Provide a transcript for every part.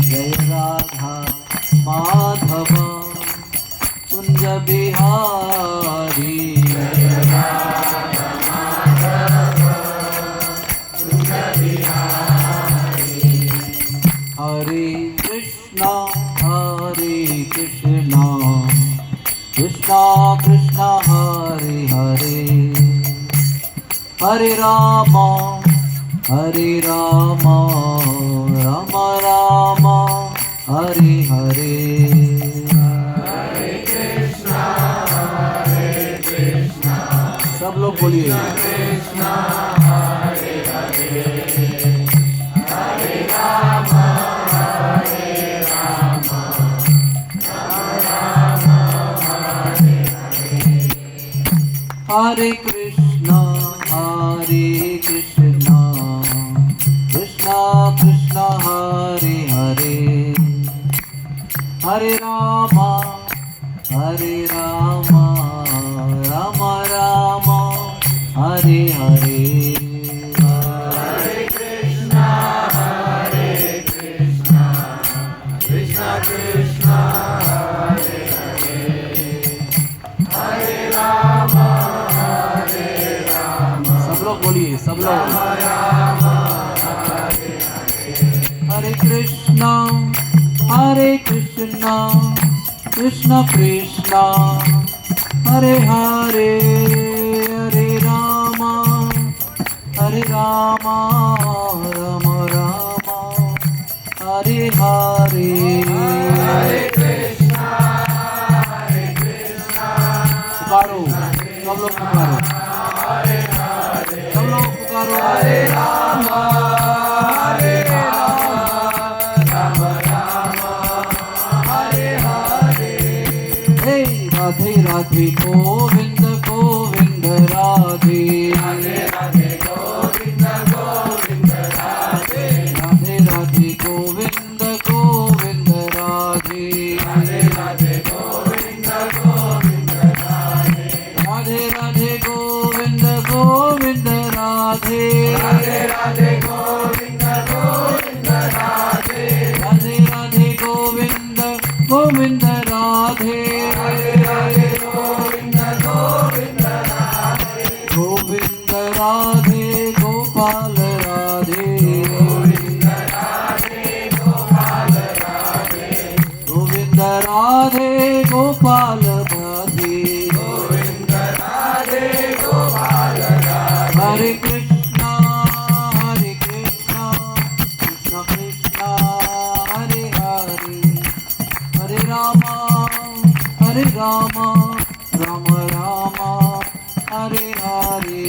जय राधा माधव कुंज बिहारी। हरे कृष्णा कृष्णा कृष्णा हरे हरे, हरे राम राम राम हरे हरे। सब लोग बोलिए कृष्णा हरे हरे, हरे राम हरे कृष्णा कृष्णा कृष्णा हरे हरे, हरे राम राम राम हरे हरे। हरे कृष्णा कृष्णा कृष्णा हरे हरे, हरे राम सब लोग बोलिए, सब लोग हरे कृष्णा कृष्णा कृष्णा हरे हरे, हरे राम राम राम हरे हरे। हरे कृष्णा पुकारो, सब लोग पुकारो, सब लोग पुकारो, हरे राम राम हरे हरे। हे राधे राधे गोविंद गोविंद राधे, राधे राधे गोविंद गोविंद राधे, राधे राधे गोविंद गोविंद राधे, राधे राधे गोविंद गोविंद राधे, राधे राधे गोविंद गोविंद राधे, राधे राधे गोविंद गोविंद राधे, राधे राधे गोविंद गोविंद राधे, राधे राधे गोविंद गोविंद राधे, गोविंद राधे गोपाल राधे, गोविंद राधे गोपाल राधे, गोविंद राधे गोपाल राधे, गोविंद राधे गोपाल राधे। हरे कृष्णा कृष्णा कृष्णा हरे हरे, हरे राम राम राम हरे हरे।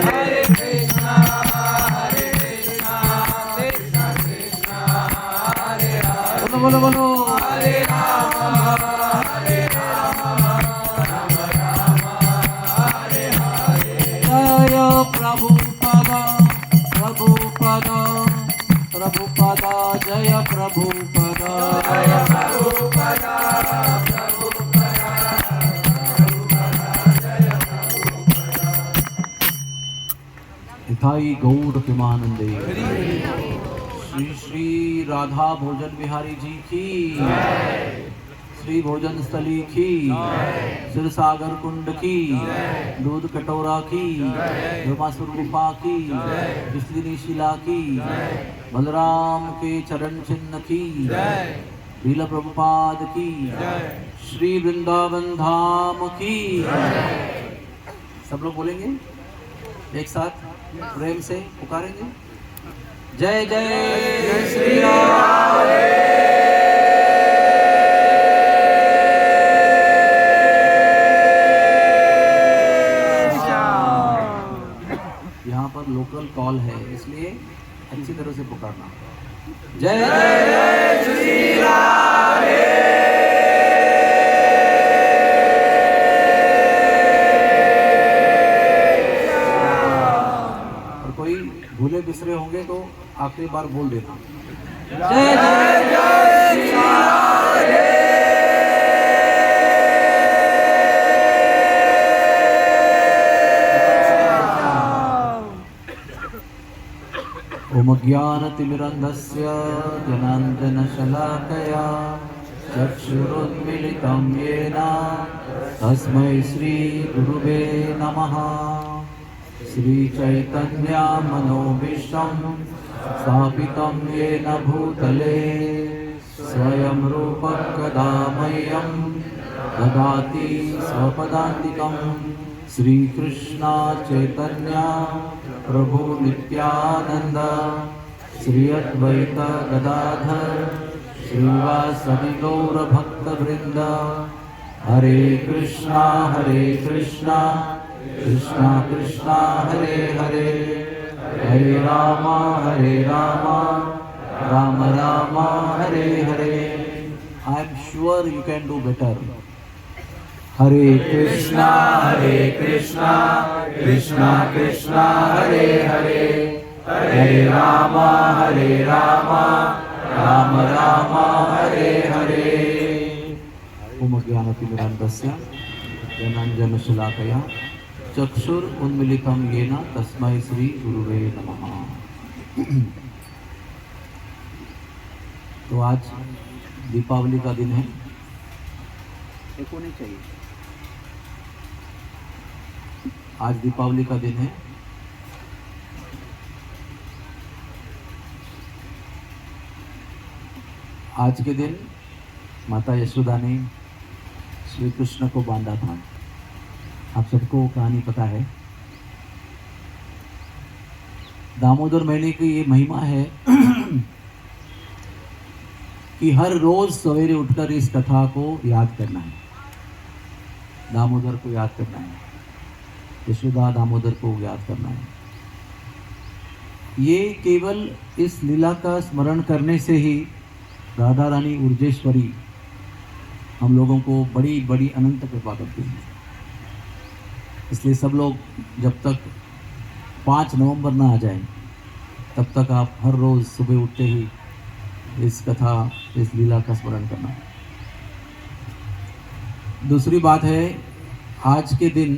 हरे कृष्णा कृष्णा कृष्णा हरे हरे, बोलो बोलो बोलो, हरे राम राम राम हरे हरे। जय प्रभुपदा प्रभुपदा प्रभुपदा, जय प्रभुपदा जय प्रभुपदा हिताई गौर प्रेमानंदे। श्री श्री राधा भोजन बिहारी जी की, श्री भोजन स्थली की, सिर सागर कुंड की, दूध कटोरा की, धर्मासुर गुफा की, विष्णु शिला की, बलराम के चरण चिन्ह की, लीला प्रभुपाद की, श्री वृंदावन धाम की। सब लोग बोलेंगे एक साथ, प्रेम से पुकारेंगे, जय जय श्री राम। यहाँ पर लोकल कॉल है, इसलिए अच्छी तरह से पुकारना। जय जय श्री राम। और कोई भूले बिसरे होंगे तो आखिरी बार बोल देना, जय जय जय श्री राम। ओम ज्ञानतिमिरन्धस्य ज्ञानाञ्जनशलाकया चक्षुरुन्मिलितं येन तस्मै श्रीगुरुवे नमः। श्रीचैतन्यमनोभीष्टं स्थापितं येन भूतले स्वयं रूपं कदा मह्यं ददाति स्वपदान्तिकं। श्रीकृष्ण चैतन्य प्रभु नित्यानंद श्री अद्वैत गदाधर श्रीवासदि गौर भक्तवृंद। Hare Krishna Krishna Krishna Hare Hare, Hare Ram Ram Ram Hare Hare. I am sure you can do better. Hare Krishna Krishna Krishna Hare Hare, Hare Ram Ram Ram Hare Hare. ओम ज्ञानतिमिरन्धस्य ज्ञानाञ्जनशलाकया चक्षुरुन्मीलितं येन तस्मै श्री गुरुवे नमः। तो आज दीपावली का दिन है। एक होनी चाहिए। आज दीपावली का दिन है। आज के दिन माता यशोदा ने श्री कृष्ण को बांधा था। आप सबको कहानी पता है। दामोदर महीने की ये महिमा है कि हर रोज सवेरे उठकर इस कथा को याद करना है। दामोदर को याद करना है, यशोदा दामोदर को याद करना है। ये केवल इस लीला का स्मरण करने से ही राधा रानी उर्जेश्वरी हम लोगों को बड़ी बड़ी अनंत कृपा करती है। इसलिए सब लोग जब तक 5 नवंबर ना आ जाए तब तक आप हर रोज़ सुबह उठते ही इस कथा, इस लीला का स्मरण करना। दूसरी बात है, आज के दिन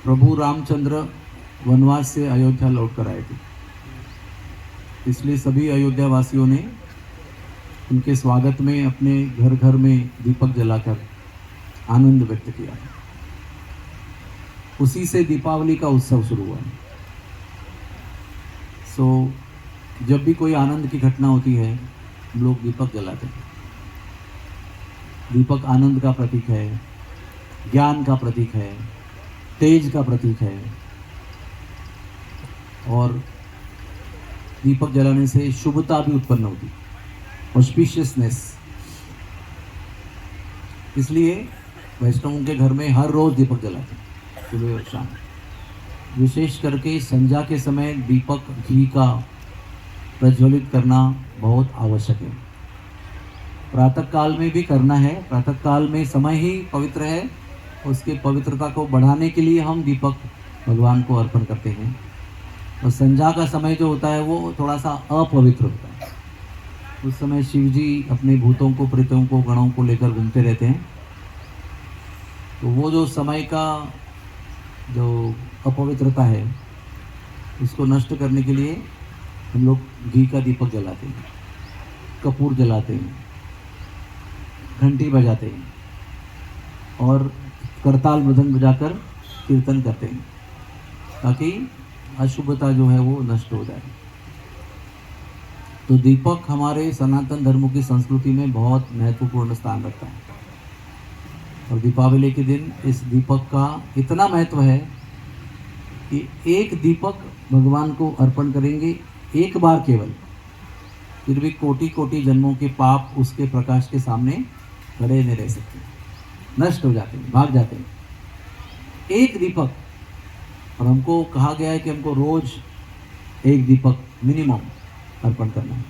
प्रभु रामचंद्र वनवास से अयोध्या लौट कर आए थे। इसलिए सभी अयोध्या वासियों ने उनके स्वागत में अपने घर घर में दीपक जलाकर आनंद व्यक्त किया। उसी से दीपावली का उत्सव शुरू हुआ। जब भी कोई आनंद की घटना होती है हम लोग दीपक जलाते हैं। दीपक आनंद का प्रतीक है, ज्ञान का प्रतीक है, तेज का प्रतीक है। और दीपक जलाने से शुभता भी उत्पन्न होती, ऑस्पिशियसनेस। इसलिए वैष्णवों के घर में हर रोज दीपक जलाते हैं, सुबह और शाम। विशेष करके संध्या के समय दीपक घी का प्रज्वलित करना बहुत आवश्यक है। प्रातः काल में भी करना है। प्रातः काल में समय ही पवित्र है। उसके पवित्रता को बढ़ाने के लिए हम दीपक भगवान को अर्पण करते हैं। और संध्या का समय जो होता है वो थोड़ा सा अपवित्र होता है। उस समय शिव जी अपने भूतों को, प्रेतों को, गणों को लेकर घूमते रहते हैं। तो वो जो समय का जो अपवित्रता है उसको नष्ट करने के लिए हम लोग घी का दीपक जलाते हैं, कपूर जलाते हैं, घंटी बजाते हैं और करताल मृदंग बजाकर कीर्तन करते हैं, ताकि अशुभता जो है वो नष्ट हो जाए। तो दीपक हमारे सनातन धर्म की संस्कृति में बहुत महत्वपूर्ण स्थान रखता है। और दीपावली के दिन इस दीपक का इतना महत्व है कि एक दीपक भगवान को अर्पण करेंगे एक बार केवल, फिर भी कोटि कोटि जन्मों के पाप उसके प्रकाश के सामने खड़े नहीं रह सकते, नष्ट हो जाते हैं, भाग जाते हैं। एक दीपक। और हमको कहा गया है कि हमको रोज एक दीपक मिनिमम अर्पण करना है।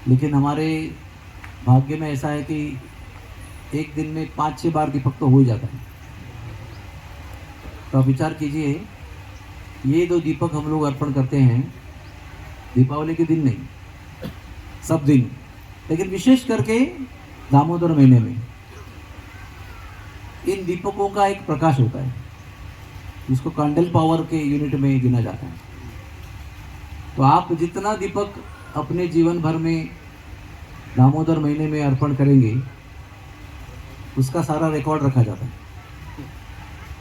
लेकिन हमारे भाग्य में ऐसा है कि एक दिन में 5-6 बार दीपक तो हो ही जाता है। तो आप विचार कीजिए, ये 2 दीपक हम लोग अर्पण करते हैं दीपावली के दिन नहीं, सब दिन, लेकिन विशेष करके दामोदर महीने में इन दीपकों का एक प्रकाश होता है जिसको कैंडल पावर के यूनिट में गिना जाता है। तो आप जितना दीपक अपने जीवन भर में दामोदर महीने में अर्पण करेंगे, उसका सारा रिकॉर्ड रखा जाता है।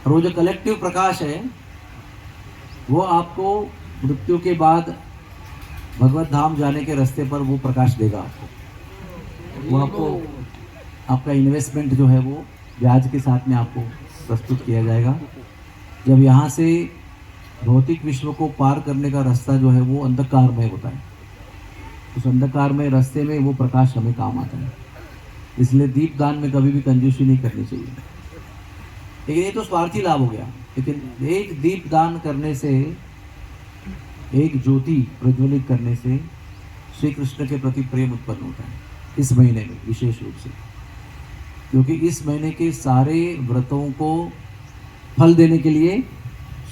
और वो जो कलेक्टिव प्रकाश है, वो आपको मृत्यु के बाद भगवत धाम जाने के रास्ते पर वो प्रकाश देगा आपको। वो आपको आपका इन्वेस्टमेंट जो है वो ब्याज के साथ में आपको प्रस्तुत किया जाएगा। जब यहाँ से भौतिक विश्व को पार करने का रास्ता जो है वो अंधकारमय होता है, उस अंधकारमय रास्ते में वो प्रकाश हमें काम आता है। इसलिए दीपदान में कभी भी कंजूसी नहीं करनी चाहिए। लेकिन ये तो स्वार्थी लाभ हो गया, लेकिन एक दीपदान करने से, एक ज्योति प्रज्वलित करने से श्री कृष्ण के प्रति प्रेम उत्पन्न होता है इस महीने में विशेष रूप से। क्योंकि इस महीने के सारे व्रतों को फल देने के लिए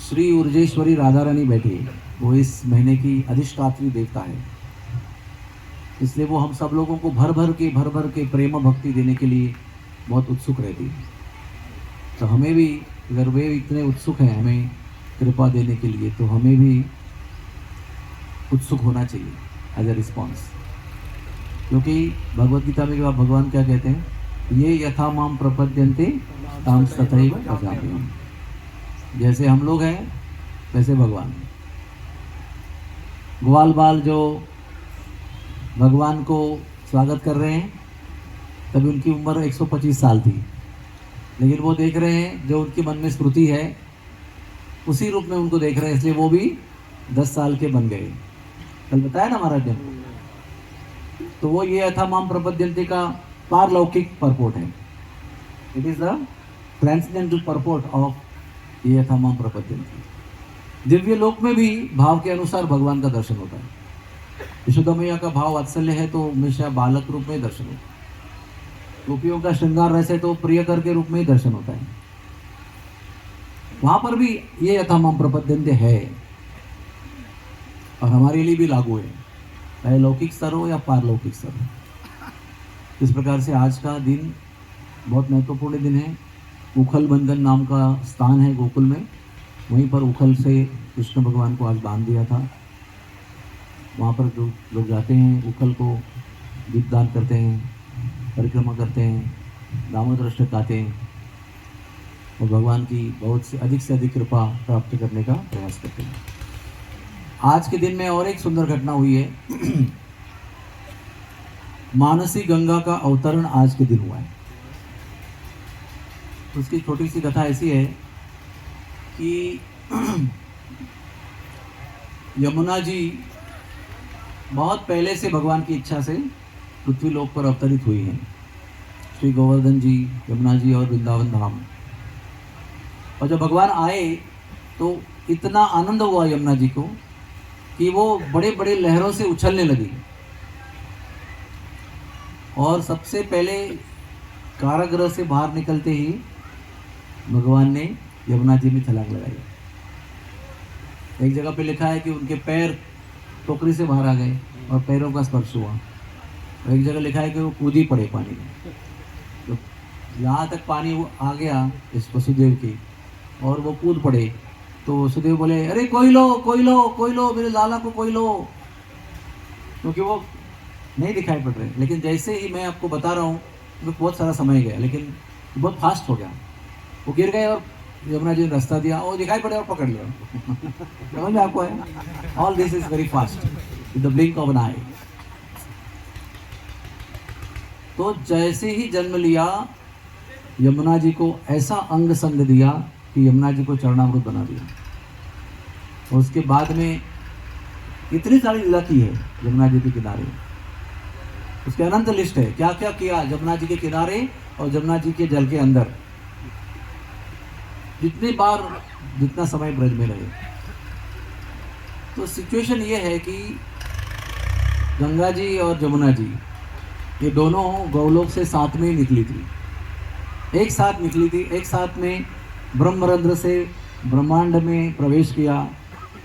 श्री ऊर्जेश्वरी राधा रानी बैठी है। वो इस महीने की अधिष्ठात्री देवता है, इसलिए वो हम सब लोगों को भर भर के प्रेम भक्ति देने के लिए बहुत उत्सुक रहती है। तो हमें भी, अगर वे इतने उत्सुक हैं हमें कृपा देने के लिए, तो हमें भी उत्सुक होना चाहिए एज ए रिस्पॉन्स। क्योंकि भगवत गीता में भगवान क्या कहते हैं, ये यथा माम प्रपद्यन्ते ताम तथैव भजाम्यहम्। जैसे हम लोग हैं वैसे भगवान। ग्वाल बाल जो भगवान को स्वागत कर रहे हैं, तभी उनकी उम्र 125 साल थी, लेकिन वो देख रहे हैं जो उनके मन में स्मृति है उसी रूप में उनको देख रहे हैं, इसलिए वो भी 10 साल के बन गए। कल बताया ना महाराज ने। तो वो ये यथा माम प्रपद्यन्ते का पारलौकिक परपोर्ट है। It is the transcendental purport of ये यथा माम प्रपद्यन्ते। दिव्य लोक में भी भाव के अनुसार भगवान का दर्शन होता है। यशोदा मैया का भाव वात्सल्य है तो हमेशा बालक रूप में दर्शन होता है। गोपियों का श्रृंगार वैसे तो प्रियकर के रूप में ही दर्शन होता है। वहां पर भी ये यथा माम प्रपद्यन्ते है और हमारे लिए भी लागू है, चाहे लौकिक स्तर हो या पारलौकिक स्तर हो। इस प्रकार से आज का दिन बहुत महत्वपूर्ण दिन है। उखल बंधन नाम का स्थान है गोकुल में, वहीं पर उखल से कृष्ण भगवान को आज बांध दिया था। वहाँ पर जो लोग जाते हैं उखल को दीपदान करते हैं, परिक्रमा करते हैं, दामोदर अष्टक गाते हैं और भगवान की बहुत से अधिक कृपा प्राप्त करने का प्रयास करते हैं। आज के दिन में और एक सुंदर घटना हुई है। मानसी गंगा का अवतरण आज के दिन हुआ है। उसकी छोटी सी कथा ऐसी है कि यमुना जी बहुत पहले से भगवान की इच्छा से पृथ्वी लोक पर अवतरित हुई हैं। श्री गोवर्धन जी, यमुना जी और वृंदावन धाम। और जब भगवान आए तो इतना आनंद हुआ यमुना जी को कि वो बड़े बड़े लहरों से उछलने लगी। और सबसे पहले कारागृह से बाहर निकलते ही भगवान ने यमुना जी में छलांग लगाई। एक जगह पे लिखा है कि उनके पैर टोकरी से बाहर आ गए और पैरों का स्पर्श हुआ। और एक जगह लिखा है कि वो कूद ही पड़े पानी में। तो यहाँ तक पानी वो आ गया इस वसुदेव की और वो कूद पड़े। तो वसुदेव बोले, अरे कोई लो कोई लो कोई लो, मेरे लाला को कोई लो, क्योंकि वो नहीं दिखाई पड़ रहे। लेकिन जैसे ही मैं आपको बता रहा हूँ तो बहुत सारा समय गया, लेकिन बहुत फास्ट हो गया। वो गिर गए और यमुना जी ने रास्ता दिया, वो दिखाई पड़े और पकड़ लिया। समझ में आपको है? All this is very fast with the blink of an eye. तो जैसे ही जन्म लिया यमुना जी को ऐसा अंग संग दिया कि यमुना जी को चरणामृत बना दिया। और उसके बाद में इतनी सारी लीला की है यमुना जी के किनारे। उसके अनंत लिस्ट है, क्या क्या किया यमुना जी के किनारे और यमुना जी के जल के अंदर। जितनी बार जितना समय ब्रज में रहे। तो सिचुएशन ये है कि गंगा जी और यमुना जी ये दोनों गौलोक से साथ में ही निकली थी, एक साथ निकली थी, एक साथ में ब्रह्मरंध्र से ब्रह्मांड में प्रवेश किया,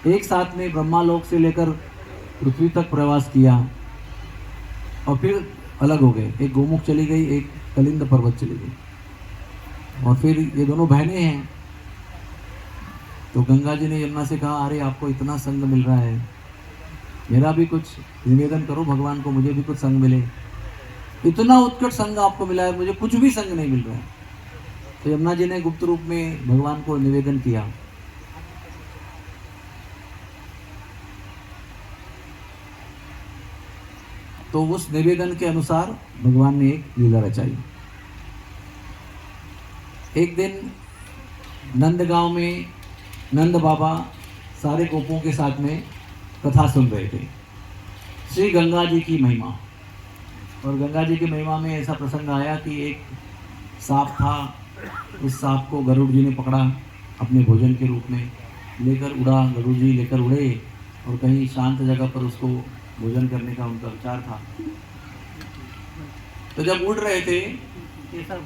एक साथ में ब्रह्मालोक से लेकर पृथ्वी तक प्रवास किया और फिर अलग हो गए। एक गोमुख चली गई, एक कलिंद पर्वत चली गई। और फिर ये दोनों बहनें हैं। तो गंगा जी ने यमुना से कहा, अरे आपको इतना संग मिल रहा है मेरा भी कुछ निवेदन करो भगवान को, मुझे भी कुछ संग मिले। इतना उत्कट संग आपको मिला है, मुझे कुछ भी संग नहीं मिल रहा है। तो यमुना जी ने गुप्त रूप में भगवान को निवेदन किया। तो उस निवेदन के अनुसार भगवान ने एक लीला रचाई। एक दिन नंदगांव में नंद बाबा सारे गोपों के साथ में कथा सुन रहे थे, श्री गंगा जी की महिमा। और गंगा जी की महिमा में ऐसा प्रसंग आया कि एक सांप था, उस सांप को गरुड़ जी ने पकड़ा, अपने भोजन के रूप में लेकर उड़ा, गरुड़ जी लेकर उड़े और कहीं शांत जगह पर उसको भोजन करने का उनका विचार था। तो जब उड़ रहे थे, ये सब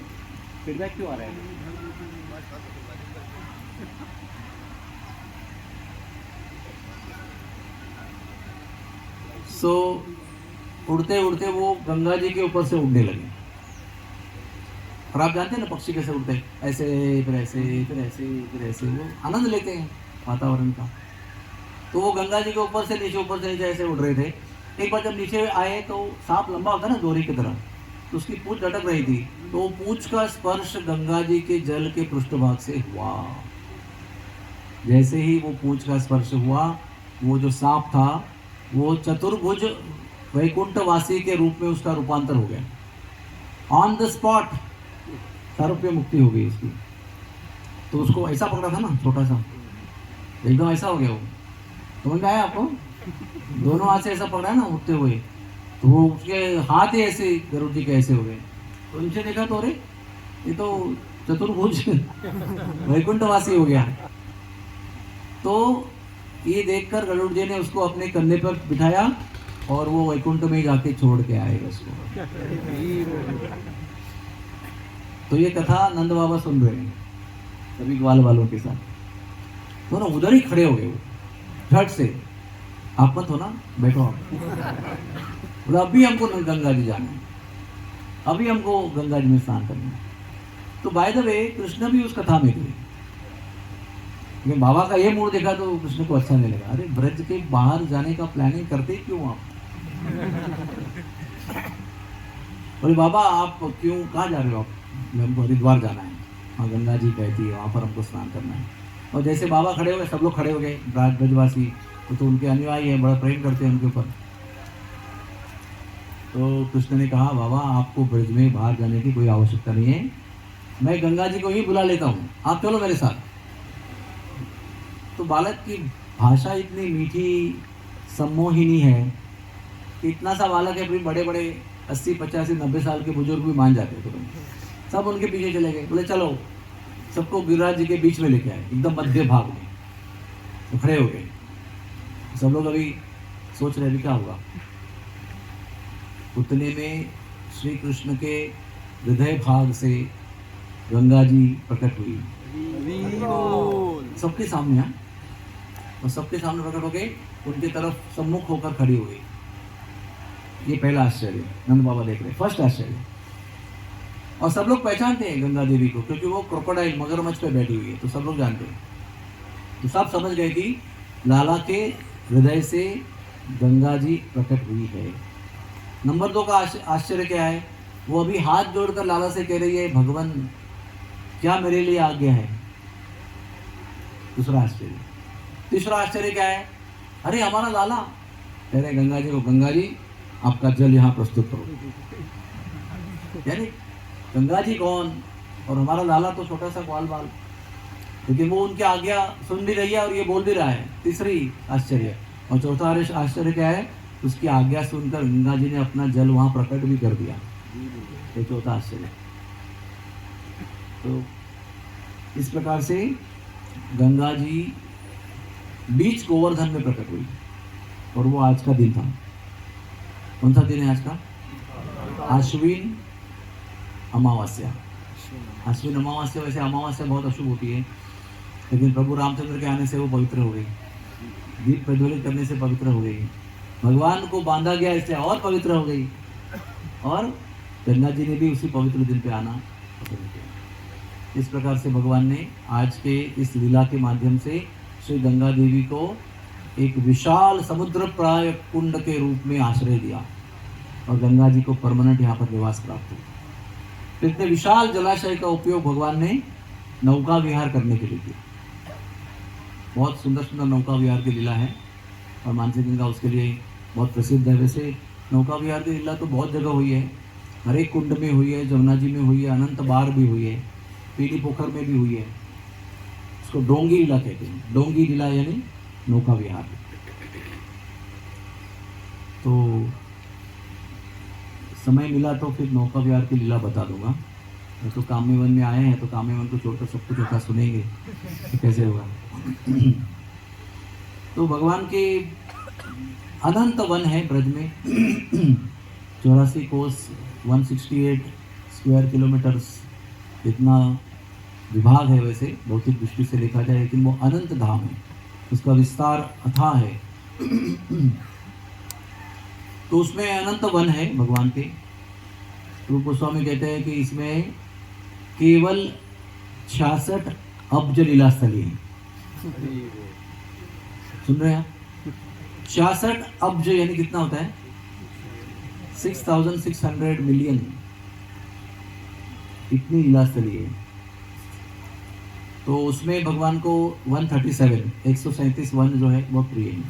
फीडबैक क्यों आ रहा है? सो उड़ते उड़ते वो गंगा जी के ऊपर से उड़ने लगे। और आप जानते हैं ना पक्षी कैसे उड़ते हैं, ऐसे फिर ऐसे फिर ऐसे फिर ऐसे, वो आनंद लेते हैं वातावरण का। तो वो गंगा जी के ऊपर से नीचे ऐसे उड़ रहे थे। एक बार जब नीचे आए तो सांप लंबा होता है ना दोरी की तरह, तो उसकी पूंछ लटक रही थी, तो वो पूंछ का स्पर्श गंगा जी के जल के पृष्ठभाग से हुआ। जैसे ही वो पूंछ का स्पर्श हुआ, वो जो सांप था वो चतुर्भुज वैकुंठवासी के रूप में उसका रूपांतर हो गया। ऑन द स्पॉट सारूप्य मुक्ति हो गई उसकी। तो उसको ऐसा पकड़ा था ना, छोटा सा, एकदम ऐसा हो गया वो। समझ में आया आपको? दोनों हाथ से ऐसा पकड़ा है ना उठते हुए, तो वो उसके हाथ ही ऐसे गरुड़ जी के ऐसे हो गए। तो उनसे देखा तो अरे ये तो चतुर्भुज वैकुंठवासी हो गया। तो ये देखकर गरुड़ जी ने उसको अपने कंधे पर बिठाया और वो वैकुंठ में जाके छोड़ के आए उसको। तो ये कथा नंद बाबा सुन रहे हैं सभी ग्वाल वालों के साथ। तो ना उधर ही खड़े हो गए वो झट से, आप मत हो ना, बैठो आप। बोला अभी हमको गंगा जी जाना है, अभी हमको गंगा जी में स्नान करना है। तो बाय द वे कृष्ण भी उस कथा में थे, लेकिन बाबा का ये मूड देखा तो कृष्ण को अच्छा नहीं लगा। अरे ब्रज के बाहर जाने का प्लानिंग करते क्यों आप? बोले बाबा आप क्यों, कहाँ जा रहे हो आप? हमको हरिद्वार जाना है, वहाँ गंगा जी बहती है, वहाँ पर हमको स्नान करना है। और जैसे बाबा खड़े हो गए, सब लोग खड़े हो गए, ब्रजवासी तो उनके अनुयायी है, बड़ा प्रेम करते हैं उनके ऊपर। तो कृष्ण ने कहा बाबा आपको ब्रज में बाहर जाने की कोई आवश्यकता नहीं है, मैं गंगा जी को ही बुला लेता हूँ, आप चलो मेरे साथ। तो बालक की भाषा इतनी मीठी सम्मोहिनी है कि इतना सा बालक है, बड़े बड़े 80 85 90 साल के बुजुर्ग भी मान जाते थे। सब उनके पीछे चले गए, बोले चलो, सबको गिरिराज जी के बीच में लेके आए, एकदम मध्य भाग में। तो खड़े हो गए सब लोग, अभी सोच रहे क्या होगा। उतने में श्री कृष्ण के हृदय भाग से गंगा जी प्रकट हुई सबके सामने। और सबके सामने प्रकट हो गए, उनके तरफ सम्मुख होकर खड़ी हो गई। ये पहला आश्चर्य नंद बाबा देख रहे, फर्स्ट आश्चर्य। और सब लोग पहचानते हैं गंगा देवी को, क्योंकि वो क्रोकोडाइल मगरमच्छ पे बैठी हुई है, तो सब लोग जानते हैं। तो सब समझ गए कि लाला के हृदय से गंगा जी प्रकट हुई है। नंबर 2 का आश्चर्य क्या है, वो अभी हाथ जोड़कर लाला से कह रही है भगवान क्या मेरे लिए आज्ञा है। दूसरा आश्चर्य। तीसरा आश्चर्य क्या है, अरे हमारा लाला कह रहे गंगा जी को, गंगा जी आपका जल यहाँ प्रस्तुत करो। यानी गंगा जी कौन और हमारा लाला तो छोटा सा ग्वाल बाल, लेकिन वो उनकी आज्ञा सुन भी रही है और ये बोल भी रहा है। तीसरी आश्चर्य। और चौथा आश्चर्य क्या है, उसकी आज्ञा सुनकर गंगा जी ने अपना जल वहाँ प्रकट भी कर दिया। ये चौथा आश्चर्य। तो इस प्रकार से गंगा जी बीच गोवर्धन में प्रकट हुई और वो आज का दिन था। कौन सा दिन है आज का? आश्विन अमावस्या। आश्विन अमावस्या, वैसे अमावस्या बहुत अशुभ होती है, लेकिन प्रभु रामचंद्र के आने से वो पवित्र हो गई, दीप प्रज्वलित करने से पवित्र हो गई, भगवान को बांधा गया इसलिए और पवित्र हो गई। और गंगा जी ने भी उसी पवित्र दिन पे आना पसंद किया। इस प्रकार से भगवान ने आज के इस लीला के माध्यम से श्री गंगा देवी को एक विशाल समुद्र प्राय कुंड के रूप में आश्रय दिया और गंगा जी को परमानेंट यहाँ पर निवास प्राप्त हुआ। तो इतने विशाल जलाशय का उपयोग भगवान ने नौका विहार करने के लिए किया। बहुत सुंदर सुंदर नौका विहार की लीला है और मानसी गंगा उसके लिए बहुत प्रसिद्ध है। वैसे नौका विहार की लीला तो बहुत जगह हुई है, हर एक कुंड में हुई है, जमुना जी में हुई है, अनंत बार भी हुई है, पीली पोखर में भी हुई है। उसको डोंगी लीला कहते हैं। डोंगी लीला यानी नौका विहार। तो समय मिला तो फिर नौका विहार की लीला बता दूंगा। तो काम्य वन में आए हैं तो काम्य वन को छोड़कर सब कुछ होता सुनेंगे तो कैसे होगा। तो भगवान के अनंत वन है ब्रज में। 84 कोस 168 स्क्वायर किलोमीटर्स इतना विभाग है वैसे भौतिक दृष्टि से देखा जाए, लेकिन वो अनंत धाम है, उसका विस्तार अथाह है। तो उसमें अनंत वन है भगवान के। रूप गोस्वामी कहते हैं कि इसमें केवल 66 अब्ज लीला स्थली है। सुन रहे हैं आप? 66 अब्ज यानी कितना होता है? 6600 मिलियन, इतनी लीला स्थली है। तो उसमें भगवान को 137 वन जो है बहुत प्रिय है।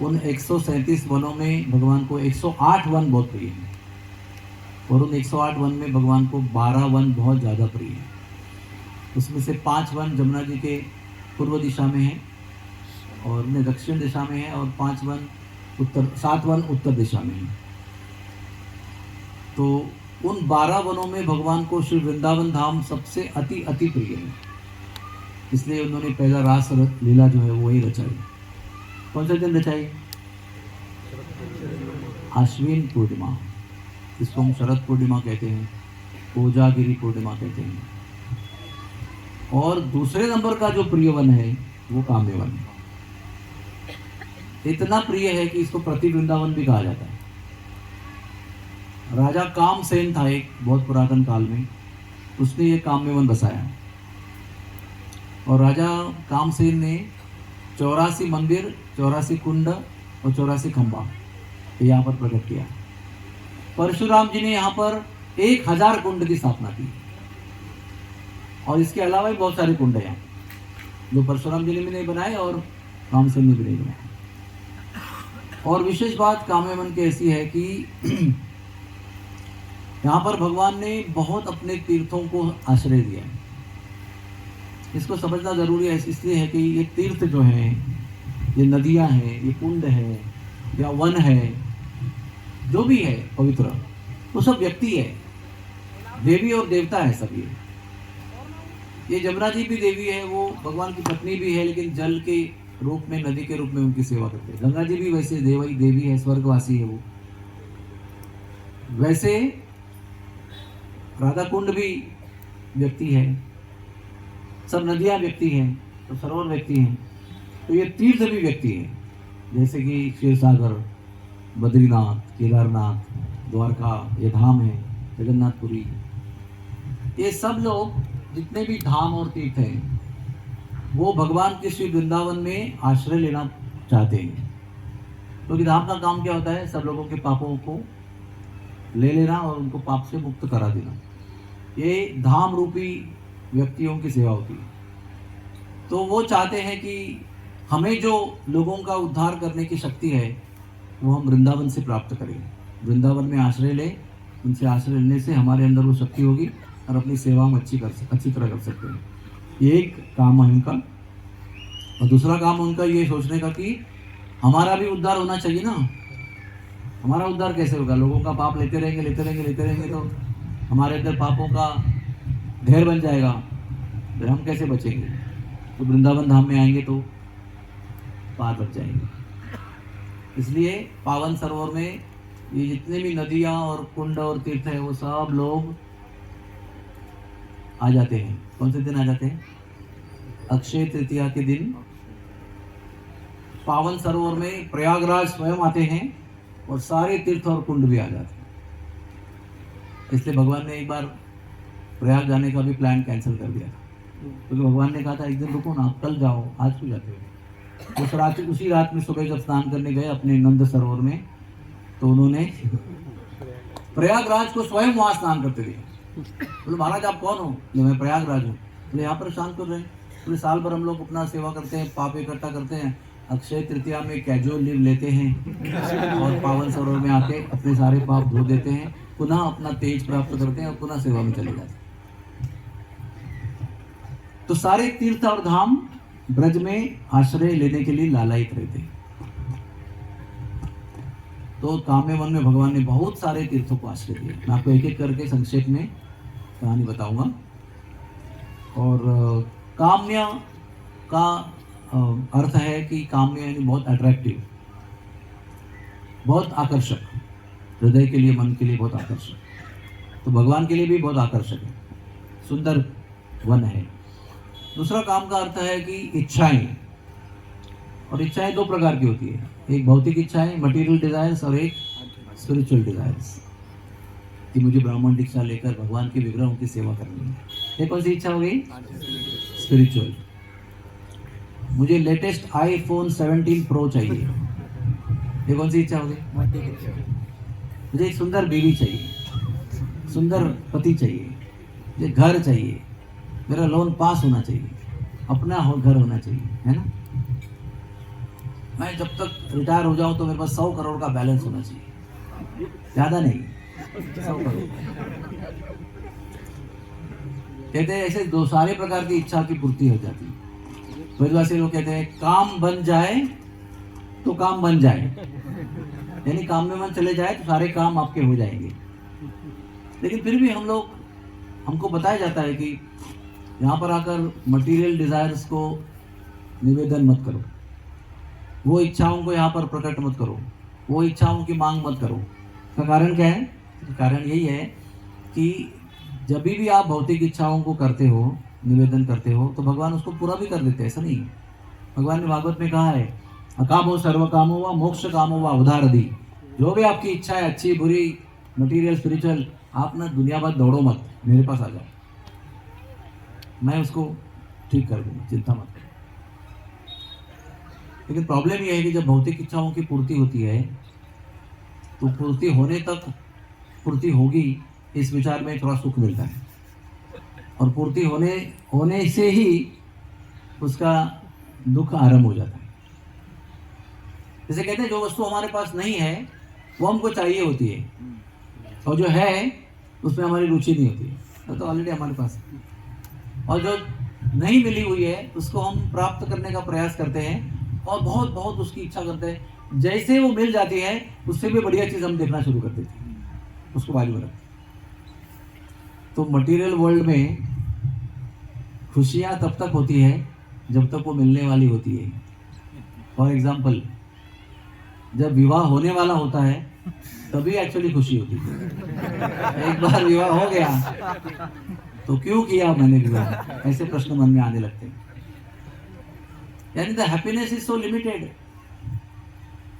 उन 137 वनों में भगवान को 108 वन बहुत प्रिय है और उन 108 वन में भगवान को 12 वन बहुत ज़्यादा प्रिय है। उसमें से 5 वन जमुना जी के पूर्व दिशा में है और उनमें दक्षिण दिशा में है और 7 वन उत्तर दिशा में है। तो उन 12 वनों में भगवान को श्री वृंदावन धाम सबसे अति प्रिय है, इसलिए उन्होंने पहला रास लीला जो है वो ही रचाई। कौन से दिन रचाई? आश्विन पूर्णिमा, इसको हम शरद पूर्णिमा कहते हैं, कोजागिरी पूर्णिमा कहते हैं। और दूसरे नंबर का जो प्रिय वन है वो काम्य वन है। इतना प्रिय है कि इसको प्रति वृंदावन भी कहा जाता है। राजा कामसेन था एक बहुत पुरातन काल में, उसने ये काम्य वन बसाया और राजा कामसेन ने 84 मंदिर, 84 कुंड और 84 खंबा यहाँ पर प्रकट किया। परशुराम जी ने यहाँ पर 1000 कुंड की स्थापना की और इसके अलावा भी बहुत सारे कुंड हैं जो परशुराम जी ने भी नहीं बनाए और कामसेन ने भी नहीं बनाए। और विशेष बात काम्य वन की ऐसी है कि यहाँ पर भगवान ने बहुत अपने तीर्थों को आश्रय दिया है। इसको समझना जरूरी है, इसलिए है कि ये तीर्थ जो हैं, ये नदियाँ हैं, ये कुंड है या वन है, जो भी है पवित्र, वो सब व्यक्ति है, देवी और देवता है सब। ये जमुना जी भी देवी है, वो भगवान की पत्नी भी है, लेकिन जल के रूप में, नदी के रूप में उनकी सेवा करते हैं। गंगा जी भी वैसे देवी है, स्वर्गवासी है वो। वैसे राधा कुंड भी व्यक्ति है, सब नदियाँ व्यक्ति हैं, तो सरोवर व्यक्ति हैं, तो ये तीर्थ भी व्यक्ति हैं, जैसे कि क्षीर सागर, बद्रीनाथ, केदारनाथ, द्वारका, ये धाम है, जगन्नाथपुरी। ये सब लोग जितने भी धाम और तीर्थ हैं वो भगवान के श्री वृंदावन में आश्रय लेना चाहते हैं। क्योंकि धाम का काम क्या होता है? सब लोगों के पापों को ले लेना और उनको पाप से मुक्त करा देना। ये धाम रूपी व्यक्तियों की सेवा होती है। तो वो चाहते हैं कि हमें जो लोगों का उद्धार करने की शक्ति है वो हम वृंदावन से प्राप्त करें, वृंदावन में आश्रय लें। उनसे आश्रय लेने से हमारे अंदर वो शक्ति होगी और अपनी सेवा हम अच्छी तरह कर सकते हैं। ये एक काम है उनका। और दूसरा काम उनका ये सोचने का कि हमारा भी उद्धार होना चाहिए ना। हमारा उद्धार कैसे होगा? लोगों का पाप लेते रहेंगे तो हमारे अंदर पापों का ढेर बन जाएगा, फिर हम कैसे बचेंगे? तो वृंदावन धाम में आएंगे तो पार बच जाएंगे। इसलिए पावन सरोवर में ये जितने भी नदियाँ और कुंड और तीर्थ है वो सब लोग आ जाते हैं। कौन से दिन आ जाते हैं? अक्षय तृतीया के दिन पावन सरोवर में प्रयागराज स्वयं आते हैं और सारे तीर्थ और कुंड भी आ जाते हैं। इसलिए भगवान ने एक बार प्रयाग जाने का भी प्लान कैंसिल कर दिया था, क्योंकि भगवान ने कहा था एक दिन रुको ना, कल जाओ, आज क्यों जाते हो? उसी रात में सुबह जब स्नान करने गए अपने नंद सरोवर में, तो उन्होंने प्रयागराज को स्वयं वहां स्नान करते दिया। बोले महाराज आप कौन हो? मैं प्रयागराज हूँ। बोले यहाँ पर स्नान कर रहे हैं? पूरे साल भर हम लोग अपना सेवा करते हैं, पाप इकट्ठा करते हैं, अक्षय तृतीया में कैजुअल लीव लेते हैं और पावन सरोवर में आके अपने सारे पाप धो देते हैं, पुनः अपना तेज प्राप्त करते हैं और पुनः सेवा में चले जाते हैं। तो सारे तीर्थ और धाम ब्रज में आश्रय लेने के लिए लालायित रहते हैं। तो काम्य वन में भगवान ने बहुत सारे तीर्थों को आश्रय दिया। मैं आपको एक एक करके संक्षेप में कहानी बताऊंगा। और काम्य का अर्थ है कि काम्य यानी बहुत अट्रैक्टिव, बहुत आकर्षक, हृदय के लिए, मन के लिए बहुत आकर्षक। तो भगवान के लिए भी बहुत आकर्षक है, सुंदर वन है। दूसरा काम का अर्थ है कि इच्छाएं, और इच्छाएं दो प्रकार की होती है, एक भौतिक इच्छाएं मटेरियल डिजायर्स और एक स्पिरिचुअल डिजायर्स, कि मुझे ब्राह्मण दीक्षा लेकर भगवान के विग्रहों की सेवा करनी है। ये कौन सी इच्छा हो गई? स्पिरिचुअल। मुझे लेटेस्ट आईफोन 17 प्रो चाहिए, ये कौन सी इच्छा हो गई? मुझे एक सुंदर बीवी चाहिए, सुंदर पति चाहिए, मुझे घर चाहिए, मेरा लोन पास होना चाहिए, अपना घर होना चाहिए, है ना। मैं जब तक रिटायर हो जाऊं तो मेरे पास 100 करोड़ का बैलेंस होना चाहिए, ज्यादा नहीं, 100 करोड़। कहते हैं ऐसे दो सारे प्रकार की इच्छा की पूर्ति हो जाती है। वेदवासी लोग कहते हैं काम बन जाए तो काम बन जाए, यानी काम में मन चले जाए तो सारे काम आपके हो जाएंगे। लेकिन फिर भी हमको बताया जाता है कि यहाँ पर आकर मटेरियल डिजायर्स को निवेदन मत करो, वो इच्छाओं को यहाँ पर प्रकट मत करो, वो इच्छाओं की मांग मत करो। इसका कारण क्या है? कारण यही है कि जब भी आप भौतिक इच्छाओं को करते हो, निवेदन करते हो, तो भगवान उसको पूरा भी कर देते हैं, ऐसा नहीं। भगवान ने भागवत में कहा है अकामो सर्व कामो व मोक्ष कामो व उदारदी। जो भी आपकी इच्छा है, अच्छी बुरी, मटेरियल स्पिरिचुअल, आप ना दुनिया भर दौड़ो मत, मेरे पास आ जाओ, मैं उसको ठीक कर दूंगा, चिंता मत करो। लेकिन प्रॉब्लम यह है कि जब भौतिक इच्छाओं की पूर्ति होती है तो पूर्ति होने तक पूर्ति होगी इस विचार में थोड़ा सुख मिलता है, और पूर्ति होने से ही उसका दुख आरंभ हो जाता है। जैसे कहते हैं जो वस्तु हमारे पास नहीं है वो हमको चाहिए होती है, और जो है उसमें हमारी रुचि नहीं होती है, वो तो ऑलरेडी हमारे पास है। और जो नहीं मिली हुई है उसको हम प्राप्त करने का प्रयास करते हैं और बहुत बहुत उसकी इच्छा करते हैं। जैसे वो मिल जाती है उससे भी बढ़िया चीज़ हम देखना शुरू कर देते हैं, उसको बाजू में रखते। तो मटेरियल वर्ल्ड में खुशियाँ तब तक होती है जब तक वो मिलने वाली होती है। फॉर एग्जाम्पल, जब विवाह होने वाला होता है तभी एक्चुअली खुशी होती है। एक बार विवाह हो गया तो क्यों किया मैंने विवाह, ऐसे प्रश्न मन में आने लगते हैं। यानी the happiness is so limited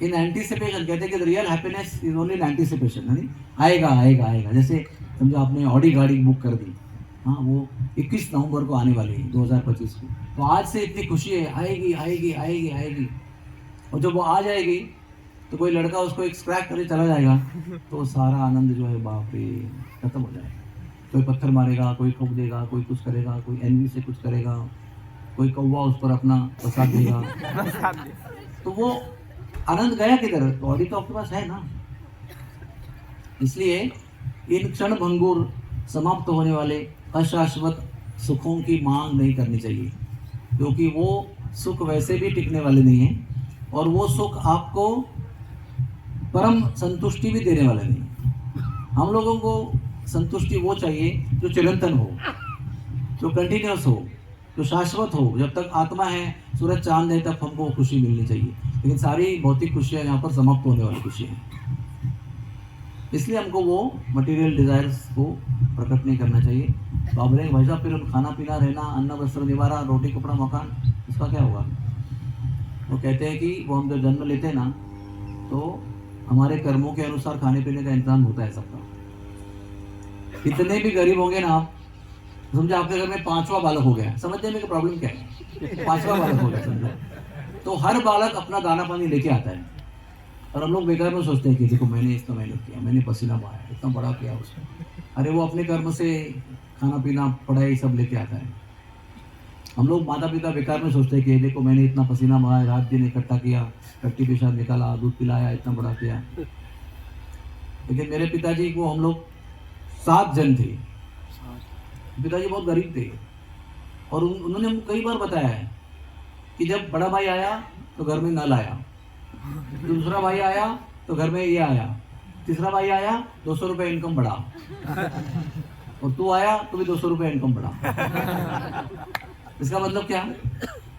in anticipation. कहते हैं कि the real happiness is only in anticipation, यानी आएगा आएगा आएगा। जैसे समझो आपने ऑडी गाड़ी बुक कर दी, हाँ, वो 21 नवंबर को आने वाली है 2025 को, तो आज से इतनी खुशी है, आएगी आएगी आएगी आएगी। और जब वो आ जाएगी तो कोई लड़का उसको एक स्क्रैच करके चला जाएगा तो सारा आनंद जो है बाप रे खत्म हो जाएगा। कोई पत्थर मारेगा, कोई ठोक देगा, कोई कुछ करेगा, कोई एनवी से कुछ करेगा, कोई कौवा उस पर अपना प्रसाद देगा, तो वो आनंद गया किधर? तो ऑडी तो आपके पास है ना। इसलिए इन क्षण भंगुर समाप्त होने वाले अशाश्वत सुखों की मांग नहीं करनी चाहिए, क्योंकि वो सुख वैसे भी टिकने वाले नहीं है, और वो सुख आपको परम संतुष्टि भी देने वाला नहीं। हम लोगों को संतुष्टि वो चाहिए जो चिरंतन हो, जो कंटिन्यूस हो, जो शाश्वत हो। जब तक आत्मा है, सूरज चांद है, तब हमको खुशी मिलनी चाहिए। लेकिन सारी भौतिक खुशियाँ यहाँ पर समाप्त होने वाली खुशियाँ हैं, इसलिए हमको वो मटेरियल डिजायर्स को प्रकट नहीं करना चाहिए। तो आप बोलेंगे भाई साहब फिर खाना पीना, रहना, अन्न वस्त्र निवारा, रोटी कपड़ा मकान, उसका क्या होगा? वो कहते हैं कि वो हम जब जन्म लेते हैं ना तो हमारे कर्मों के अनुसार खाने पीने का इंतजाम होता है सबका। कितने भी गरीब होंगे ना आप, समझो आपके घर में 5वां बालक हो गया, समझने में प्रॉब्लम क्या है? 5वां बालक हो गया समझो, तो हर बालक अपना दाना पानी लेके आता है, और हम लोग बेकार में सोचते हैं कि देखो मैंने इतना मेहनत किया, मैंने पसीना बहाया, इतना बड़ा किया उसने। अरे वो अपने कर्म से खाना पीना पढ़ाई सब लेके आता है। हम लोग माता पिता बेकार में सोचते हैं कि देखो मैंने इतना पसीना बहाया, रात दिन इकट्ठा किया, टट्टी पेशाब निकाला, दूध पिलाया, इतना बड़ा किया। लेकिन मेरे पिताजी को हम लोग 7 जन थे। पिताजी बहुत गरीब थे, और उन्होंने कई बार बताया है कि जब बड़ा भाई आया तो घर में नल आया, दूसरा भाई आया तो घर में ये आया, तीसरा भाई आया 200 रुपये इनकम बढ़ा, और तू आया तो भी 200 रुपये इनकम बढ़ा। इसका मतलब क्या?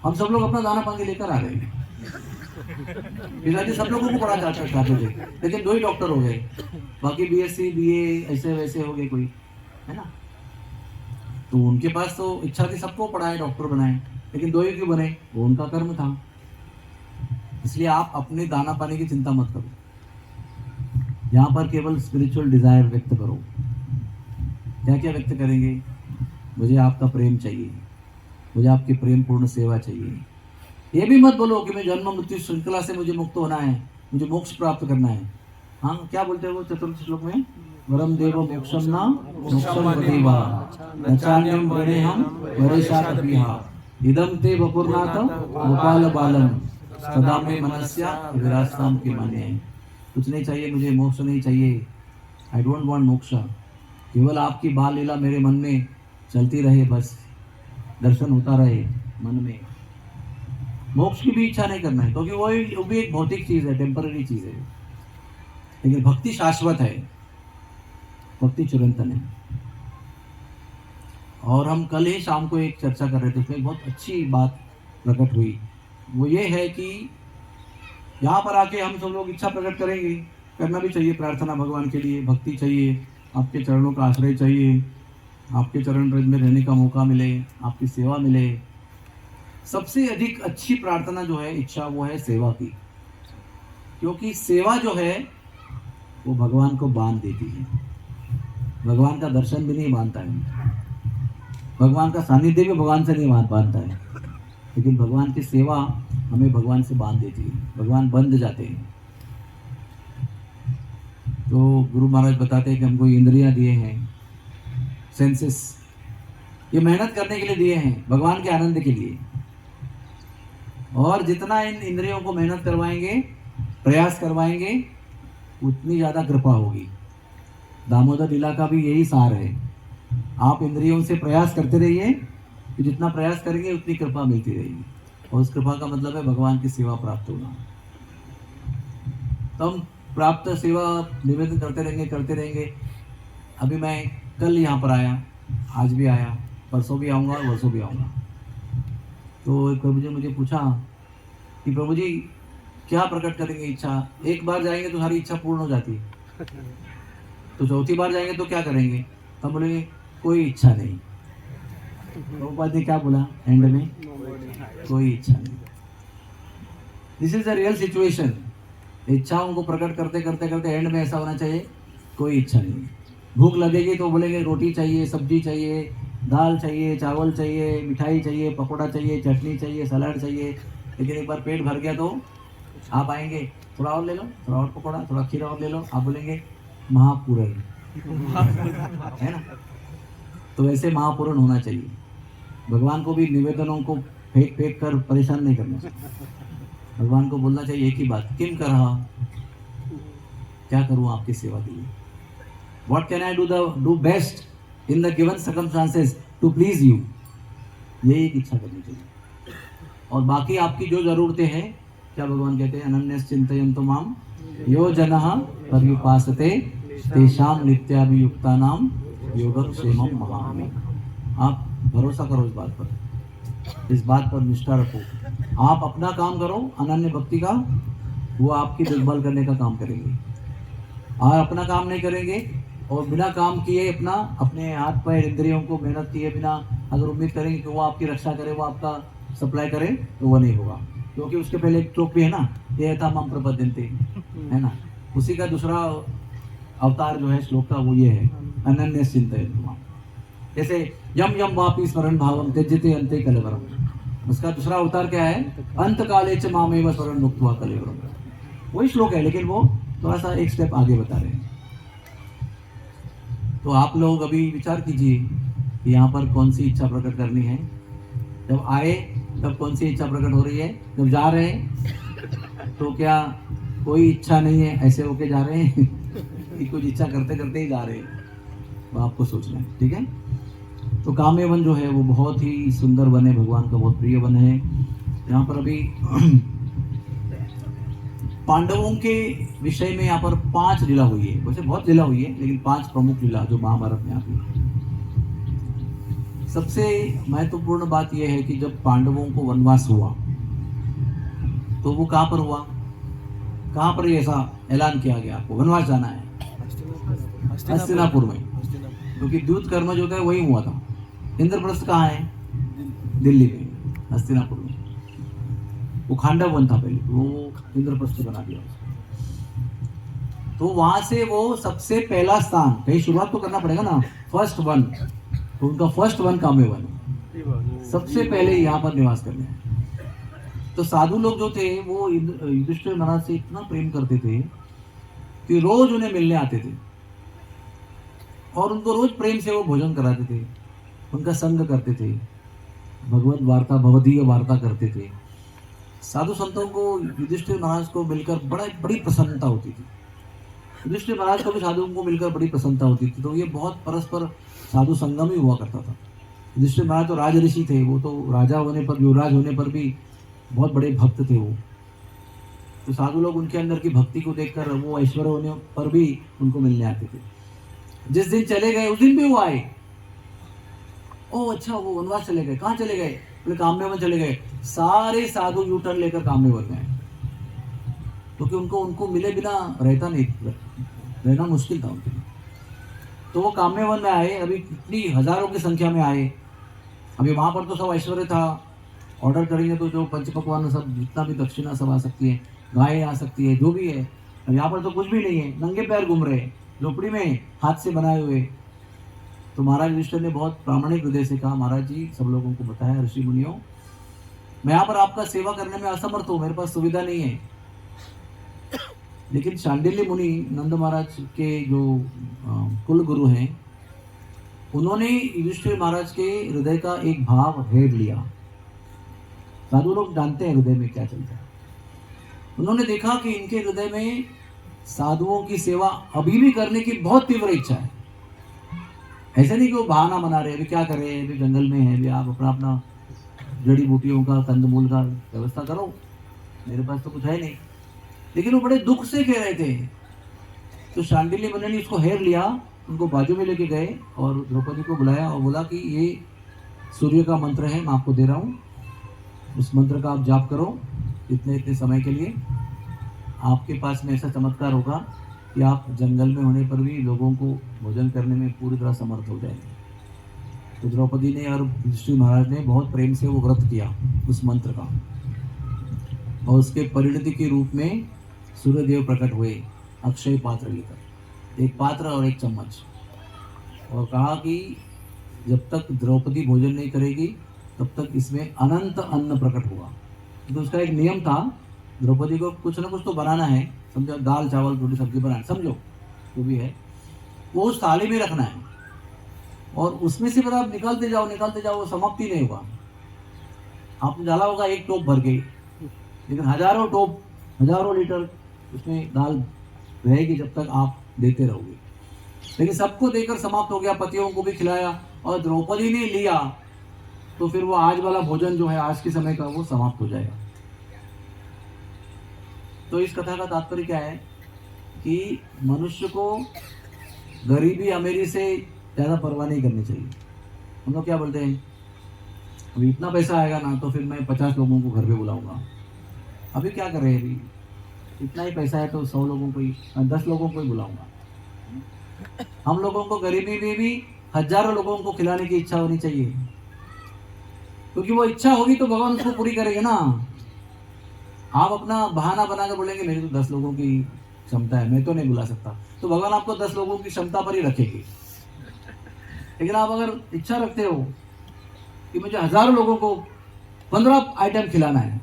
हम सब लोग अपना दाना पानी लेकर आ रहे हैं। पिताजी सब लोगों को पढ़ा चाहते थे, लेकिन 2 ही डॉक्टर हो गए, बाकी बीएससी बीए ऐसे वैसे हो गए कोई, है ना। तो उनके पास तो इच्छा थी सबको पढ़ाए, डॉक्टर बनाए, लेकिन 2 ही क्यों बने? वो उनका कर्म था। इसलिए आप अपने दाना पानी की चिंता मत करो, यहाँ पर केवल स्पिरिचुअल डिजायर व्यक्त करो। क्या क्या व्यक्त करेंगे? मुझे आपका प्रेम चाहिए, मुझे आपकी प्रेम पूर्ण सेवा चाहिए। ये भी मत बोलो कि मैं जन्म मृत्यु श्रृंखला से मुझे मुक्त होना है, मुझे मोक्ष प्राप्त करना है। हाँ, क्या बोलते हैं वो चतुर्थ श्लोक में? वरम देव मोक्षम न मोक्षम वदेवा नचान्यम वरेहम वरेशातपिहा इदम ते वपुर्नाथ गोपाल बालम सदा में मनस्या विरासताम के मान्य। कुछ नहीं चाहिए मुझे, मोक्ष नहीं चाहिए, आई डोंट वांट मोक्ष। केवल आपकी बाल लीला मेरे मन में चलती रहे, बस दर्शन होता रहे मन में। मोक्ष की भी इच्छा नहीं करना है, क्योंकि वो भी एक भौतिक चीज है, टेम्पररी चीज है। लेकिन भक्ति शाश्वत है, भक्ति चिरंतन है। और हम कल ही शाम को एक चर्चा कर रहे थे, उसमें बहुत अच्छी बात प्रकट हुई। वो ये है कि यहाँ पर आके हम सब लोग इच्छा प्रकट करेंगे, करना भी चाहिए प्रार्थना भगवान के लिए, भक्ति चाहिए, आपके चरणों का आश्रय चाहिए, आपके चरण रज में रहने का मौका मिले, आपकी सेवा मिले। सबसे अधिक अच्छी प्रार्थना जो है, इच्छा, वो है सेवा की, क्योंकि सेवा जो है वो भगवान को बांध देती है। भगवान का दर्शन भी नहीं बांधता है, भगवान का सानिध्य भी भगवान से नहीं बांधता है, लेकिन भगवान की सेवा हमें भगवान से बांध देती है, भगवान बंध जाते हैं। तो गुरु महाराज बताते हैं कि हमको इंद्रियां दिए हैं, सेंसेस, ये मेहनत करने के लिए दिए हैं, भगवान के आनंद के लिए। और जितना इन इंद्रियों को मेहनत करवाएंगे, प्रयास करवाएंगे, उतनी ज़्यादा कृपा होगी। दामोदर लीला का भी यही सार है। आप इंद्रियों से प्रयास करते रहिए, कि जितना प्रयास करेंगे उतनी कृपा मिलती रहेगी, और उस कृपा का मतलब है भगवान की सेवा प्राप्त होना। तो हम प्राप्त सेवा निवेदन करते रहेंगे। अभी मैं कल यहाँ पर आया, आज भी आया, परसों भी आऊँगा और वर्षों भी आऊँगा। तो प्रभु जी मुझे पूछा कि प्रभु जी क्या प्रकट करेंगे इच्छा? एक बार जाएंगे तो सारी इच्छा पूर्ण हो जाती है, तो चौथी बार जाएंगे तो क्या करेंगे? तब बोलेंगे कोई इच्छा नहीं। प्रभुपाद ने क्या बोला एंड में? कोई इच्छा नहीं। This is the real situation. इच्छाओं को प्रकट करते करते करते एंड में ऐसा होना चाहिए, कोई इच्छा नहीं। भूख लगेगी तो बोलेंगे रोटी चाहिए, सब्जी चाहिए, दाल चाहिए, चावल चाहिए, मिठाई चाहिए, पकौड़ा चाहिए, चटनी चाहिए, सलाद चाहिए। लेकिन एक बार पेट भर गया तो आप आएंगे, थोड़ा और ले लो, थोड़ा और पकौड़ा, थोड़ा खीरा और ले लो, आप बोलेंगे महापूरण, है ना। तो वैसे महापूरण होना चाहिए। भगवान को भी निवेदनों को फेंक फेंक कर परेशान नहीं करना चाहिए। भगवान को बोलना चाहिए एक ही बात, किम कर रहा, क्या करूँ आपकी सेवा के लिए, what can I do best in the given circumstances to please you. ये एक इच्छा करनी चाहिए। और बाकी आपकी जो जरूरतें हैं, क्या भगवान कहते हैं, अनन्यस चिंतयन्तु माम यो जनः पर्युपासते तेषां नित्याभियुक्तानां योगक्षेमं वहामि। आप भरोसा करो इस बात पर, इस बात पर निष्ठा रखो। आप अपना काम करो अनन्य भक्ति का, वो आपकी देखभाल करने का काम करेंगे। और अपना काम नहीं करेंगे और बिना काम किए अपने हाथ पैर इंद्रियों को मेहनत किए बिना अगर उम्मीद करेंगे कि वो आपकी रक्षा करे, वो आपका सप्लाई करे, तो वो नहीं होगा। क्योंकि उसके पहले एक श्लोक भी है ना, ये था मम प्रपद्यन्ते, है ना। उसी का दूसरा अवतार जो है श्लोक का, वो ये है, अनन्य चिंतयन्तु माम। जैसे यम यम वापि स्मरण भावम त्यज्यते अन्ते कलेवरम। उसका दूसरा अवतार क्या है? अंत काले च मामेव शरण मुक्त्वा कलेवरम। वही श्लोक है, लेकिन वो थोड़ा सा एक स्टेप आगे बता रहे हैं। तो आप लोग अभी विचार कीजिए कि यहाँ पर कौन सी इच्छा प्रकट करनी है। जब आए तब कौन सी इच्छा प्रकट हो रही है, जब जा रहे हैं तो क्या कोई इच्छा नहीं है, ऐसे होके जा रहे हैं कि कुछ इच्छा करते करते ही जा रहे हैं, वो आपको सोचना है। ठीक है। तो काम्य वन जो है वो बहुत ही सुंदर वन है, भगवान का बहुत प्रिय वन है। यहाँ पर अभी पांडवों के विषय में यहाँ पर 5 लीला हुई है। वैसे बहुत लीला हुई है, लेकिन 5 प्रमुख लीला जो महाभारत में आती है। सबसे महत्वपूर्ण बात यह है कि जब पांडवों को वनवास हुआ तो वो कहाँ पर हुआ, कहाँ पर ऐसा ऐलान किया गया आपको वनवास जाना है? हस्तिनापुर में, क्योंकि दूत कर्म जो है वही हुआ था। इंद्रप्रस्थ कहाँ है? दिल्ली में, हस्तिनापुर में। वो खांडव वन था पहले, वो इंद्रप्रस्थ बना दिया उसको। तो वहां से वो सबसे पहला स्थान, कहीं शुरुआत तो करना पड़ेगा ना, फर्स्ट वन। तो उनका फर्स्ट वन काम्य वन, सबसे पहले यहाँ पर निवास करने हैं। तो साधु लोग जो थे वो युधिष्ठिर महाराज से इतना प्रेम करते थे कि रोज उन्हें मिलने आते थे और उनको रोज प्रेम से वो भोजन कराते थे, उनका संग करते थे, भगवत वार्ता भवदीय वार्ता करते थे। साधु संतों को युधिष्ठिर महाराज को मिलकर बड़ी प्रसन्नता होती थी। युधिष्ठिर महाराज को भी साधुओं को मिलकर बड़ी प्रसन्नता होती थी। तो ये बहुत परस्पर साधु संगम ही हुआ करता था। युधिष्ठिर महाराज तो राज ऋषि थे, वो तो राजा होने पर, युवराज होने पर भी बहुत बड़े भक्त थे वो। तो साधु लोग उनके अंदर की भक्ति को देखकर वो ऐश्वर्य होने पर भी उनको मिलने आते थे। जिस दिन चले गए उस दिन भी वो आए। ओ अच्छा, वो वनवास चले गए, कहाँ चले गए? बोले काम्य वन चले गए। सारे साधु यू टर्न लेकर काम्य वन गए, क्योंकि उनको मिले बिना रहता नहीं, रहना मुश्किल था उनके लिए। तो वो काम्य वन में आए, अभी कितनी हजारों की संख्या में आए। अभी वहां पर तो सब ऐश्वर्य था, ऑर्डर करेंगे तो जो पंच पकवान सब जितना भी दक्षिणा सब आ सकती है, गायें आ सकती है, जो भी है। अब यहाँ पर तो कुछ भी नहीं है, नंगे पैर घूम रहे, झोपड़ी में हाथ से बनाए हुए। तो महाराज युधिष्ठिर ने बहुत प्रामाणिक हृदय से कहा, महाराज जी, सब लोगों को बताया, ऋषि मुनियों, मैं यहाँ पर आपका सेवा करने में असमर्थ हूँ, मेरे पास सुविधा नहीं है। लेकिन शांडिल्य मुनि, नंद महाराज के जो कुल गुरु हैं, उन्होंने युधिष्ठिर महाराज के हृदय का एक भाव हेर लिया। साधु लोग जानते हैं हृदय में क्या चलता है। उन्होंने देखा कि इनके हृदय में साधुओं की सेवा अभी भी करने की बहुत तीव्र इच्छा है। ऐसे नहीं कि वो बहाना बना रहे, अभी क्या करें, अभी जंगल में है, अभी आप अपना जड़ी बूटियों का, कंदमूल का व्यवस्था करो, मेरे पास तो कुछ है नहीं। लेकिन वो बड़े दुख से कह रहे थे। तो शांडिल्य मुनि ने इसको हेर लिया, उनको बाजू में लेके गए और द्रौपदी को बुलाया और बोला कि ये सूर्य का मंत्र है, मैं आपको दे रहा हूँ, उस मंत्र का आप जाप करो इतने इतने समय के लिए। आपके पास में ऐसा चमत्कार होगा कि आप जंगल में होने पर भी लोगों को भोजन करने में पूरी तरह समर्थ हो जाएंगे। तो द्रौपदी ने और युधिष्ठिर महाराज ने बहुत प्रेम से वो व्रत किया उस मंत्र का, और उसके परिणति के रूप में सूर्यदेव प्रकट हुए अक्षय पात्र लेकर, एक पात्र और एक चम्मच, और कहा कि जब तक द्रौपदी भोजन नहीं करेगी तब तक इसमें अनंत अन्न प्रकट होगा। तो उसका एक नियम था, द्रौपदी को कुछ ना कुछ तो बनाना है, समझो, दाल चावल रोटी सब्जी बनाना, समझो जो भी है, वो उस थाली में रखना है, और उसमें से अगर आप निकालते जाओ, वो समाप्ति नहीं होगा। आपने डाला होगा एक टोप भर के, लेकिन हजारों टोप, हजारों लीटर उसमें दाल रहेगी जब तक आप देते रहोगे। लेकिन सबको देकर समाप्त हो गया, पतियों को भी खिलाया और द्रौपदी ने लिया, तो फिर वो आज वाला भोजन जो है आज के समय का, वो समाप्त हो जाएगा। तो इस कथा का तात्पर्य क्या है कि मनुष्य को गरीबी अमीरी से ज़्यादा परवाह नहीं करनी चाहिए। हम लोग क्या बोलते हैं, अभी इतना पैसा आएगा ना तो फिर मैं 50 लोगों को घर पे बुलाऊंगा। अभी क्या कर रहे हैं, अभी इतना ही पैसा है तो 100 लोगों को ही, 10 लोगों को ही बुलाऊंगा। हम लोगों को गरीबी में भी हजारों लोगों को खिलाने की इच्छा होनी चाहिए, क्योंकि वो इच्छा होगी तो भगवान उसको पूरी करेंगे ना। आप अपना बहाना बनाकर बोलेंगे मेरी तो 10 लोगों की क्षमता है, मैं तो नहीं बुला सकता, तो भगवान आपको 10 लोगों की क्षमता पर ही रखेगी। लेकिन आप अगर इच्छा रखते हो कि मुझे हजारों लोगों को 15 आइटम खिलाना है।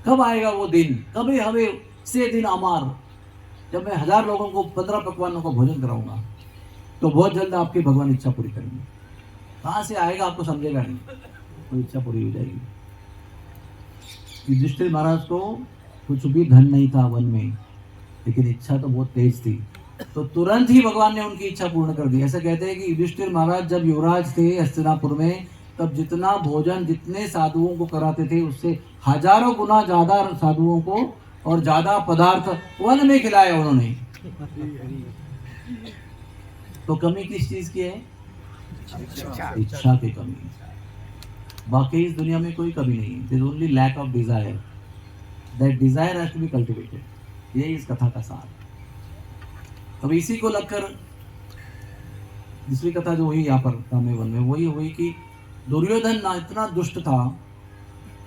कब आएगा वो दिन, कभी हमें से दिन अमार, जब मैं 1000 लोगों को 15 पकवानों का भोजन कराऊंगा, तो बहुत जल्द आपकी भगवान इच्छा पूरी करेंगे। कहाँ से आएगा आपको समझेगा नहीं, तो इच्छा पूरी हो जाएगी। युधिष्ठिर महाराज को कुछ भी धन नहीं था वन में, लेकिन इच्छा तो बहुत तेज थी, तो तुरंत ही भगवान ने उनकी इच्छा पूर्ण कर दी। ऐसा कहते हैं कि युधिष्ठिर महाराज जब युवराज थे हस्तिनापुर में, तब जितना भोजन जितने साधुओं को कराते थे, उससे हजारों गुना ज्यादा साधुओं को और ज्यादा पदार्थ वन में खिलाया उन्होंने। तो कमी किस चीज की है? इच्छा की कमी। बाकी इस दुनिया में कोई कमी नहीं है, there only lack of desire. That desire has to be cultivated. यही इस कथा का सार। अब इसी को लगकर दूसरी कथा जो हुई यहाँ पर ताम्य वन में, वही हुई कि दुर्योधन ना इतना दुष्ट था,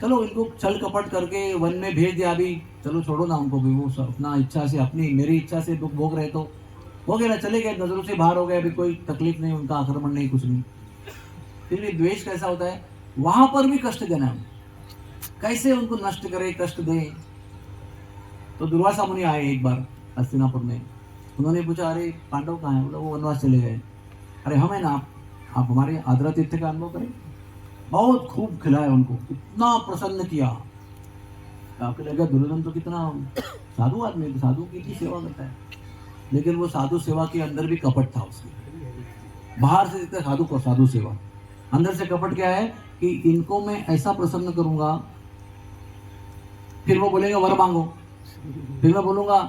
चलो इनको छल कपट करके वन में भेज दिया, अभी चलो छोड़ो ना उनको भी, वो अपना इच्छा से, अपनी मेरी इच्छा से दुख भोग रहे, तो हो गया ना, चले गए, नजरों से बाहर हो गए, अभी कोई तकलीफ नहीं, उनका आक्रमण नहीं, कुछ नहीं। फिर भी द्वेष कैसा होता है, वहां पर भी कष्ट देना है, कैसे उनको नष्ट करे, कष्ट दे। तो दुर्वासा मुनि आए एक बार हस्तिनापुर में, उन्होंने पूछा, अरे पांडव कहाँ है? बोला वो वनवास चले गए। अरे हम है ना, आप हमारे आद्रा तीर्थ का अनुभव करें। बहुत खूब खिलाया उनको, इतना प्रसन्न किया। आपको लगा दुर्योधन तो कितना साधु आदमी, साधु की सेवा करता है, लेकिन वो साधु सेवा के अंदर भी कपट था उसके। बाहर से दिखता साधु को साधु सेवा, अंदर से कपट क्या है कि इनको मैं ऐसा प्रसन्न करूंगा, फिर वो बोलेंगे वर मांगो, फिर मैं बोलूंगा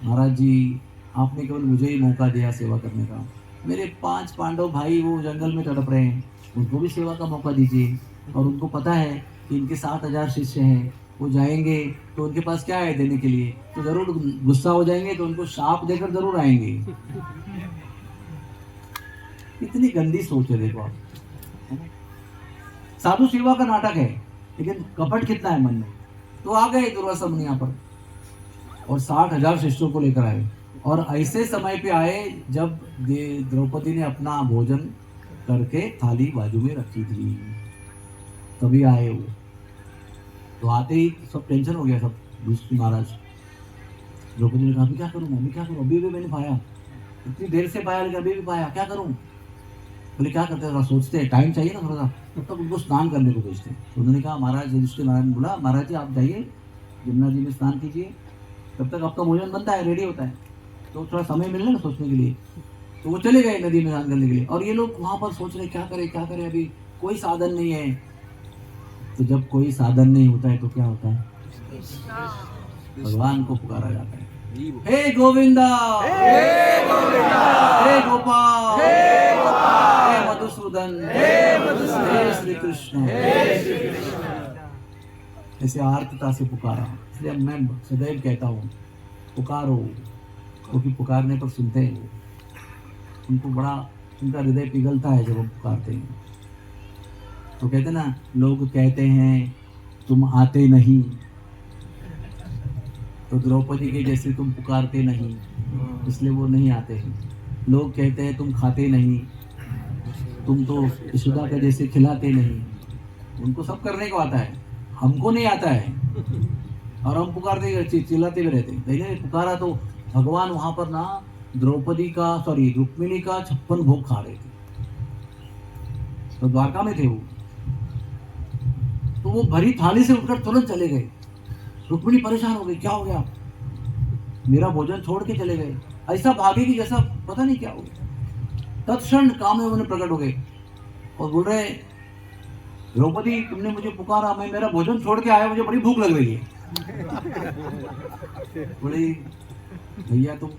महाराज जी आपने केवल मुझे ही मौका दिया सेवा करने का, मेरे 5 पांडव भाई वो जंगल में तड़प रहे हैं, उनको भी सेवा का मौका दीजिए। और उनको पता है कि इनके 7000 शिष्य हैं, वो जाएंगे तो उनके पास क्या है देने के लिए, तो जरूर गुस्सा हो जाएंगे, तो उनको शाप देकर जरूर आएंगे। इतनी गंदी सोच है, देखो आप, साधु सेवा का नाटक है, लेकिन कपट कितना है मन में। तो आ गए दुर्वासा मुनि यहाँ पर और 60,000 शिष्यों को लेकर आए, और ऐसे समय पे आए जब द्रौपदी ने अपना भोजन करके थाली बाजू में रखी थी, तभी आए वो। तो आते ही सब टेंशन हो गया, सब युधिष्ठिर महाराज। द्रौपदी ने कहा अभी क्या करूँ, अभी क्या करूँ, अभी भी मैंने पाया, इतनी देर से पाया लेकिन अभी भी पाया, क्या करूँ? बोले क्या करते हैं, सोचते हैं, टाइम चाहिए ना थोड़ा सा। तब तक उनको स्नान करने को भेजते। तो उन्होंने कहा महाराज, युधिष्ठिर महाराज ने बोला महाराज जी आप जाइए यमुना जी में स्नान कीजिए, तब तक आपका भोजन बनता है, रेडी होता है, तो थोड़ा समय मिलना ना सोचने के लिए। तो वो चले गए नदी में स्नान करने के लिए, और ये लोग वहां पर सोच रहे क्या करें, अभी कोई साधन नहीं है। तो जब कोई साधन नहीं होता है तो क्या होता है, भगवान को पुकारा जाता है, हे गोविंदा, हे गोपाल, हे मधुसूदन, हे श्री कृष्ण। ऐसे आर्तता से पुकारा। इसलिए मैं सदैव कहता हूँ पुकारो, क्योंकि पुकारने पर सुनते हैं उनको, बड़ा उनका हृदय पिघलता है जब वो पुकारते हैं। तो कहते ना, लोग कहते हैं तुम आते नहीं, तो द्रौपदी के जैसे तुम पुकारते नहीं, इसलिए वो नहीं आते हैं। लोग कहते हैं तुम खाते नहीं, तुम तो यशोदा के जैसे खिलाते नहीं। उनको सब करने को आता है, हमको नहीं आता है, और हम पुकारते चिल्लाते भी रहते हैं। देखिए पुकारा तो भगवान वहां पर ना रुक्मिणी का 56 भोग खा रहे थे, तो द्वारका में थे वो। तो वो भरी थाली से उठकर तुरंत चले गए। रुक्मिणी परेशान हो गई, क्या हो गया, मेरा भोजन छोड़ के चले गए, ऐसा भागे कि जैसा पता नहीं क्या हो गया। तत्क्षण काम में उन्हें प्रकट हो गए और बोल रहे, द्रौपदी तुमने मुझे पुकारा, मैं मेरा भोजन छोड़ के आया, मुझे बड़ी भूख लग रही है। बोली भैया तुम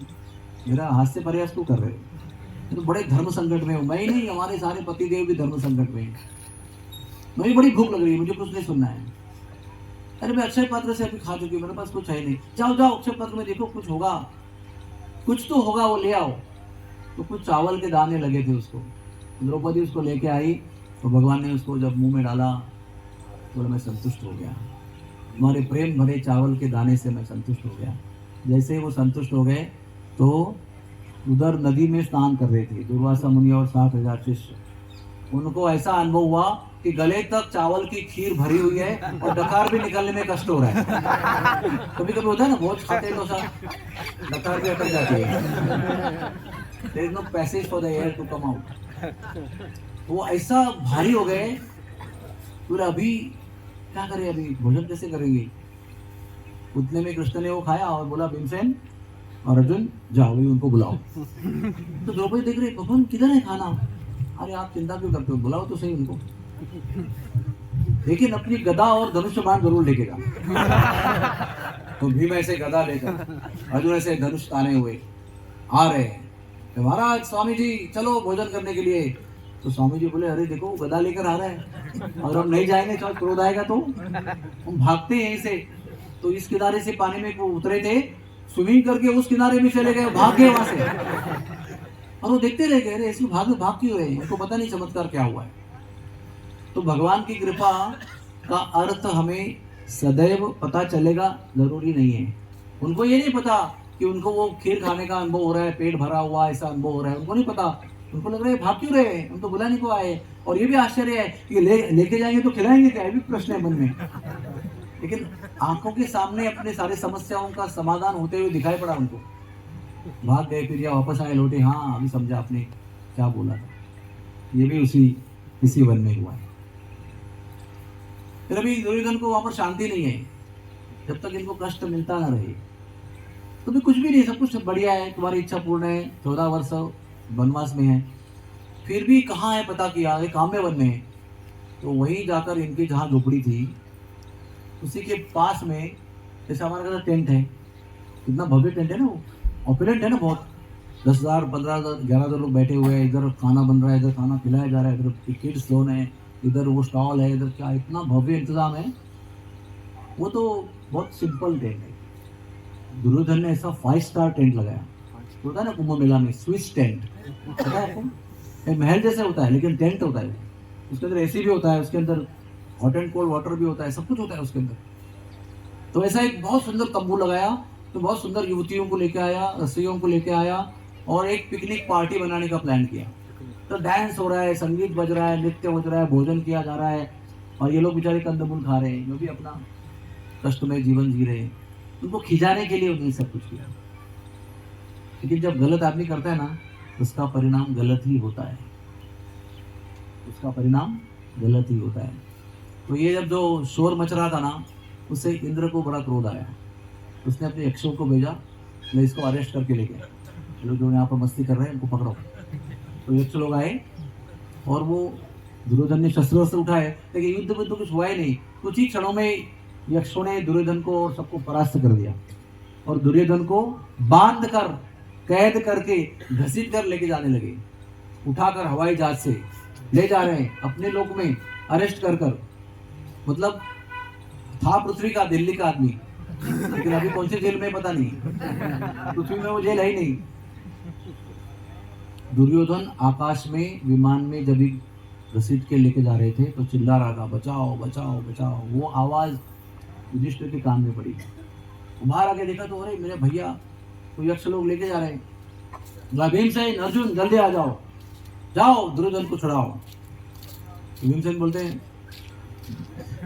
मेरा हास्य प्रयास क्यों कर रहे हो, तो बड़े धर्म संकट में हूँ। मैं ही नहीं, हमारे सारे पतिदेव भी धर्म संकट में हैं, मुझे बड़ी भूख लग रही है, मुझे कुछ नहीं सुनना है। अरे मैं अक्षय पात्र से अभी खा चुकी हूँ, मेरे पास कुछ है नहीं, जाओ जाओ अक्षय पात्र में देखो कुछ होगा, कुछ तो होगा, वो ले आओ। तो कुछ चावल के दाने लगे थे उसको, द्रौपदी उसको लेके आई, तो भगवान ने उसको जब मुंह में डाला तो मैं संतुष्ट हो गया, तुम्हारे प्रेम भरे चावल के दाने से मैं संतुष्ट हो गया। जैसे वो संतुष्ट हो गए तो उधर नदी में स्नान कर रहे थे दुर्वासा मुनि और 60,000 शिष्य। उनको ऐसा अनुभव हुआ कि गले तक चावल की खीर भरी हुई है और डकार भी निकालने में कष्ट हो रहा है। कभी कभी होता है ना, बहुत खाते हैं तो सा डकार भी अटक जाती है। There is no passage for the air to come out. वो ऐसा भारी हो गए, फिर अभी क्या करें, अभी भोजन कैसे करेंगे। उतने में कृष्ण ने वो खाया और बोला भीमसेन और अर्जुन जाओ भी उनको बुलाओ। तो द्रौपदी देख रही, भगवान किधर है खाना। अरे आप चिंता क्यों करते हो, बुलाओ तो सही उनको। लेकिन अपनी गदा और धनुष बाण जरूर लेके जा। तो भीम ऐसे गदा लेकर, अर्जुन ऐसे धनुष ताने हुए आ रहे हैं। तो महाराज स्वामी जी चलो भोजन करने के लिए। तो स्वामी जी बोले अरे देखो गदा लेकर आ रहा है, और हम नहीं जाएंगे तो क्रोध आएगा, तो हम भागते हैं यहीं से। तो इस किनारे से पानी में वो उतरे थे, स्विमिंग करके उस किनारे में चले गए, भाग गए वहां से। और वो देखते रह गए, अरे इसमें भाग क्यों रहे हैं, उनको पता नहीं चमत्कार क्या हुआ है। तो भगवान की कृपा का अर्थ हमें सदैव पता चलेगा जरूरी नहीं है। उनको ये नहीं पता कि उनको वो खीर खाने का अनुभव हो रहा है, पेट भरा हुआ ऐसा अनुभव हो रहा है, उनको नहीं पता। उनको लग रहा है भाग क्यों रहे हैं, हम तो बुलाने को आए। और ये भी आश्चर्य है कि लेके जाएंगे तो खिलाएंगे क्या, ये भी प्रश्न है मन में। लेकिन आंखों के सामने अपने सारे समस्याओं का समाधान होते हुए दिखाई पड़ा उनको। भाग गए, फिर या वापस आए, लौटे। हाँ अभी समझा आपने क्या बोला था। ये भी इसी वन में हुआ है। फिर अभी दुर्योधन को वहां पर शांति नहीं है, जब तक इनको कष्ट मिलता ना रहे। तो भी कुछ भी नहीं, सब कुछ बढ़िया है, तुम्हारी इच्छा पूर्ण है, 14 वर्ष वनवास में है, फिर भी कहाँ है पता किया, एक काम्य वन में है। तो वहीं जाकर इनकी जहाँ झोपड़ी थी उसी के पास में, जैसे हमारा घर टेंट है, कितना भव्य टेंट है ना, वो ऑपरेंट है ना बहुत। 10,000 15,000 11,000 लोग बैठे हुए हैं, इधर खाना बन रहा है, इधर खाना खिलाया जा रहा है, इधर किड्स जोन है, इधर वो स्टॉल है, इधर क्या इतना भव्य इंतजाम है। वो तो बहुत सिंपल टेंट है। दुर्योधन ने ऐसा 5 स्टार टेंट लगाया, होता है ना कुंभ मेला में स्विस टेंट, पता है आपको, महल जैसे होता है लेकिन टेंट होता है। उसके अंदर एसी भी होता है, उसके अंदर हॉट एंड कोल्ड वाटर भी होता है, सब कुछ होता है उसके अंदर। तो ऐसा एक बहुत सुंदर तंबू लगाया, तो बहुत सुंदर युवतियों को लेके आया, रसोइयों को लेके आया, और एक पिकनिक पार्टी बनाने का प्लान किया। तो डांस हो रहा है, संगीत बज रहा है, नृत्य बज रहा है, भोजन किया जा रहा है, और ये लोग बेचारे कंदमूल खा रहे हैं, जो भी अपना कष्टमय जीवन जी रहे हैं। उनको खिजाने के लिए उन्होंने सब कुछ किया। लेकिन जब गलत आदमी करता है ना, उसका परिणाम गलत ही होता है, उसका परिणाम गलत ही होता है। तो ये जब जो शोर मच रहा था ना, उससे इंद्र को बड़ा क्रोध आया। उसने अपने यक्षों को भेजा, मैं इसको अरेस्ट करके ले गया, लोग जो यहाँ पर मस्ती कर रहे हैं उनको पकड़ो। तो यक्ष लोग आए और वो दुर्योधन ने शस्त्र उठाए, लेकिन युद्ध में तो कुछ हुआ ही नहीं। कुछ ही क्षणों में यक्षों ने दुर्योधन को और सबको परास्त कर दिया, और दुर्योधन को बांध कर कैद करके घसीट कर लेके जाने लगे, उठाकर हवाई जहाज से ले जा रहे हैं अपने लोक में, अरेस्ट कर। मतलब था पृथ्वी का, दिल्ली का आदमी, लेकिन अभी कौन से जेल में पता नहीं, पृथ्वी में वो जेल है ही नहीं। दुर्योधन आकाश में विमान में जब घसीट के लेके जा रहे थे तो चिल्ला रहा था, बचाओ बचाओ बचाओ। वो आवाज युधिष्ठिर के कान में पड़ी। बाहर आके देखा तो अरे मेरे भैया तो यक्ष लोग लेके जा रहे हैं। भीमसेन अर्जुन जल्दी आ जाओ, जाओ दुर्योधन को छुड़ाओ। तो भीमसेन बोलते हैं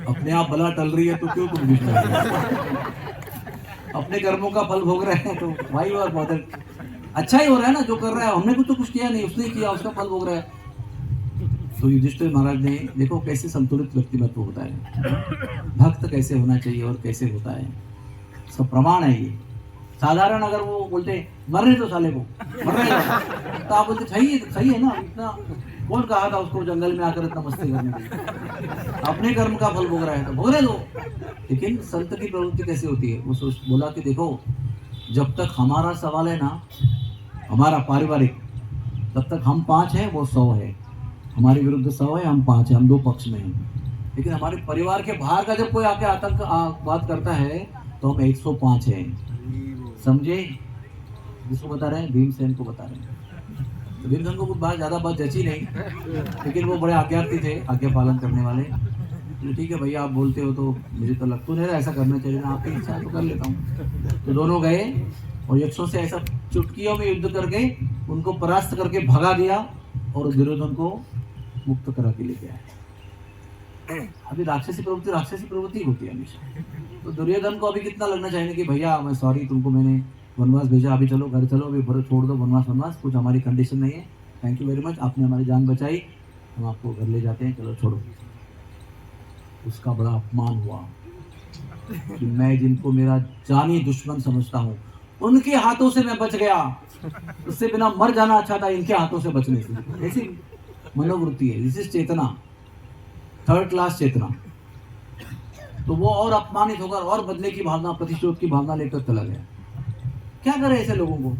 अपने आप बला टल रही है तो क्यों तुम बीच में, अपने कर्मों का फल भोग रहे हैं तो भाई और बहुत अच्छा ही हो रहा है ना, जो कर रहा है, हमने तो कुछ किया नहीं, उसने किया, उसका फल भोग रहा है। तो युधिष्ठिर महाराज ने देखो कैसे संतुलित व्यक्तिमत्व होता है, भक्त कैसे होना चाहिए और कैसे होता है, सब प्रमाण है ये। साधारण अगर वो बोलते मर रहे तो साले को मर रहे तो आप बोलते सही है ना, इतना कौन कहा था उसको जंगल में आकर इतना मस्ती करने के लिए, अपने कर्म का फल भोग रहा है तो भोग रहे दो। लेकिन संत की प्रवृत्ति कैसे होती है, वो बोला कि देखो जब तक हमारा सवाल है ना, हमारा पारिवारिक, तब तक हम 5 हैं वो 100 है, हमारे विरुद्ध 100 है, हम 5 हैं, हम 2 पक्ष में हैं। लेकिन हमारे परिवार के बाहर का जब कोई आके आतंक बात करता है तो हम 105 हैं। समझे, जिसको बता रहे हैं भीमसेन को बता रहे हैं। तो भीमसेन को कुछ बात ज़्यादा बात जची नहीं, लेकिन वो बड़े आज्ञार्थी थे, आज्ञा पालन करने वाले। तो ठीक है भैया आप बोलते हो तो मुझे तो लगता नहीं ऐसा करना चाहिए ना, आपकी इच्छा तो कर लेता हूँ। तो दोनों गए और यक्षों से ऐसा चुटकियों में युद्ध करके उनको परास्त करके भगा दिया और दुर्योधन को मुक्त करा के लेके आए। अभी राक्षसी प्रवृत्ति होती है हमेशा। तो दुर्योधन को अभी कितना लगना चाहिए कि भैया मैं सॉरी, तुमको मैंने वनवास भेजा, अभी चलो घर चलो, अभी भरो छोड़ दो वनवास, कुछ हमारी कंडीशन नहीं है, थैंक यू वेरी मच, आपने हमारी जान बचाई, हम आपको घर ले जाते हैं, चलो छोड़ो। उसका बड़ा अपमान हुआ कि मैं जिनको मेरा जानी दुश्मन समझता हूँ उनके हाथों से मैं बच गया, उससे बिना मर जाना अच्छा था इनके हाथों से बचने से। ऐसी मनोवृत्ति है, दिस इज चेतना, थर्ड क्लास चेतना। तो वो और अपमानित होकर और बदले की भावना, प्रतिशोध की भावना लेकर चला गया। क्या करे ऐसे लोगों को,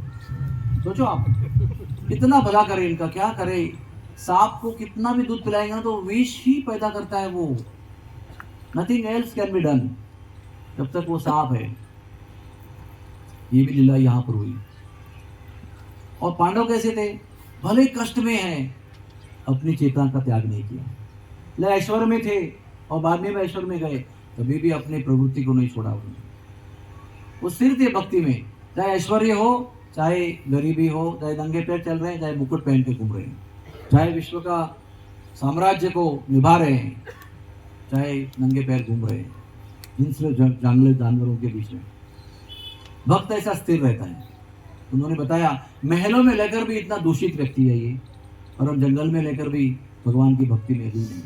सोचो आप, कितना भला करे इनका, क्या करे। सांप को कितना भी दूध पिलाएंगे ना तो विष ही पैदा करता है वो, nothing else can be done जब तक वो सांप है। ये भी लीला यहाँ पर हुई। और पांडव कैसे थे, भले कष्ट में है, अपनी चेतना का त्याग नहीं किया। ले ऐश्वर्य में थे और बाद में ऐश्वर्य में गए, कभी भी अपनी प्रवृत्ति को नहीं छोड़ा उन्होंने। वो सिर थे भक्ति में, चाहे ऐश्वर्य हो, चाहे गरीबी हो, चाहे नंगे पैर चल रहे हैं, चाहे मुकुट पहन के घूम रहे हैं, चाहे विश्व का साम्राज्य को निभा रहे हैं, चाहे नंगे पैर घूम रहे हैं हिंस्र जंगली जानवरों के बीच में, भक्त ऐसा स्थिर रहता है। उन्होंने बताया महलों में लेकर भी इतना दूषित व्यक्ति है ये, और हम जंगल में लेकर भी भगवान की भक्ति में भी नहीं।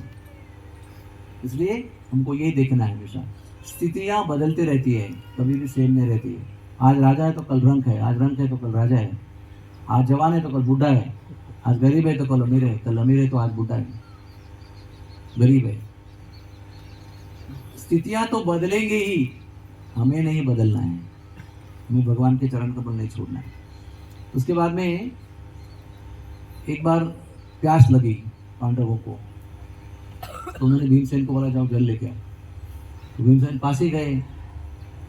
इसलिए हमको यही देखना है, हमेशा स्थितियां बदलती रहती है, कभी भी सेम नहीं रहती है। आज राजा है तो कल रंक है, आज रंक है तो कल राजा है, आज जवान है तो कल बुढ़ा है, आज गरीब है तो कल अमीर है, कल अमीर है तो आज बुढ़ा है, गरीब है। स्थितियां तो बदलेंगे ही, हमें नहीं बदलना है, हमें भगवान के चरण कमल नहीं छोड़ना है। उसके बाद में एक बार प्यास लगी पांडवों को, तो उन्होंने भीमसेन को बोला जाओ जल लेके आओ। तो भीमसेन पास ही गए।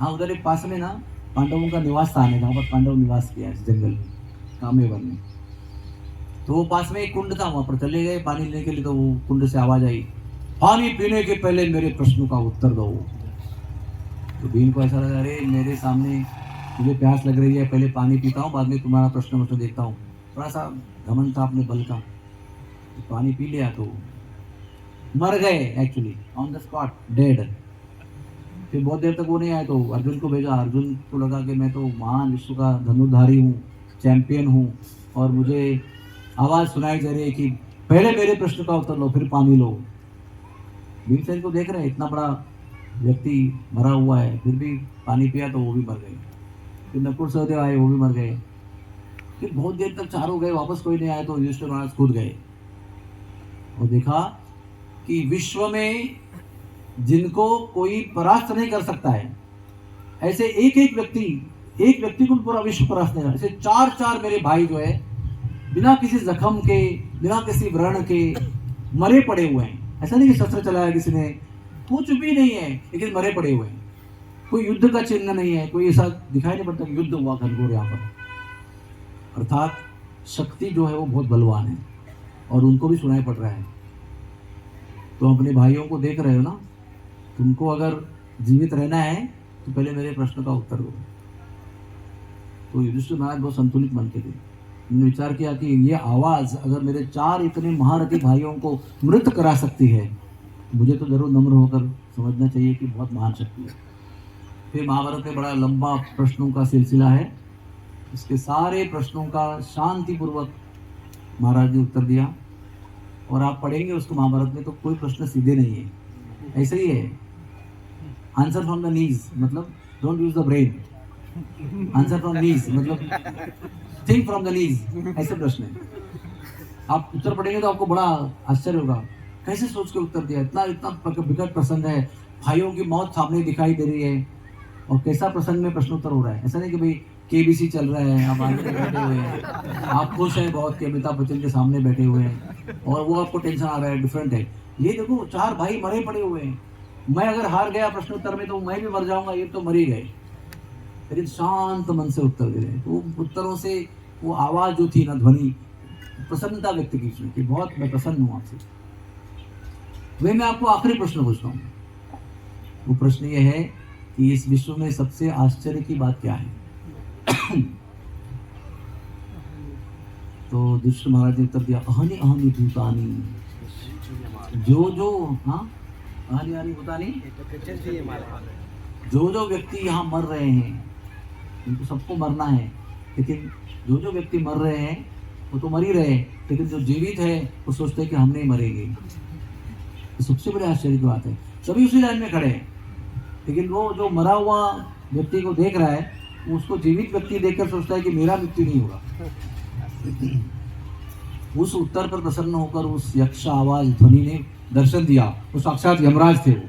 हाँ, उधर एक पास में ना पांडवों का निवास स्थान है, जहाँ पर पांडव निवास किया इस जंगल में, कामेवन में। तो वो पास में एक कुंड था, वहां पर चले गए पानी लेने के लिए। तो वो कुंड से आवाज आई, पानी पीने के पहले मेरे प्रश्नों का उत्तर दो। तो भीम को ऐसा लगा, अरे मेरे सामने मुझे प्यास लग रही है, पहले पानी पीता हूँ, बाद में तुम्हारा प्रश्न उत्तर देखता हूँ। थोड़ा सा घमंड था अपने बल का, तो पानी पी लिया तो मर गए, actually on the spot dead. फिर बहुत देर तक वो नहीं आए, तो अर्जुन को भेजा। अर्जुन को लगा कि मैं तो महान विश्व का धनुर्धारी हूँ, चैंपियन हूँ, और मुझे आवाज़ सुनाई दे रही है कि पहले मेरे प्रश्न का उत्तर लो, फिर पानी लो। भीमसेन को देख रहे हैं, इतना बड़ा व्यक्ति मरा हुआ है, फिर भी पानी पिया तो वो भी मर गए। फिर नकुल सहदेव आए, वो भी मर गए। फिर बहुत देर तक चारों गए, वापस कोई नहीं आया, तो युधिष्ठिर महाराज खुद गए और देखा कि विश्व में जिनको कोई परास्त नहीं कर सकता है, ऐसे एक व्यक्ति को पूरा विश्व परास्त नहीं कर, ऐसे चार चार मेरे भाई जो है बिना किसी जख्म के, बिना किसी व्रण के मरे पड़े हुए हैं। ऐसा नहीं कि शस्त्र चलाया किसी ने, कुछ भी नहीं है, लेकिन मरे पड़े हुए हैं। कोई युद्ध का चिन्ह नहीं है, कोई ऐसा दिखाई नहीं पड़ता कि युद्ध हुआ घनघोर यहाँ पर। अर्थात शक्ति जो है वो बहुत बलवान है, और उनको भी सुनाई पड़ रहा है। तो अपने भाइयों को देख रहे हो ना, तुमको अगर जीवित रहना है तो पहले मेरे प्रश्न का उत्तर दो। तो युधिष्ठिर महाराज बहुत संतुलित मन के थे। उन्होंने विचार किया कि ये आवाज़ अगर मेरे चार इतने महारथी भाइयों को मृत करा सकती है, मुझे तो जरूर नम्र होकर समझना चाहिए कि बहुत महान शक्ति है। फिर महाभारत में बड़ा लंबा प्रश्नों का सिलसिला है, इसके सारे प्रश्नों का शांतिपूर्वक महाराज ने उत्तर दिया। और आप पढ़ेंगे उसको महाभारत में, तो कोई प्रश्न सीधे नहीं है, ऐसे ही है। आंसर फ्रॉम द नीज, मतलब don't use the brain. Answer from knees मतलब थिंक फ्रॉम द नीज, ऐसे प्रश्न है। आप उत्तर पढ़ेंगे तो आपको बड़ा आश्चर्य होगा, कैसे सोच के उत्तर दिया, इतना विकट प्रसंग है, भाइयों की मौत सामने दिखाई दे रही है, और कैसा प्रसंग में प्रश्न उत्तर हो रहा है। ऐसा नहीं कि भाई केबीसी चल रहा है, आप आगे बैठे हुए हैं, आप खुश हैं बहुत कि अमिताभ बच्चन के सामने बैठे हुए हैं, और वो आपको टेंशन आ रहा है, डिफरेंट है। ये देखो चार भाई मरे पड़े हुए हैं, मैं अगर हार गया प्रश्न उत्तर में तो मैं भी मर जाऊंगा, ये तो मर ही गए, लेकिन शांत मन से उत्तर दे रहे हैं। तो उत्तरों से वो आवाज़ जो थी ना, ध्वनि, प्रसन्नता व्यक्त की उसने कि बहुत मैं प्रसन्न हूँ आपसे। वही मैं आपको आखिरी प्रश्न पूछता हूँ। वो प्रश्न ये है कि इस विश्व में सबसे आश्चर्य की बात क्या है? तो युधिष्ठिर महाराज ने उत्तर दिया, अहनि अहनि भूतानि, जो हाँ कहानी आ रही पता नहीं। जो जो व्यक्ति यहाँ मर रहे हैं उनको सबको मरना है, लेकिन जो जो व्यक्ति मर रहे हैं वो तो मर ही रहे हैं, लेकिन जो जीवित है वो सोचते हैं कि हम नहीं मरेंगे। तो सबसे बड़े आश्चर्य की बात है, सभी उसी लाइन में खड़े हैं, लेकिन वो जो मरा हुआ व्यक्ति को देख रहा है वो उसको जीवित व्यक्ति देखकर सोचता है कि मेरा मृत्यु नहीं होगा। उस उत्तर पर प्रसन्न होकर उस यक्ष आवाज ध्वनि ने दर्शन दिया, वो साक्षात यमराज थे वो।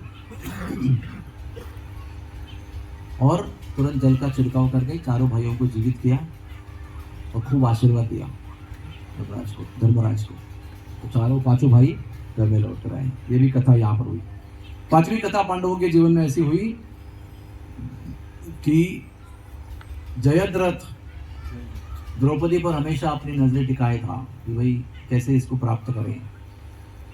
और तुरंत जल का छिड़काव करके चारों भाइयों को जीवित किया और खूब आशीर्वाद दिया धर्मराज को। तो चारों पांचों भाई घर में लौट कर आए। ये भी कथा यहाँ पर हुई। पांचवी कथा पांडवों के जीवन में ऐसी हुई कि जयद्रथ द्रौपदी पर हमेशा अपनी नजरें टिकाए था कि भाई कैसे इसको प्राप्त करें।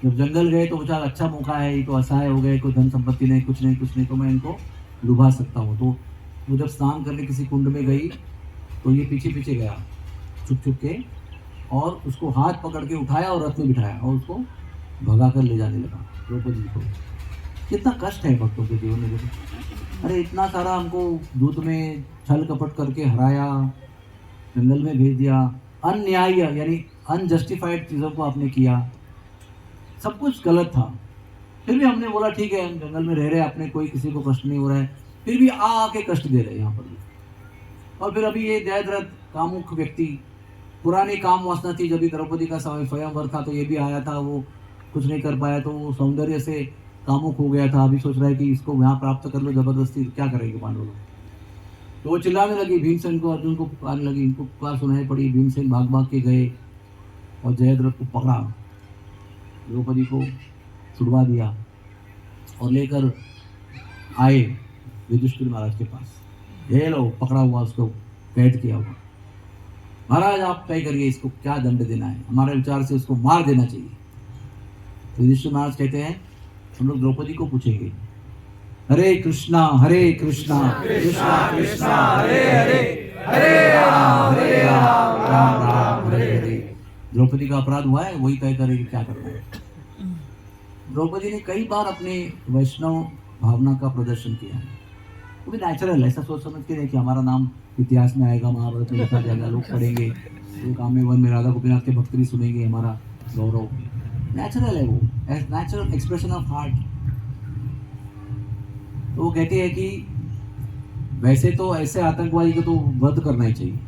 जब जंगल गए तो बेचारा अच्छा मौका है, ये तो असहाय हो गए, कोई धन संपत्ति नहीं, कुछ नहीं, तो मैं इनको लुभा सकता हूँ। तो वो जब स्नान करने किसी कुंड में गई तो ये पीछे पीछे गया छुप छुप के, और उसको हाथ पकड़ के उठाया और रथ में बिठाया और उसको भगा कर ले जाने लगा द्रौपदी को। कितना कष्ट है भक्तों के जीवन में। देखो, अरे इतना सारा हमको दूत में छल कपट करके हराया, जंगल में भेज दिया, अन्याय यानी अनजस्टिफाइड चीज़ों को आपने किया, सब कुछ गलत था। फिर भी हमने बोला ठीक है, हम जंगल में रह रहे हैं, अपने कोई किसी को कष्ट नहीं हो रहा है, फिर भी आके कष्ट दे रहे हैं यहाँ पर भी। और फिर अभी ये जयद्रथ कामुक व्यक्ति, पुरानी काम वासना थी, जब भी द्रौपदी का स्वयंवर था तो ये भी आया था, वो कुछ नहीं कर पाया तो वो सौंदर्य से कामुक हो गया था। अभी सोच रहा है कि इसको यहाँ प्राप्त कर लो जबरदस्ती, क्या करेंगे पांडव लोग। तो वो चिल्लाने लगी भीमसेन को, अर्जुन को पुकारने लगी, इनको पुकार सुनाई पड़ी। भीमसेन भाग भाग के गए और जयद्रथ को पकड़ा, द्रौपदी को छुड़वा दिया और लेकर आए युधिष्ठिर महाराज के पास। ये लो पकड़ा हुआ, उसको कैद किया हुआ। महाराज आप तय करिए इसको क्या दंड देना है, हमारे विचार से उसको मार देना चाहिए। तो युधिष्ठिर महाराज कहते हैं हम लोग द्रौपदी को पूछेंगे, हरे कृष्णा कृष्णा कृष्णा हरे हरे, हरे राम राम राम हरे हरे। द्रौपदी का अपराध हुआ है, वही तय करेगी क्या करना है। द्रौपदी ने कई बार अपने वैष्णव भावना का प्रदर्शन किया है, वो भी नेचुरल, ऐसा सोच समझ के नहीं कि हमारा नाम इतिहास में आएगा, महाभारत में लिखा जाएगा, लोग पढ़ेंगे, तो काम में वन में राधा गोपीनाथ के भक्त भी सुनेंगे, हमारा गौरव। नेचुरल है वो, नेचुरल एक्सप्रेशन ऑफ हार्ट। तो वो कहती है कि वैसे तो ऐसे आतंकवादी को तो वध करना ही चाहिए,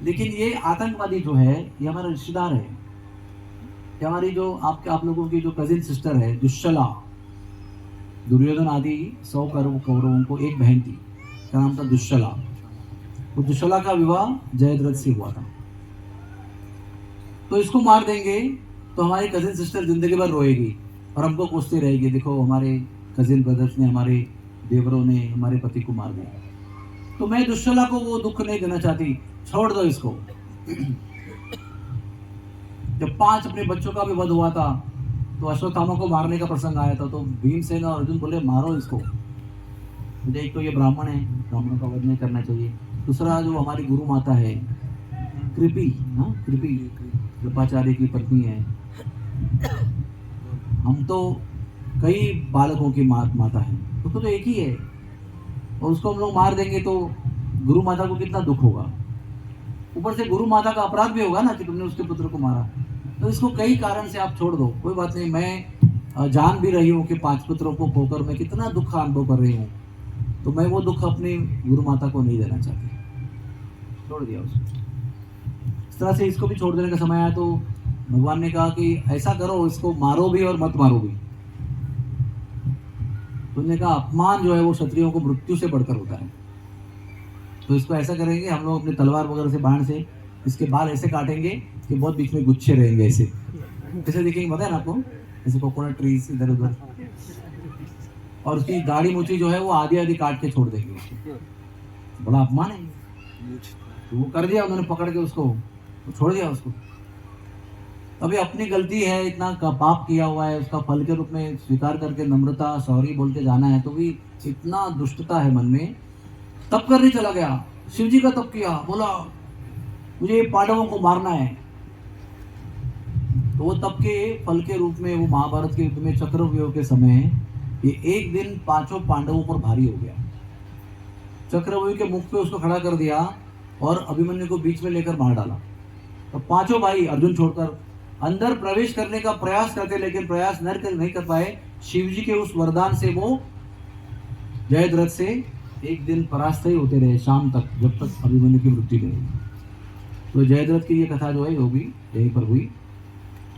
लेकिन ये आतंकवादी जो है ये हमारा रिश्तेदार है, ये हमारी जो आप लोगों की जो कजिन सिस्टर है दुश्शला, दुर्योधन आदि 100 कौरवों को एक बहन थी, का नाम था दुश्शला। तो दुश्शला का विवाह जयद्रथ से हुआ था। तो इसको मार देंगे तो हमारी कजिन सिस्टर जिंदगी भर रोएगी और हमको कोसते रहेगी, देखो हमारे कजिन ब्रदर्स ने, हमारे देवरों ने हमारे पति को मार दिया। तो मैं दुश्शला को वो दुख नहीं देना चाहती, छोड़ दो इसको। जब 5 अपने बच्चों का भी वध हुआ था तो अश्वत्थामा को मारने का प्रसंग आया था, तो भीमसेन और अर्जुन बोले मारो इसको। मुझे एक तो ये ब्राह्मण है, ब्राह्मणों का वध नहीं करना चाहिए। दूसरा जो हमारी गुरु माता है कृपी, कृपी कृपाचार्य की पत्नी है, हम तो कई बालकों की माता है, तो एक ही है, और उसको हम लोग मार देंगे तो गुरु माता को कितना दुख होगा। ऊपर से गुरु माता का अपराध भी होगा ना कि तुमने उसके पुत्र को मारा। तो इसको कई कारण से आप छोड़ दो, कोई बात नहीं। मैं जान भी रही हूँ कि 5 पुत्रों को खोकर मैं कितना दुख का अनुभव कर रही हूँ, तो मैं वो दुख अपनी गुरु माता को नहीं देना चाहती, छोड़ दिया उसको। इस तरह से इसको भी छोड़ देने का समय आया तो भगवान ने कहा कि ऐसा करो, इसको मारो भी और मत मारो भी। तुमने कहा अपमान जो है वो क्षत्रियों को मृत्यु से बढ़कर होता है, तो इसको ऐसा करेंगे हम लोग अपने तलवार वगैरह से बाण से इसके बाल ऐसे काटेंगे कि बहुत बीच में गुच्छे रहेंगे, ऐसे दिखेंगे, पता है ना आपको, ऐसे कोकोनट ट्रीज इधर उधर, और उसकी दाढ़ी मूछी जो है वो आधी आधी काट के छोड़ देंगे उसको। बड़ा अपमान है। तो वो कर दिया उन्होंने, पकड़ के उसको छोड़ दिया उसको। अभी अपनी गलती है, इतना पाप किया हुआ है, उसका फल के रूप में स्वीकार करके नम्रता सॉरी बोल के जाना है, तो भी इतना दुष्टता है मन में। तप करने चला गया, शिव जी का तप किया, बोला मुझे पांडवों को मारना है। तो वो तब के फल के रूप में, वो महाभारत के युद्ध में चक्रव्यूह के समय ये एक दिन पांचों पांडवों पर भारी हो गया। चक्रव्यूह के मुख पे उसको खड़ा कर दिया और अभिमन्यु को बीच में लेकर मार डाला। तो पांचों भाई अर्जुन छोड़कर अंदर प्रवेश करने का प्रयास करते, लेकिन प्रयास नहीं कर पाए। शिव जी के उस वरदान से वो जयद्रथ से एक दिन परास्त ही होते रहे शाम तक, जब तक अभिमन्यु की मृत्यु नहीं हुई। तो जयद्रथ की ये कथा जो है वो भी यहीं पर हुई।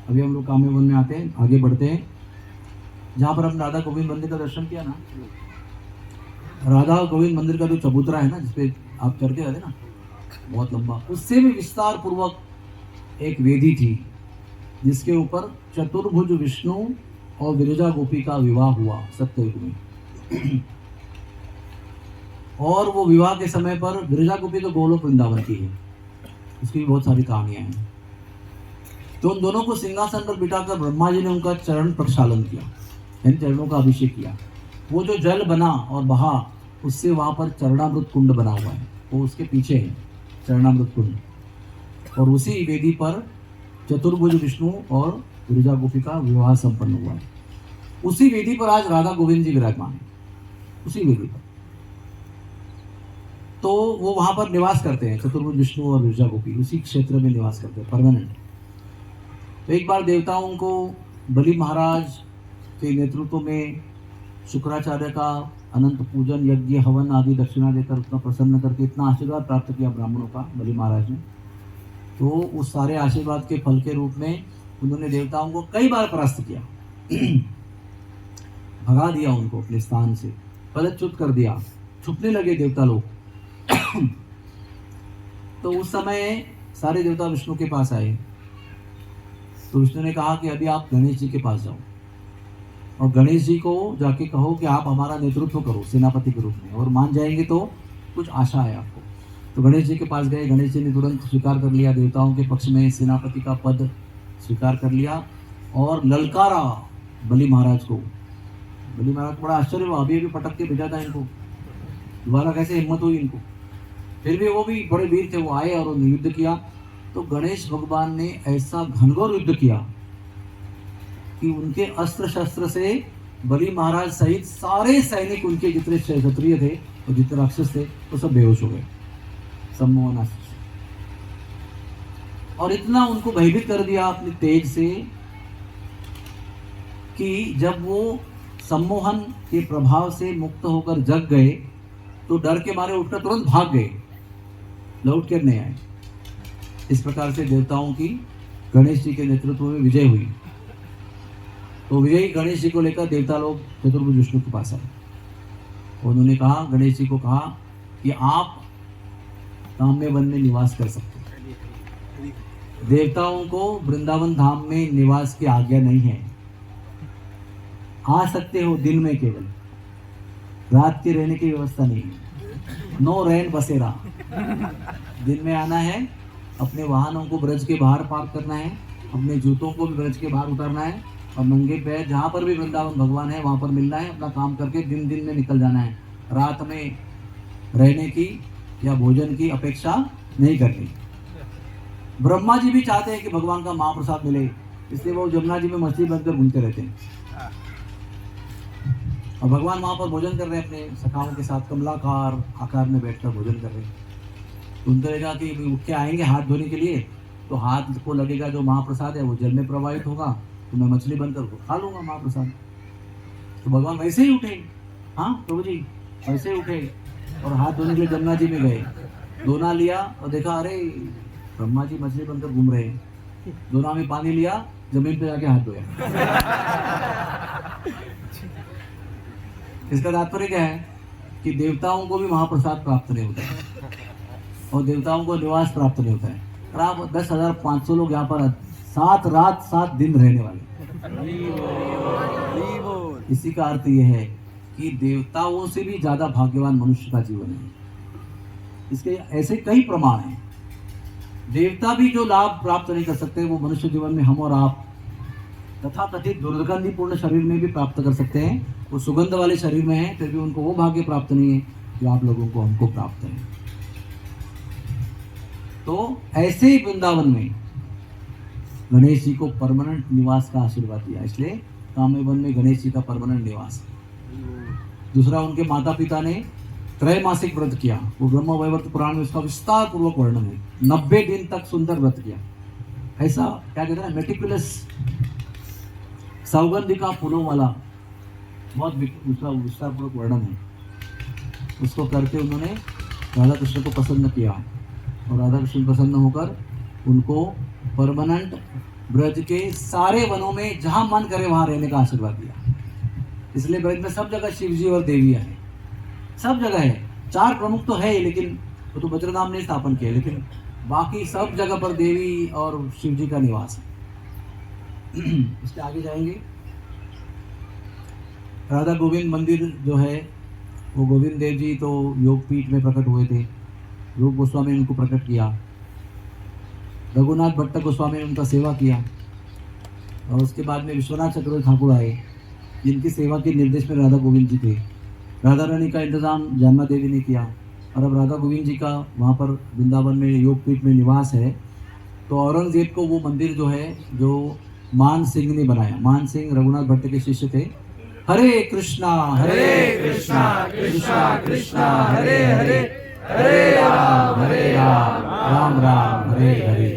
अभी हम लोग काम्य वन में आते हैं, आगे बढ़ते हैं, जहाँ पर हमने राधा गोविंद मंदिर का दर्शन किया ना। राधा गोविंद मंदिर का जो चबूतरा है ना, जिसपे आप चढ़ के रहते ना, बहुत लंबा, उससे भी विस्तार पूर्वक एक वेदी थी जिसके ऊपर चतुर्भुज विष्णु और विरजा गोपी का विवाह हुआ सत्ययुग में। और वो विवाह के समय पर विरजा गोपी तो गोलोक वृंदावन की है, उसकी भी बहुत सारी कहानियां हैं। तो उन दोनों को सिंहासन पर बिठाकर ब्रह्मा जी ने उनका चरण प्रक्षालन किया, यानी चरणों का अभिषेक किया। वो जो जल बना और बहा, उससे वहां पर चरणामृत कुंड बना हुआ है, वो उसके पीछे है चरणामृत कुंड। और उसी वेदी पर चतुर्भुज विष्णु और विरजा गोपी का विवाह संपन्न हुआ है। उसी वेदी पर आज राधा गोविंद जी विराजमान है, उसी वेदी पर। तो वो वहां पर निवास करते हैं, चतुर्भुज विष्णु और विरजा गोपी उसी क्षेत्र में निवास करते हैं परमानेंट। तो एक बार देवताओं को बलि महाराज के नेतृत्व में शुक्राचार्य का अनंत पूजन, यज्ञ, हवन आदि दक्षिणा देकर उतना प्रसन्न करके इतना आशीर्वाद प्राप्त किया ब्राह्मणों का बलि महाराज ने। तो उस सारे आशीर्वाद के फल के रूप में उन्होंने देवताओं को कई बार परास्त किया, भगा दिया उनको अपने स्थान से, पदच्युत कर दिया, छुपने लगे देवता लोग। तो उस समय सारे देवता विष्णु के पास आए। तो विष्णु ने कहा कि अभी आप गणेश जी के पास जाओ और गणेश जी को जाके कहो कि आप हमारा नेतृत्व करो सेनापति के रूप में, और मान जाएंगे तो कुछ आशा है आपको। तो गणेश जी के पास गए, गणेश जी ने तुरंत स्वीकार कर लिया, देवताओं के पक्ष में सेनापति का पद स्वीकार कर लिया और ललकारा बलि महाराज को। बलि महाराज को बड़ा आश्चर्य हुआ, अभी पटक के भेजा था इनको, दोबारा कैसे हिम्मत हुई इनको। फिर भी वो भी बड़े वीर थे, वो आए और उन्होंने युद्ध किया। तो गणेश भगवान ने ऐसा घनघोर युद्ध किया कि उनके अस्त्र शस्त्र से बलि महाराज सहित सारे सैनिक, उनके जितने क्षत्रिय थे और जितने राक्षस थे, वो सब बेहोश हो गए सम्मोहन अस्त्र से। और इतना उनको भयभीत कर दिया अपने तेज से कि जब वो सम्मोहन के प्रभाव से मुक्त होकर जग गए तो डर के मारे उठकर तुरंत भाग गए, लौट कर नहीं आए। इस प्रकार से देवताओं की गणेश जी के नेतृत्व में विजय हुई। तो विजयी गणेश जी को लेकर देवता लोग चतुर्भुज विष्णु के पास आए। उन्होंने कहा, गणेश जी को कहा कि आप काम्य वन में निवास कर सकते हैं, देवताओं को वृंदावन धाम में निवास की आज्ञा नहीं है। आ सकते हो दिन में, केवल रात के रहने की व्यवस्था नहीं है। नो रैन बसेरा, दिन में आना है, अपने वाहनों को ब्रज के बाहर पार्क करना है, अपने जूतों को भी ब्रज के बाहर उतारना है और नंगे पैर जहाँ पर भी वृंदावन भगवान है वहाँ पर मिलना है, अपना काम करके दिन दिन में निकल जाना है। रात में रहने की या भोजन की अपेक्षा नहीं करनी। ब्रह्मा जी भी चाहते हैं कि भगवान का महाप्रसाद मिले, इसलिए वो जमुना जी में मछली बनकर घूमते रहते हैं और भगवान वहाँ पर भोजन कर रहे हैं अपने सखाओं के साथ, कमलाकार आकार में बैठकर भोजन कर रहे हैं। तो उनको लगेगा कि उठ के आएंगे हाथ धोने के लिए, तो हाथ को लगेगा जो महाप्रसाद है वो जल में प्रवाहित होगा, तो मैं मछली बनकर खा लूंगा महाप्रसाद। तो भगवान वैसे ही उठे, हाँ प्रभु जी वैसे ही उठे और हाथ धोने के लिए जमुना जी में गए। दोना लिया और देखा, अरे ब्रह्मा जी मछली बनकर घूम रहे हैं। दोना में पानी लिया, जमीन पे जाके हाथ धोया। इसका तात्पर्य क्या है कि देवताओं को भी महाप्रसाद प्राप्त नहीं होता है और देवताओं को निवास प्राप्त नहीं होता है। और आप 10,500 लोग यहाँ पर 7 रात 7 दिन रहने वाले। इसी का अर्थ यह है कि देवताओं से भी ज्यादा भाग्यवान मनुष्य का जीवन है। इसके ऐसे कई प्रमाण हैं। देवता भी जो लाभ प्राप्त नहीं कर सकते वो मनुष्य जीवन में हम और आप तथा कथित दुर्गंधिपूर्ण शरीर में भी प्राप्त कर सकते हैं। वो सुगंध वाले शरीर में है, फिर भी उनको वो भाग्य प्राप्त नहीं है जो आप लोगों को हमको प्राप्त है। तो ऐसे ही वृंदावन में गणेश जी को परमानेंट निवास का आशीर्वाद दिया, इसलिए काम्य वन में गणेश जी का परमानेंट निवास है। दूसरा, उनके माता पिता ने त्रैमासिक व्रत किया, वो ब्रह्म वैवर्त पुराण में उसका विस्तार पूर्वक वर्णन है। 90 दिन तक सुंदर व्रत किया, ऐसा क्या कहते हैं मेटिकुलस, सौगंधिका फूलों वाला बहुत उसका विस्तार पूर्वक वर्णन है। उसको करके उन्होंने राधा कृष्ण को पसंद किया और राधा कृष्ण प्रसन्न होकर उनको परमानेंट ब्रज के सारे वनों में जहां मन करे वहां रहने का आशीर्वाद दिया। इसलिए ब्रज में सब जगह शिव जी और देवियां हैं, सब जगह है। 4 प्रमुख तो है ही, लेकिन वो तो बज्रधाम ने स्थापन किया, लेकिन बाकी सब जगह पर देवी और शिव जी का निवास है। इसके आगे जाएंगे, राधा गोविंद मंदिर जो है वो गोविंद देव जी तो योगपीठ में प्रकट हुए थे, रूप गोस्वामी ने उनको प्रकट किया, रघुनाथ भट्ट गोस्वामी ने उनका सेवा किया, और उसके बाद में विश्वनाथ चक्रवर्ती ठाकुर आए, जिनकी सेवा के निर्देश में राधा गोविंद जी थे। राधा रानी का इंतजाम जन्मा देवी ने किया, और अब राधा गोविंद जी का वहाँ पर वृंदावन में योगपीठ में निवास है। तो औरंगजेब को वो मंदिर जो है, जो मान सिंह ने बनाया, मान सिंह रघुनाथ भट्ट के शिष्य थे। हरे कृष्णा कृष्णा कृष्णा हरे हरे, हरे राम राम राम हरे हरे।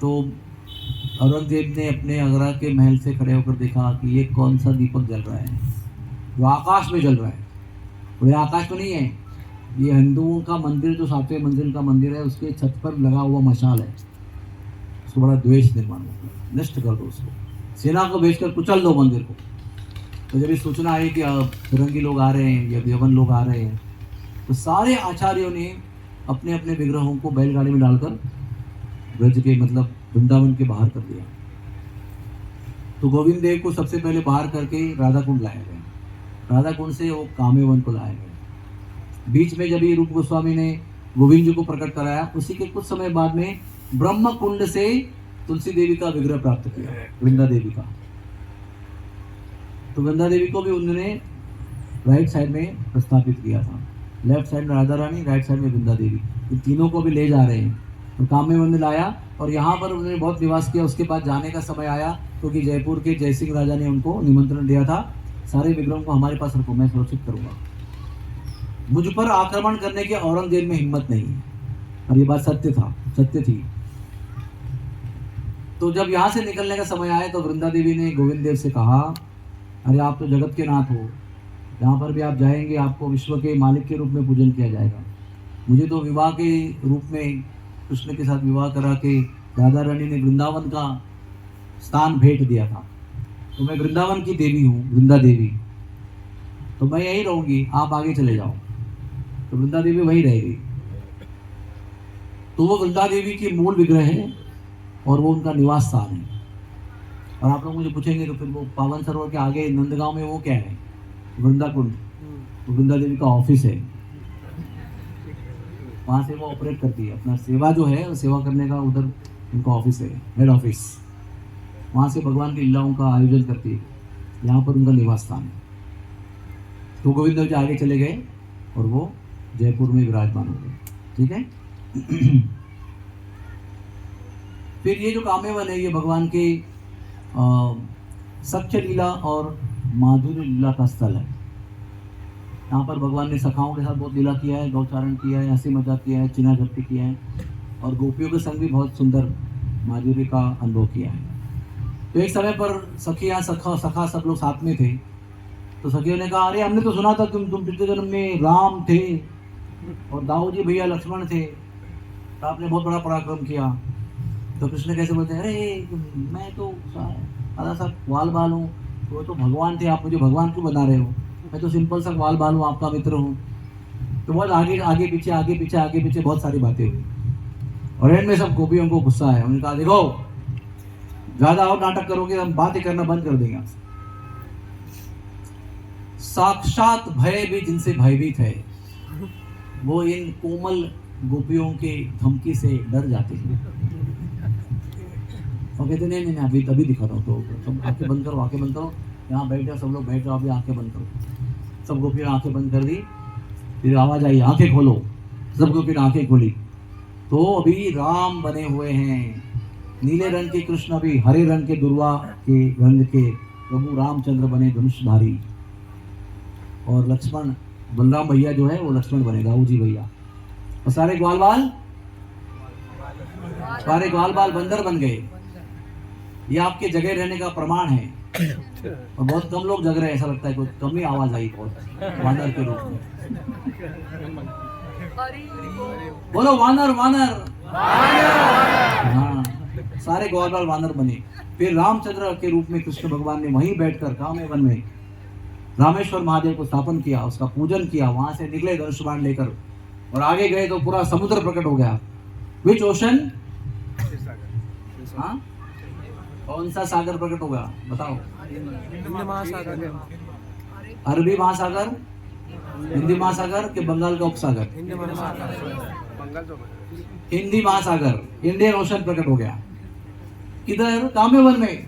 तो औरंगजेब ने अपने आगरा के महल से खड़े होकर देखा कि ये कौन सा दीपक जल रहा है, वो आकाश में जल रहा है। वो आकाश में नहीं है, ये हिंदुओं का मंदिर जो 7वें मंजिल का मंदिर है, उसके छत पर लगा हुआ मशाल है। उसको बड़ा द्वेष निर्माण हो गया, नष्ट कर दो उसको, सेना को भेजकर कुचल दो मंदिर को। तो जब ये सूचना आई कि फिरंगी लोग आ रहे हैं या यवन लोग आ रहे हैं, तो सारे आचार्यों ने अपने अपने विग्रहों को बैलगाड़ी में डालकर ब्रज के मतलब वृंदावन के बाहर कर दिया। तो गोविंद देव को सबसे पहले बाहर करके राधा कुंड लाया गया, राधा कुंड से वो काम्यवन को लाया गया। बीच में जब ये रूप गोस्वामी ने गोविंद जी को प्रकट कराया, उसी के कुछ समय बाद में ब्रह्म कुंड से तुलसी देवी का विग्रह प्राप्त किया, वृंदा देवी का। तो वृंदा देवी को भी उन्होंने राइट साइड में प्रस्थापित किया था, लेफ्ट साइड में राधा रानी, राइट साइड में वृंदा देवी। इन तीनों को भी ले जा रहे हैं, तो काम्यवन में लाया और यहाँ पर उन्होंने बहुत निवास किया। उसके बाद जाने का समय आया, क्योंकि जयपुर के जयसिंह राजा ने उनको निमंत्रण दिया था, सारे विग्रहों को हमारे पास रखो, मैं सुरक्षित करूँगा। मुझ पर आक्रमण करने की औरंगजेब में हिम्मत नहीं है, और ये बात सत्य थी। तो जब यहाँ से निकलने का समय आया, तो वृंदा देवी ने गोविंद देव से कहा, अरे आप तो जगत के नाथ हो, जहाँ पर भी आप जाएंगे आपको विश्व के मालिक के रूप में पूजन किया जाएगा। मुझे तो विवाह के रूप में कृष्ण के साथ विवाह करा के राधा रानी ने वृंदावन का स्थान भेंट दिया था, तो मैं वृंदावन की देवी हूँ, वृंदा देवी, तो मैं यहीं रहूँगी, आप आगे चले जाओ। तो वृंदा देवी वहीं रहेगी। तो वो वृंदा देवी की मूल विग्रह है और वो उनका निवास स्थान है। और आप लोग मुझे पूछेंगे तो फिर वो पावन सरोवर के आगे नंदगांव में वो क्या है, वृंदा कुंड, तो वृंदा देवी का ऑफिस है, वहाँ से वो ऑपरेट करती है अपना सेवा जो है, सेवा करने का उधर उनका ऑफिस है, हेड ऑफिस। वहाँ से भगवान की लीलाओं का आयोजन करती है, यहाँ पर उनका निवास स्थान है। तो गोविंद देव जी आगे चले गए और वो जयपुर में विराजमान हो गए, ठीक है। फिर ये जो काम्यवन है, ये भगवान के सख्य लीला और माधुर्य लीला का स्थल है। यहाँ पर भगवान ने सखाओं के साथ बहुत लीला किया है, गौचारण किया है, हंसी मजाक किया है, चिना झपटी किया है, और गोपियों के संग भी बहुत सुंदर माधुर्य का अनुभव किया है। तो एक समय पर सखियाँ सखा सब लोग साथ में थे। तो सखियों ने कहा, अरे हमने तो सुना था तुम पिछले जन्म में राम थे और दाऊ जी भैया लक्ष्मण थे, तो आपने बहुत बड़ा पराक्रम किया। तो कृष्ण कैसे बोलते हैं, अरे मैं तो आधा सा ग्वाल बाल हूँ, वो तो भगवान थे, आप मुझे भगवान क्यों बना रहे हो, मैं तो सिंपल सा ग्वाल बाल हूँ, आपका मित्र हूँ। तो बहुत आगे पीछे बहुत सारी बातें हुई, और एंड में सब गोपियों को गुस्सा है। उन्होंने कहा, देखो ज्यादा और नाटक करोगे हम बातें करना बंद कर देंगे। साक्षात भय भी जिनसे भयभीत है, वो इन कोमल गोपियों के धमकी से डर जाते हैं और कहते नहीं अभी दिखाता हूँ। तो सब आंखें बंद करो, यहाँ बैठ जाओ, सब लोग बैठ जाओ, अभी आंखें बंद करो। सब गोपियों आंखें बंद कर दी, फिर आवाज आई, आंखें खोलो। सब गोपियों आंखें खोली, तो अभी राम बने हुए हैं, नीले रंग के कृष्ण भी हरे रंग के दुर्वा के रंग के प्रभु रामचंद्र बने धनुषधारी, और लक्ष्मण बलराम भैया जो है वो लक्ष्मण बने, दाऊ जी भैया। और सारे ग्वाल बाल बंदर बन गए। ये आपके जगह रहने का प्रमाण है। और बहुत कम लोग जग रहे हैं, ऐसा लगता है कुछ कम ही आवाज आई बहुत वानर के रूप में। बोलो वानर वानर। हाँ, सारे ग्वाल बाल वानर बने। फिर रामचंद्र के रूप में कृष्ण भगवान ने वहीं बैठकर कामे वन में रामेश्वर महादेव को स्थापन किया, उसका पूजन किया। वहां से निकले धनुष बाण लेकर और आगे गए तो पूरा समुद्र प्रकट हो गया। विच ओशन? हाँ, कौन सा सागर प्रकट होगा बताओ? अरबी महासागर, हिंदी महासागर के बंगाल का उपसागर? हिंदी महासागर, इंडियन ओशन प्रकट हो गया। किधर? कामेवन में।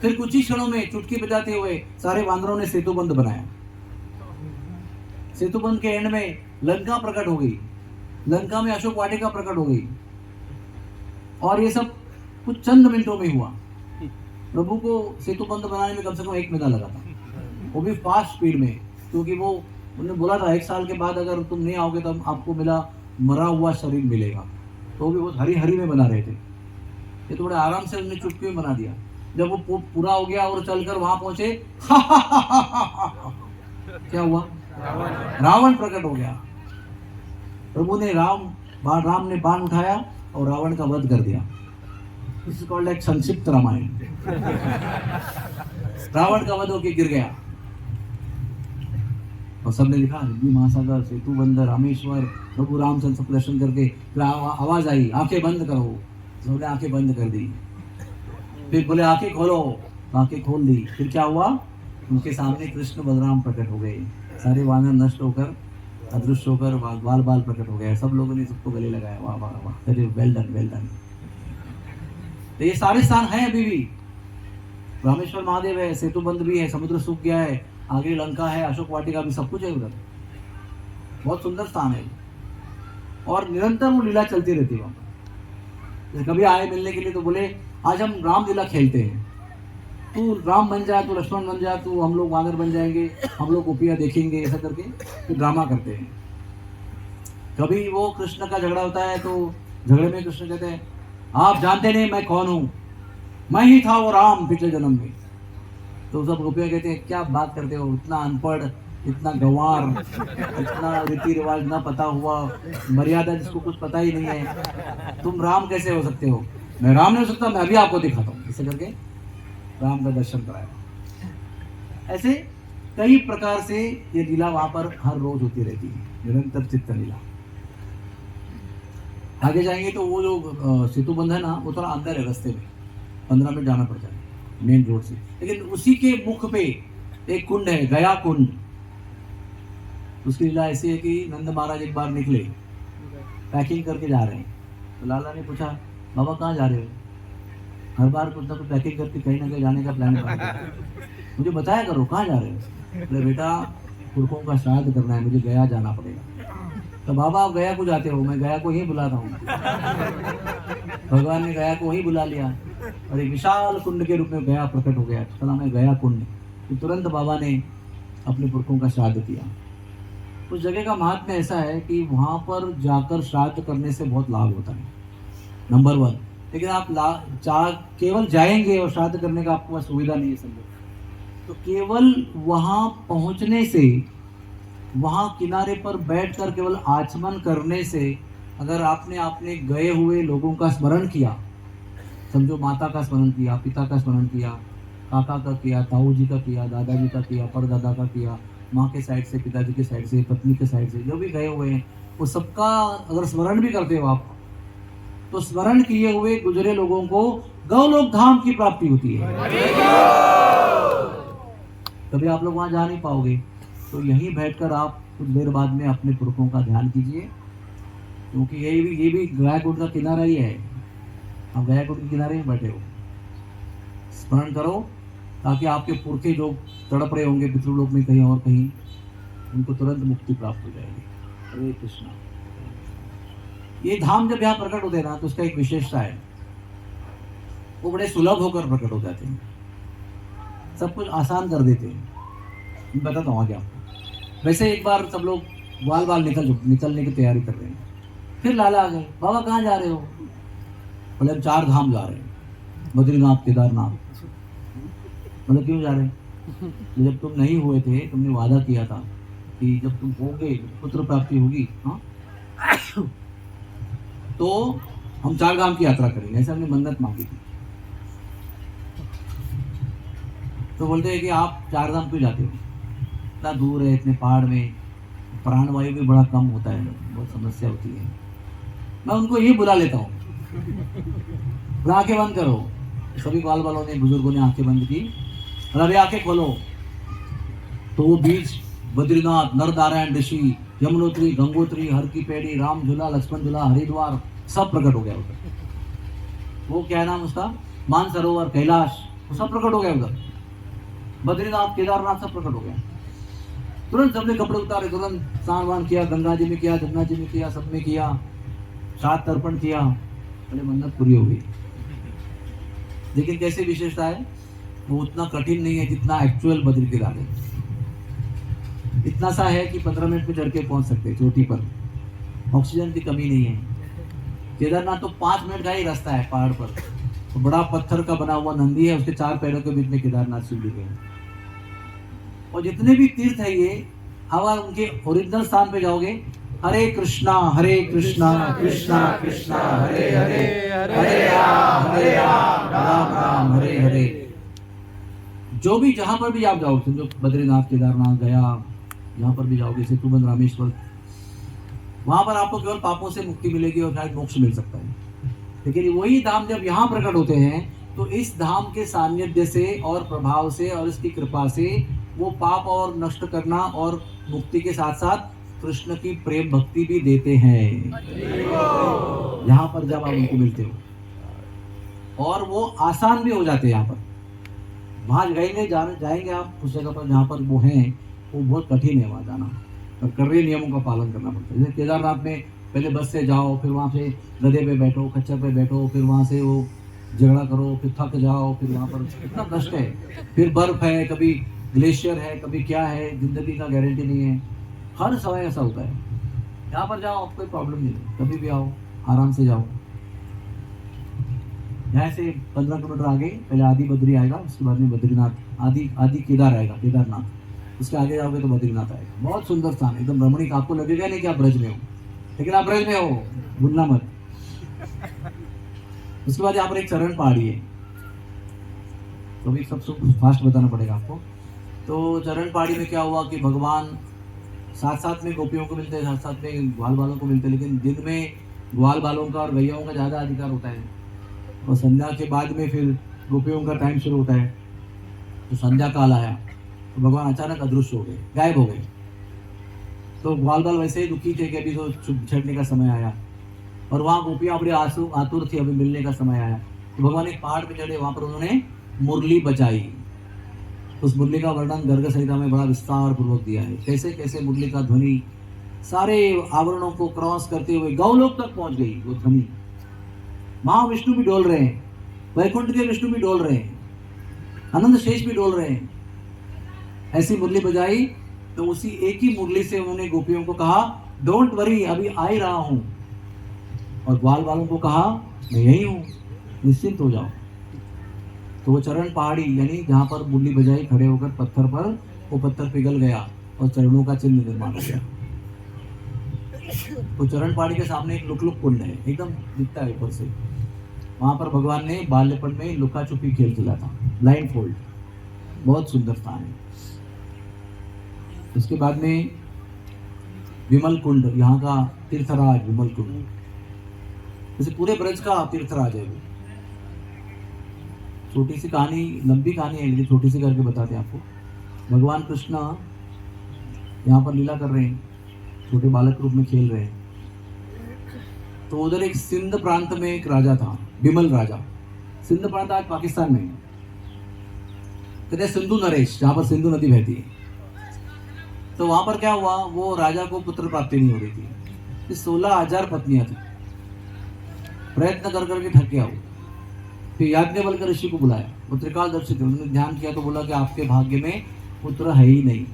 फिर कुछ ही क्षणों में चुटकी बजाते हुए सारे वानरों ने सेतु बंध बनाया। सेतु बंध के एंड में लंका प्रकट हो गई। लंका में अशोक वाटिका प्रकट हो गई। और ये सब कुछ चंद मिनटों में हुआ। प्रभु को सेतु बंध बनाने में कम से कम 1 महीना लगा था, वो भी फास्ट स्पीड में, क्योंकि वो उन्होंने बोला था 1 साल के बाद अगर तुम नहीं आओगे तो आपको मरा हुआ शरीर मिलेगा। तो वो भी बहुत हरी हरी में बना रहे थे। ये तो बड़े आराम से उन्होंने चुटकी में बना दिया। जब वो पूरा हो गया और चलकर वहां पहुंचे, क्या हुआ? रावण प्रकट हो गया। प्रभु ने राम ने बाण उठाया और रावण का वध कर दिया। दिस इज कॉल्ड एक संक्षिप्त रामायण। रावण का वध होकर गिर गया और सबने लिखा हिंदी महासागर, सेतु बंध, रामेश्वर, प्रभु रामचंद्र से दर्शन करके। फिर आवाज आई आंखें बंद करो, सबने आंखें बंद कर दी। फिर बोले आंखें खोलो, आंखें खोल दी। फिर क्या हुआ? उनके सामने कृष्ण बलराम प्रकट हो गए। सारे वानर नष्ट होकर अदृश्य होकर बाल बाल प्रकट हो गए। सब लोगों ने सबको गले लगाया, वाह वाह वाह, वेल डन वेल डन। तो ये सारे स्थान हैं अभी भी। रामेश्वर महादेव है, सेतु बंध भी है, समुद्र सूख गया है, आगे लंका है, अशोक वाटिका भी, सब कुछ है उधर। बहुत सुंदर स्थान है और निरंतर वो लीला चलती रहती है। कभी आए मिलने के लिए तो बोले आज हम रामलीला खेलते हैं, तू राम बन जा, तू लक्ष्मण बन जा, तू हम लोग वानर बन जाएंगे, हम लोग गोपियां देखेंगे, ऐसा करके फिर ड्रामा करते हैं। कभी वो कृष्ण का झगड़ा होता है तो झगड़े में कृष्ण कहते हैं आप जानते नहीं मैं कौन हूं, मैं ही था वो राम पिछले जन्म में। तो सब गोपियां कहते हैं क्या बात करते हो, इतना अनपढ़, इतना गंवार, इतना रीति रिवाज ना पता हुआ, मर्यादा जिसको कुछ पता ही नहीं है, तुम राम कैसे हो सकते हो? मैं राम नहीं हो सकता, मैं अभी आपको दिखाता हूँ। ऐसे करके राम का दर्शन कराया। ऐसे कई प्रकार से ये लीला वहां पर हर रोज होती रहती है, निरंतर चित्त लीला। आगे जाएंगे तो वो जो सेतु बंध है ना, वो थोड़ा अंदर है, रास्ते में 15 मिनट जाना पड़ता है मेन रोड से। लेकिन उसी के मुख पे एक कुंड है, गया कुंड। उसकी लीला ऐसी है कि नंद महाराज एक बार निकले, पैकिंग करके जा रहे हैं। तो लाला ने पूछा बाबा कहाँ जा रहे हो? हर बार कुछ ना कुछ पैकिंग करके कहीं ना कहीं जाने का प्लान बनाते हैं, मुझे बताया करो कहाँ जा रहे हो? बोले बेटा पुरखों का श्राद्ध करना है, मुझे गया जाना पड़ेगा। तो बाबा आप गया को जाते हो? मैं गया को ही बुलाता हूँ। भगवान ने गया को ही बुला लिया और एक विशाल कुंड के रूप में गया प्रकट हो गया। उसका नाम है गया कुंड। तो तुरंत बाबा ने अपने पुरखों का श्राद्ध किया। उस जगह का महात्म्य ऐसा है कि वहाँ पर जाकर श्राद्ध करने से बहुत लाभ होता है, नंबर 1। लेकिन आप केवल जाएंगे और श्राद्ध करने का आपको सुविधा नहीं है समझो, तो केवल वहाँ पहुँचने से, वहाँ किनारे पर बैठकर केवल आचमन करने से, अगर आपने गए हुए लोगों का स्मरण किया, समझो माता का स्मरण किया, पिता का स्मरण किया, काका का किया, ताऊ जी का किया, दादाजी का किया, परदादा का किया, माँ के साइड से, पिताजी के साइड से, पत्नी के साइड से, जो भी गए हुए हैं वो सबका अगर स्मरण भी करते हो आप, तो स्मरण किए हुए गुजरे लोगों को गौलोक धाम की प्राप्ति होती है। कभी आप लोग वहां जा नहीं पाओगे, तो यहीं बैठकर आप कुछ देर बाद में अपने पुरखों का ध्यान कीजिए, क्योंकि ये भी गयाकुंड का किनारा ही है। आप गयाकुंड के किनारे ही बैठे हो, स्मरण करो ताकि आपके पुरखे जो तड़प रहे होंगे पितृलोक में कहीं और कहीं, उनको तुरंत मुक्ति प्राप्त हो जाएगी। हरे कृष्णा। ये धाम जब यहाँ प्रकट होते हैं ना, तो उसका एक विशेषता है। वो बड़े सुलभ होकर प्रकट हो जाते हैं, सब कुछ आसान कर देते हैं। मैं बताता हूँ आगे आपको। वैसे एक बार सब लोग ग्वाल बाल निकलने की तैयारी कर रहे हैं। फिर लाला आ गए, बाबा कहाँ जा रहे हो? बोले हम 4 धाम जा रहे हैं, बद्रीनाथ केदारनाथ। मतलब क्यों जा रहे हैं? तो जब तुम नहीं हुए थे, तुमने वादा किया था कि जब तुम होगे पुत्र प्राप्ति होगी, हाँ, तो हम 4 धाम की यात्रा करेंगे, ऐसे हमने मन्नत मांगी थी। तो बोलते हैं कि आप 4 धाम क्यों जाते हो? इतना दूर है, इतने पहाड़ में, प्राणवायु भी बड़ा कम होता है, बहुत समस्या होती है। मैं उनको यही बुला लेता हूँ, आंखें बंद करो। सभी बाल वालों ने, बुजुर्गों ने आंखें बंद की, और अभी आंखें खोलो। तो वो बीच बद्रीनाथ, नरनारायण ऋषि, यमुनोत्री, गंगोत्री, हर की पेड़ी, राम झूला, लक्ष्मण झूला, हरिद्वार, सब प्रकट हो गया उधर। वो क्या है नाम उसका, मानसरोवर, कैलाश, वो सब प्रकट हो गया उधर। बद्रीनाथ, केदारनाथ सब प्रकट हो गया। तुरंत सबने कपड़े उतारे, तुरंत स्नान वान किया, गंगा जी में किया, जमुना जी में किया, सब में किया, श्राद्ध तर्पण किया, बड़े मन्नत पूरी हो गई। लेकिन कैसे विशेषता है, वो उतना कठिन नहीं है जितना एक्चुअल बद्री केदार है। इतना सा है कि 15 मिनट में चढ़ के पहुंच सकते हैं चोटी पर, ऑक्सीजन की कमी नहीं है। केदारनाथ तो 5 मिनट का ही रास्ता है पहाड़ पर। तो बड़ा पत्थर का बना हुआ नंदी है, उसके 4 पैरों के बीच में केदारनाथ शिवलिंग है। और जितने भी तीर्थ है ये, हवा उनके ओरिजिनल स्थान पे जाओगे, हरे कृष्णा कृष्णा कृष्णा हरे हरे, हरे राम राम राम हरे हरे। जो भी जहां पर भी आप जाओ, समझो बद्रीनाथ, केदारनाथ, गया, जहां पर भी जाओगे, सेतुबंध, रामेश्वर, वहां पर आपको केवल पापों से मुक्ति मिलेगी और शायद मोक्ष मिल सकता है। लेकिन वही धाम जब यहाँ प्रकट होते हैं, तो इस धाम के सानिध्य से और प्रभाव से और इसकी कृपा से वो पाप और नष्ट करना और मुक्ति के साथ साथ कृष्ण की प्रेम भक्ति भी देते हैं यहाँ पर जब आप उनको मिलते हो। और वो आसान भी हो जाते हैं यहाँ पर। वहां जाएंगे आप उस जगह पर जहाँ पर वो हैं, वो बहुत कठिन है वहां जाना, और कर्रे नियमों का पालन करना पड़ता है। जैसे केदारनाथ में पहले बस से जाओ, फिर वहाँ से गधे पे बैठो, खच्चर पे बैठो, फिर वहाँ से वो झगड़ा करो, फिर थक जाओ, फिर वहाँ पर इतना कष्ट है। फिर बर्फ है, कभी ग्लेशियर है, कभी क्या है, जिंदगी का गारंटी नहीं है, हर समय ऐसा होता है। यहाँ पर जाओ, कोई प्रॉब्लम नहीं है, कभी भी आओ, आराम से जाओ। यहाँ से 15 किलोमीटर आगे पहले आदि बद्री आएगा, उसके बाद में बद्रीनाथ, आदि केदार आएगा, केदारनाथ। उसके आगे जाओगे तो बद्रीनाथ आएगा। बहुत सुंदर स्थान, एकदम रमणीक। आपको लगेगा नहीं कि आप ब्रज में हो, लेकिन आप ब्रज में हो, भूलना मत। उसके बाद यहाँ पर एक चरण पहाड़ी है, तो अभी सब फास्ट बताना पड़ेगा आपको। तो चरण पहाड़ी में क्या हुआ कि भगवान साथ साथ में गोपियों को मिलते हैं, साथ साथ में ग्वाल बालों को मिलते हैं, लेकिन दिन में ग्वाल बालों का और गैयाओं का ज़्यादा अधिकार होता है, और संध्या के बाद में फिर गोपियों का टाइम शुरू होता है। तो संध्या काल आया तो भगवान अचानक अदृश्य हो गए, गायब हो गए। तो ग्वाल बाल वैसे ही दुखी थे कि अभी तो छठने का समय आया, और वहाँ गोपियाँ बड़ी आतुर थी, अभी मिलने का समय आया। तो भगवान एक पहाड़ पे चढ़े, वहाँ पर उन्होंने मुरली बजाई। उस मुरली का वर्णन गर्ग संहिता में बड़ा विस्तार पूर्वक दिया है, कैसे कैसे मुरली का ध्वनि सारे आवरणों को क्रॉस करते हुए गौलोक तक पहुंच गई। वो ध्वनि, महाविष्णु भी डोल रहे हैं, वैकुंठ के विष्णु भी डोल रहे हैं, आनंद शेष भी डोल रहे हैं। ऐसी मुरली बजाई, तो उसी एक ही मुरली से उन्होंने गोपियों को कहा, डोंट वरी, अभी आ ही रहा हूं। और ग्वाल वालों को कहा, मैं यही हूं, निश्चिंत हो जाओ। तो वो चरण पहाड़ी, यानी जहां पर मुरली बजाई, खड़े होकर पत्थर पर, वो पत्थर पिघल गया और चरणों का चिन्ह निर्माण हो गया। तो चरण पहाड़ी के सामने एक लुक कुंड है, एकदम दिखता है ऊपर से। वहां पर भगवान ने बाल्यपन में लुका छुपी खेल खेला था, ब्लाइंड फोल्ड। बहुत सुंदर स्थान है। उसके बाद में विमल कुंड, यहाँ का तीर्थराज विमल कुंड, जैसे पूरे ब्रज का तीर्थराज है वो। छोटी सी कहानी, लंबी कहानी है लेकिन छोटी सी करके बताते हैं आपको। भगवान कृष्ण यहाँ पर लीला कर रहे हैं, छोटे बालक रूप में खेल रहे हैं। तो उधर एक सिंध प्रांत में एक राजा था, विमल राजा। सिंध प्रांत आज पाकिस्तान में है, कहते हैं सिंधु नरेश, जहाँ पर सिंधु नदी बहती है। तो वहां पर क्या हुआ, वो राजा को पुत्र प्राप्ति नहीं हो रही थी। 16,000 पत्नियां थी, प्रयत्न कर करके थक गया वो। फिर याज्ञवल्क्य ऋषि को बुलाया, वो त्रिकालदर्शी थे, उन्होंने ध्यान किया तो बोला कि आपके भाग्य में पुत्र है ही नहीं,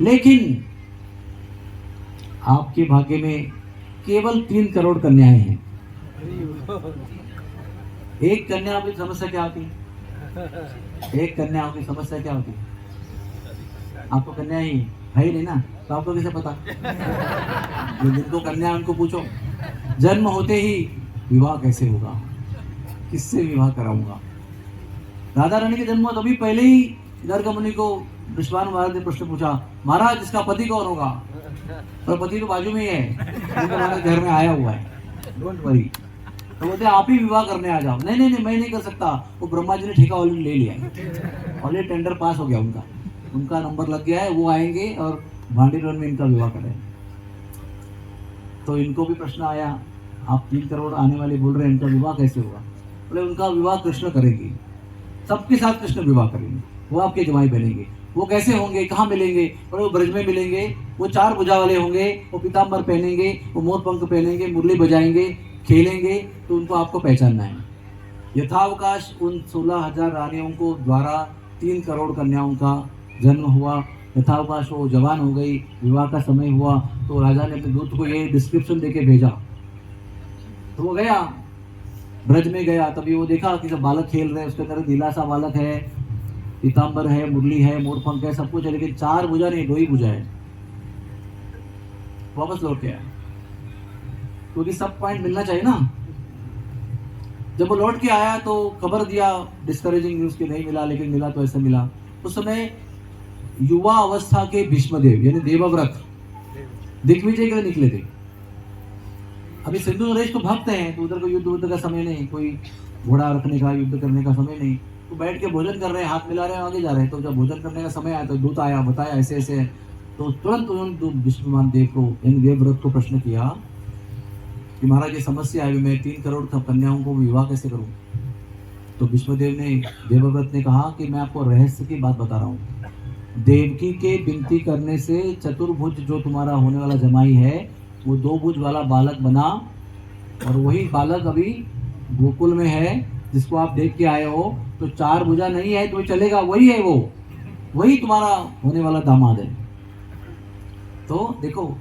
लेकिन आपके भाग्य में केवल 3 करोड़ कन्याएं हैं। एक कन्या की समस्या क्या होती? एक कन्या की समस्या क्या होती? आपको कन्या ही है ही नहीं ना, तो आपको कैसे पता? जो जिनको कन्या उनको पूछो। जन्म होते ही विवाह कैसे होगा, किससे विवाह कराऊंगा? राधा रानी के जन्म हुआ तभी पहले ही गर्ग मुनि को विश्वान महाराज ने प्रश्न पूछा, महाराज इसका पति कौन होगा? और पति तो बाजू में ही है, हमारे घर में आया हुआ है, डोंट वरी। तो बोलते आप ही विवाह करने आ जाओ। नहीं नहीं नहीं, मैं नहीं कर सकता, वो ब्रह्मा जी ने ठेका ऑलरेडी ले लिया है, ऑलरेडी टेंडर पास हो गया, उनका नंबर लग गया है, वो आएंगे और भांडीरवन में इनका विवाह करेंगे। तो इनको भी प्रश्न आया, आप 3 करोड़ आने वाले बोल रहे हैं, इनका विवाह कैसे होगा? बोले उनका विवाह कृष्ण करेंगे, सबके साथ कृष्ण विवाह करेंगे, वो आपके जमाई बनेंगे। वो कैसे होंगे, कहाँ मिलेंगे? बोले वो ब्रज में मिलेंगे, वो 4 भुजा वाले होंगे, वो पीताम्बर पहनेंगे, वो मोर पंख पहनेंगे, मुरली बजाएंगे, खेलेंगे, तो उनको आपको पहचानना है। यथावकाश उन 16,000 रानियों को द्वारा 3 करोड़ कन्याओं का जन्म हुआ। यथावकाश वो जवान हो गई, विवाह का समय हुआ, तो राजा ने अपने दूत को ये डिस्क्रिप्शन देके भेजा। तो वो गया, ब्रज में गया, तभी वो देखा कि सब बालक खेल रहे हैं, उसके अंदर नीला सा बालक है, पीताम्बर है, मुरली है, मोरपंख है, सब कुछ है, लेकिन 4 भुजा नहीं, 2 ही भुजा है। वापस लौट के आया, क्योंकि सब पॉइंट मिलना चाहिए ना। जब वो लौट के आया तो खबर दिया डिस्करेजिंग न्यूज कि नहीं मिला, लेकिन मिला तो ऐसा मिला। उस समय युवा अवस्था के भीष्मदेव यानी देवव्रत दिग्विजय के लिए निकले थे। अभी सिंधु नरेश तो भक्त हैं, तो उधर को युद्ध का समय नहीं, कोई घोड़ा रखने का, युद्ध करने का समय नहीं, तो बैठ के भोजन कर रहे हैं, हाथ मिला रहे हैं, आगे जा रहे हैं। तो जब भोजन करने का समय आया तो दूत आया, बताया ऐसे ऐसे, तो तुरंत उन्होंने विष्णुमान देव को यानी देवव्रत को प्रश्न किया कि महाराज ये समस्या है, मैं 3 करोड़ कन्याओं को विवाह कैसे करूं? तो विष्णुदेव ने, देवव्रत ने कहा कि मैं आपको रहस्य की बात बता रहा हूँ। देवकी के विनती करने से चतुर्भुज जो तुम्हारा होने वाला जमाई है, वो 2 भुज वाला बालक बना, और वही बालक अभी गोकुल में है जिसको आप देख के आए हो। तो 4 भुजा नहीं है तो चलेगा, वही है, वो वही तुम्हारा होने वाला दामाद है। तो देखो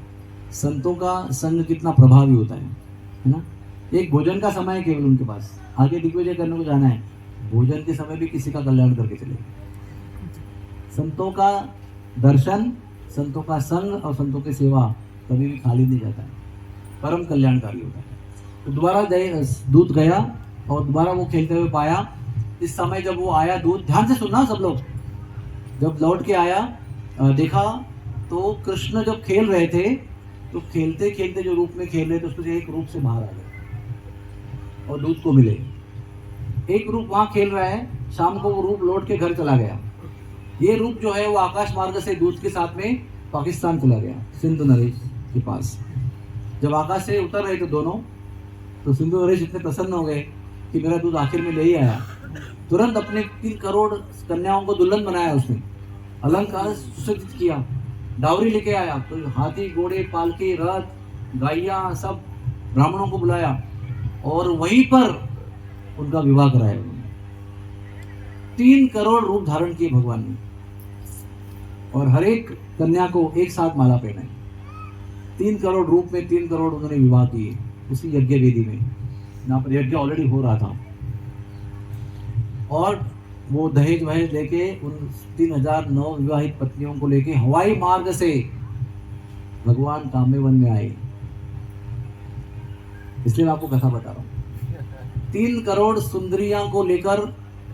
संतों का संग कितना प्रभावी होता है ना। एक भोजन का समय है केवल उनके पास, आगे दिग्विजय करने को जाना है, भोजन के समय भी किसी का कल्याण करके चलेगा। संतों का दर्शन, संतों का संग और संतों की सेवा कभी भी खाली नहीं जाता है, परम कल्याणकारी होता है। तो दोबारा दूत गया और दोबारा वो खेलते हुए पाया। इस समय जब वो आया, दूत ध्यान से सुनना सब लोग, जब लौट के आया देखा तो कृष्ण जब खेल रहे थे तो खेलते खेलते जो रूप में खेल रहे थे उसमें एक रूप से बाहर आ गए और दूत को मिले। एक रूप वहां खेल रहा है, शाम को वो रूप लौट के घर चला गया। ये रूप जो है वो आकाश मार्ग से दूत के साथ में पाकिस्तान चला गया, सिंधु नरेश के पास। जब आकाश से उतर रहे थे दोनों, तो सिंधु नरेश इतने प्रसन्न हो गए कि मेरा दूत आखिर में ले ही आया। तुरंत अपने 3 करोड़ कन्याओं को दुल्हन बनाया, उसने अलंकार सुसज्जित किया, डावरी लेके आया। तो हाथी, घोड़े, पालकी, रथ, गाइयां, सब ब्राह्मणों को बुलाया और वहीं पर उनका विवाह कराया। 3 करोड़ रूप धारण किए भगवान ने, और हर एक कन्या को एक साथ माला पहनाई। 3 करोड़ रूप में 3 करोड़ उन्होंने विवाह किए उसी यज्ञ वेदी में। यहाँ पर यज्ञ ऑलरेडी हो रहा था, और वो दहेज वहेज लेके उन 3009 विवाहित पत्नियों को लेके हवाई मार्ग से भगवान काम्यवन में आए। इसलिए मैं आपको कथा बता रहा हूँ। 3 करोड़ सुंदरियां को लेकर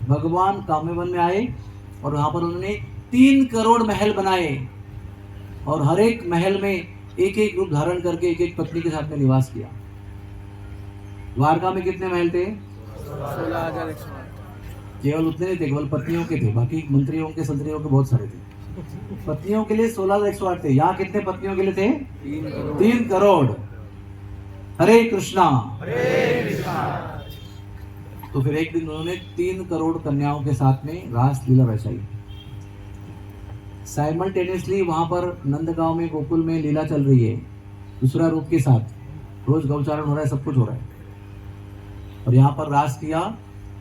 भगवान काम्यवन में आए, और वहां पर उन्होंने 3 करोड़ महल बनाए, और हर एक महल में एक एक रूप धारण करके एक एक पत्नी के साथ में निवास किया। द्वारका में कितने महल थे? 16,108। केवल उतने नहीं थे, केवल पत्नियों के थे, बाकी मंत्रियों के संतरियों के बहुत सारे थे। पत्नियों के लिए 16,108 थे। यहाँ कितने पत्नियों के लिए थे? 3 करोड़। हरे कृष्णा। तो फिर एक दिन उन्होंने 3 करोड़ कन्याओं के साथ में रास लीला रचाई। साइमल्टेनियसली वहां पर नंदगांव में, गोकुल में लीला चल रही है दूसरा रूप के साथ। रोज गौचारण हो रहा है, सब कुछ हो रहा है, और यहाँ पर रास किया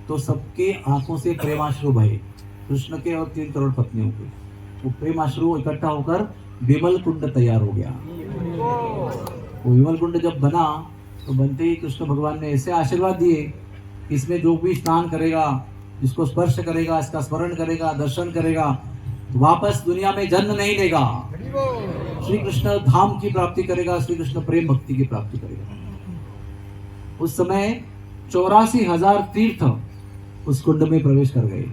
तो सबके आंखों से प्रेमाश्रु बहे, कृष्ण के और 3 करोड़ पत्नियों के। वो प्रेमाश्रु इकट्ठा होकर विमल कुंड तैयार हो गया। वो विमल कुंड जब बना तो बनते ही कृष्ण भगवान ने ऐसे आशीर्वाद दिए कि इसमें जो भी स्नान करेगा, जिसको स्पर्श करेगा, इसका स्मरण करेगा, दर्शन करेगा, तो वापस दुनिया में जन्म नहीं लेगा, श्री कृष्ण धाम की प्राप्ति करेगा, श्री कृष्ण प्रेम भक्ति की प्राप्ति करेगा। उस समय 84,000 तीर्थ उस कुंड में प्रवेश कर गए,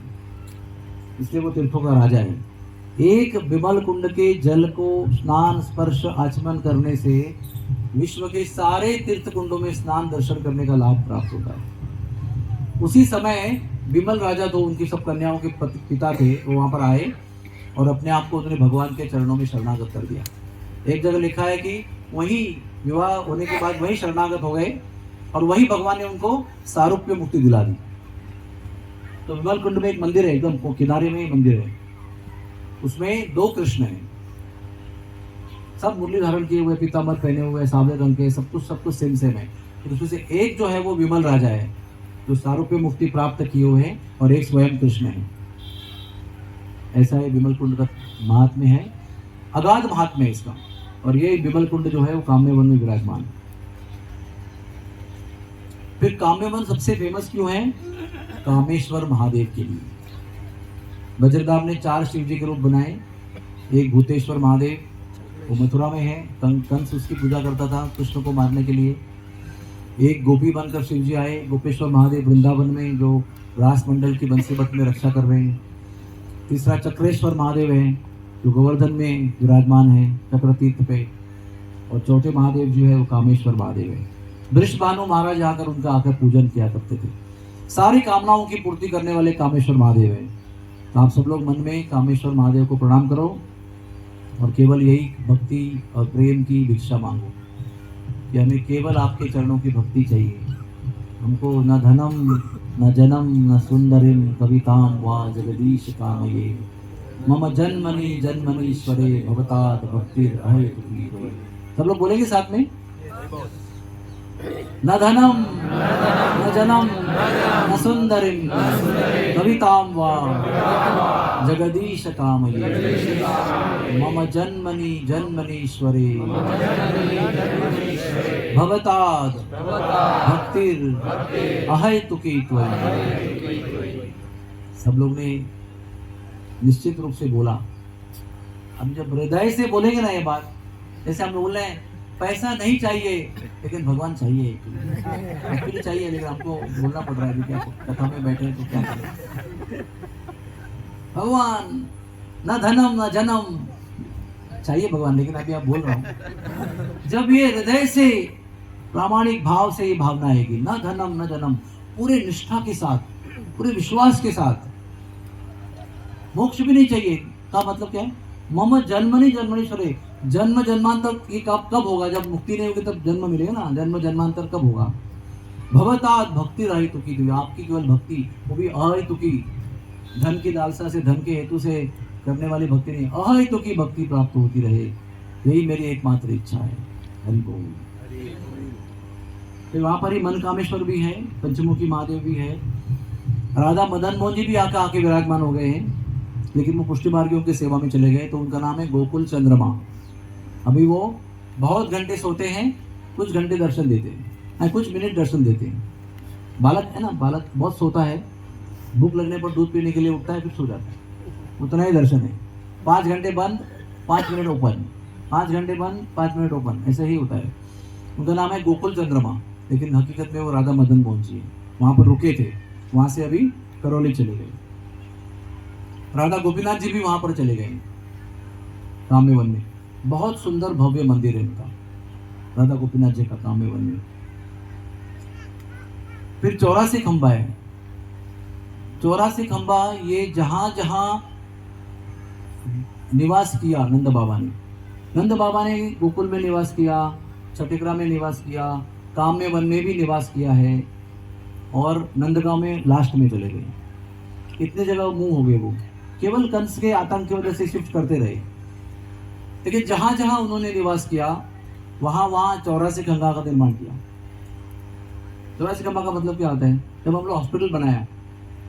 इसलिए वो तीर्थों का राजा है। एक विमल कुंड के जल को स्नान स्पर्श आचमन करने से विश्व के सारे तीर्थ कुंडों में स्नान दर्शन करने का लाभ प्राप्त होता है। उसी समय विमल राजा, तो उनकी सब कन्याओं के पिता थे, वो वहां पर आए और अपने आप को उन्होंने भगवान के चरणों में शरणागत कर दिया। एक जगह लिखा है कि वही विवाह होने के बाद वही शरणागत हो गए और वही भगवान ने उनको सारूप्य मुक्ति दिला दी। तो विमल कुंड में एक मंदिर है, एकदम किनारे में मंदिर है, उसमें 2 कृष्ण हैं, सब मुरली धारण किए हुए, पीताम्बर पहने हुए, सावले रंग के, सब कुछ सेम है। तो उसमें से एक जो है वो विमल राजा है, जो सारूप्य मुक्ति प्राप्त किए हुए हैं, और एक स्वयं कृष्ण है। ऐसा है विमल कुंड का महात्म्य है, अगाध महात्म्य है इसका। और ये विमल कुंड जो है वो काम्य वन में विराजमान है। फिर काम्य वन सबसे फेमस क्यों है? कामेश्वर महादेव के लिए। वज्रदाम ने 4 शिव जी के रूप बनाए। एक भूतेश्वर महादेव, वो मथुरा में है, कंस उसकी पूजा करता था कृष्ण को मारने के लिए। एक गोपी बनकर शिव जी आए, गोपेश्वर महादेव वृंदावन में, जो रास मंडल की बंसीबट में रक्षा कर रहे हैं। तीसरा चक्रेश्वर महादेव है, जो गोवर्धन में विराजमान है चक्र तीर्थ पे। और चौथे महादेव जो है वो कामेश्वर महादेव है। वृषभानु महाराज आकर उनका आकर पूजन किया करते थे। सारी कामनाओं की पूर्ति करने वाले कामेश्वर महादेव है। तो आप सब लोग मन में कामेश्वर महादेव को प्रणाम करो और केवल यही भक्ति और प्रेम की भिक्षा मांगो कि हमें केवल आपके चरणों की भक्ति चाहिए। हमको न धनम न जनम न सुंदरिम कविताम वा जगदीश कामये, मम जन्मनि जन्मनीश्वरे भवतात् भक्तिर अहेतु कीर्तये। सब लोग बोलेंगे साथ में, न धनम न जनम न सुंदरिम कविताम वा जगदीश कामये, मम जन्मनि जन्मनीश्वरे भवताद् भक्तिर अहेतुकी त्वयि। सब लोग ने निश्चित रूप से बोला। हम जब हृदय से बोलेंगे ना ये बात, जैसे हम बोल रहे हैं पैसा नहीं चाहिए लेकिन भगवान चाहिए, एक्चुअली चाहिए, लेकिन हमको बोलना पड़ रहा है। क्या कथा में बैठे तो क्या करें? भगवान न धनम न जन्म चाहिए भगवान, लेकिन अभी आप बोल रहा हूँ। जब ये हृदय से प्रामाणिक भाव से ये भावना आएगी, न धनम न जन्म, पूरे निष्ठा के साथ, पूरे विश्वास के साथ, मोक्ष भी नहीं चाहिए का मतलब क्या है? मम जन्मनि जन्मनीश्वरे, जन्म जन्मांतर ये कब होगा? जब मुक्ति नहीं होगी तब जन्म मिलेगा ना। जन्म जन्मांतर कब होगा? भवतात् भक्ति अहेतुकी, आपकी केवल भक्ति, वो भी अहेतुकी, धन की लालसा से, धन के हेतु से करने वाली भक्ति नहीं, अहेतुकी भक्ति प्राप्त होती रहे, यही मेरी एकमात्र इच्छा है। हरि बोल। तो वहां पर ही मन कामेश्वर भी है, पंचमुखी महादेव भी है, राधा मदन मोहन जी भी आके विराजमान हो गए हैं, लेकिन वो पुष्टि मार्गियों की सेवा में चले गए, तो उनका नाम है गोकुल चंद्रमा। अभी वो बहुत घंटे सोते हैं, कुछ घंटे दर्शन देते हैं, कुछ मिनट दर्शन देते हैं। बालक है ना, बालक बहुत सोता है, भूख लगने पर दूध पीने के लिए उठता है, फिर सो जाता है, उतना ही दर्शन है। 5 घंटे बंद, 5 मिनट ओपन, 5 घंटे बंद, 5 मिनट ओपन, ऐसा ही होता है। उनका नाम है गोकुल चंद्रमा, लेकिन हकीकत में वो राधा मदन मोहन जी है। वहाँ पर रुके थे, वहाँ से अभी करौली चले गए। राधा गोपीनाथ जी भी वहाँ पर चले गए काम्य वन में। बहुत सुंदर भव्य मंदिर है उनका, राधा गोपीनाथ जी का काम्य वन में। फिर 84 खंबा है। 84 खंबा, ये जहां जहां निवास किया नंद बाबा ने गोकुल में निवास किया, छठेकरा में निवास किया, काम्य वन में भी निवास किया है, और नंदगांव में लास्ट में चले गए। इतने जगह मुंह हो गए वो, केवल कंस के आतंक की वजह से शिफ्ट करते रहे। लेकिन जहां जहां उन्होंने निवास किया, वहां 84 खंबा का निर्माण किया। 84 खंबा का मतलब क्या होता है? जब हम लोग हॉस्पिटल बनाया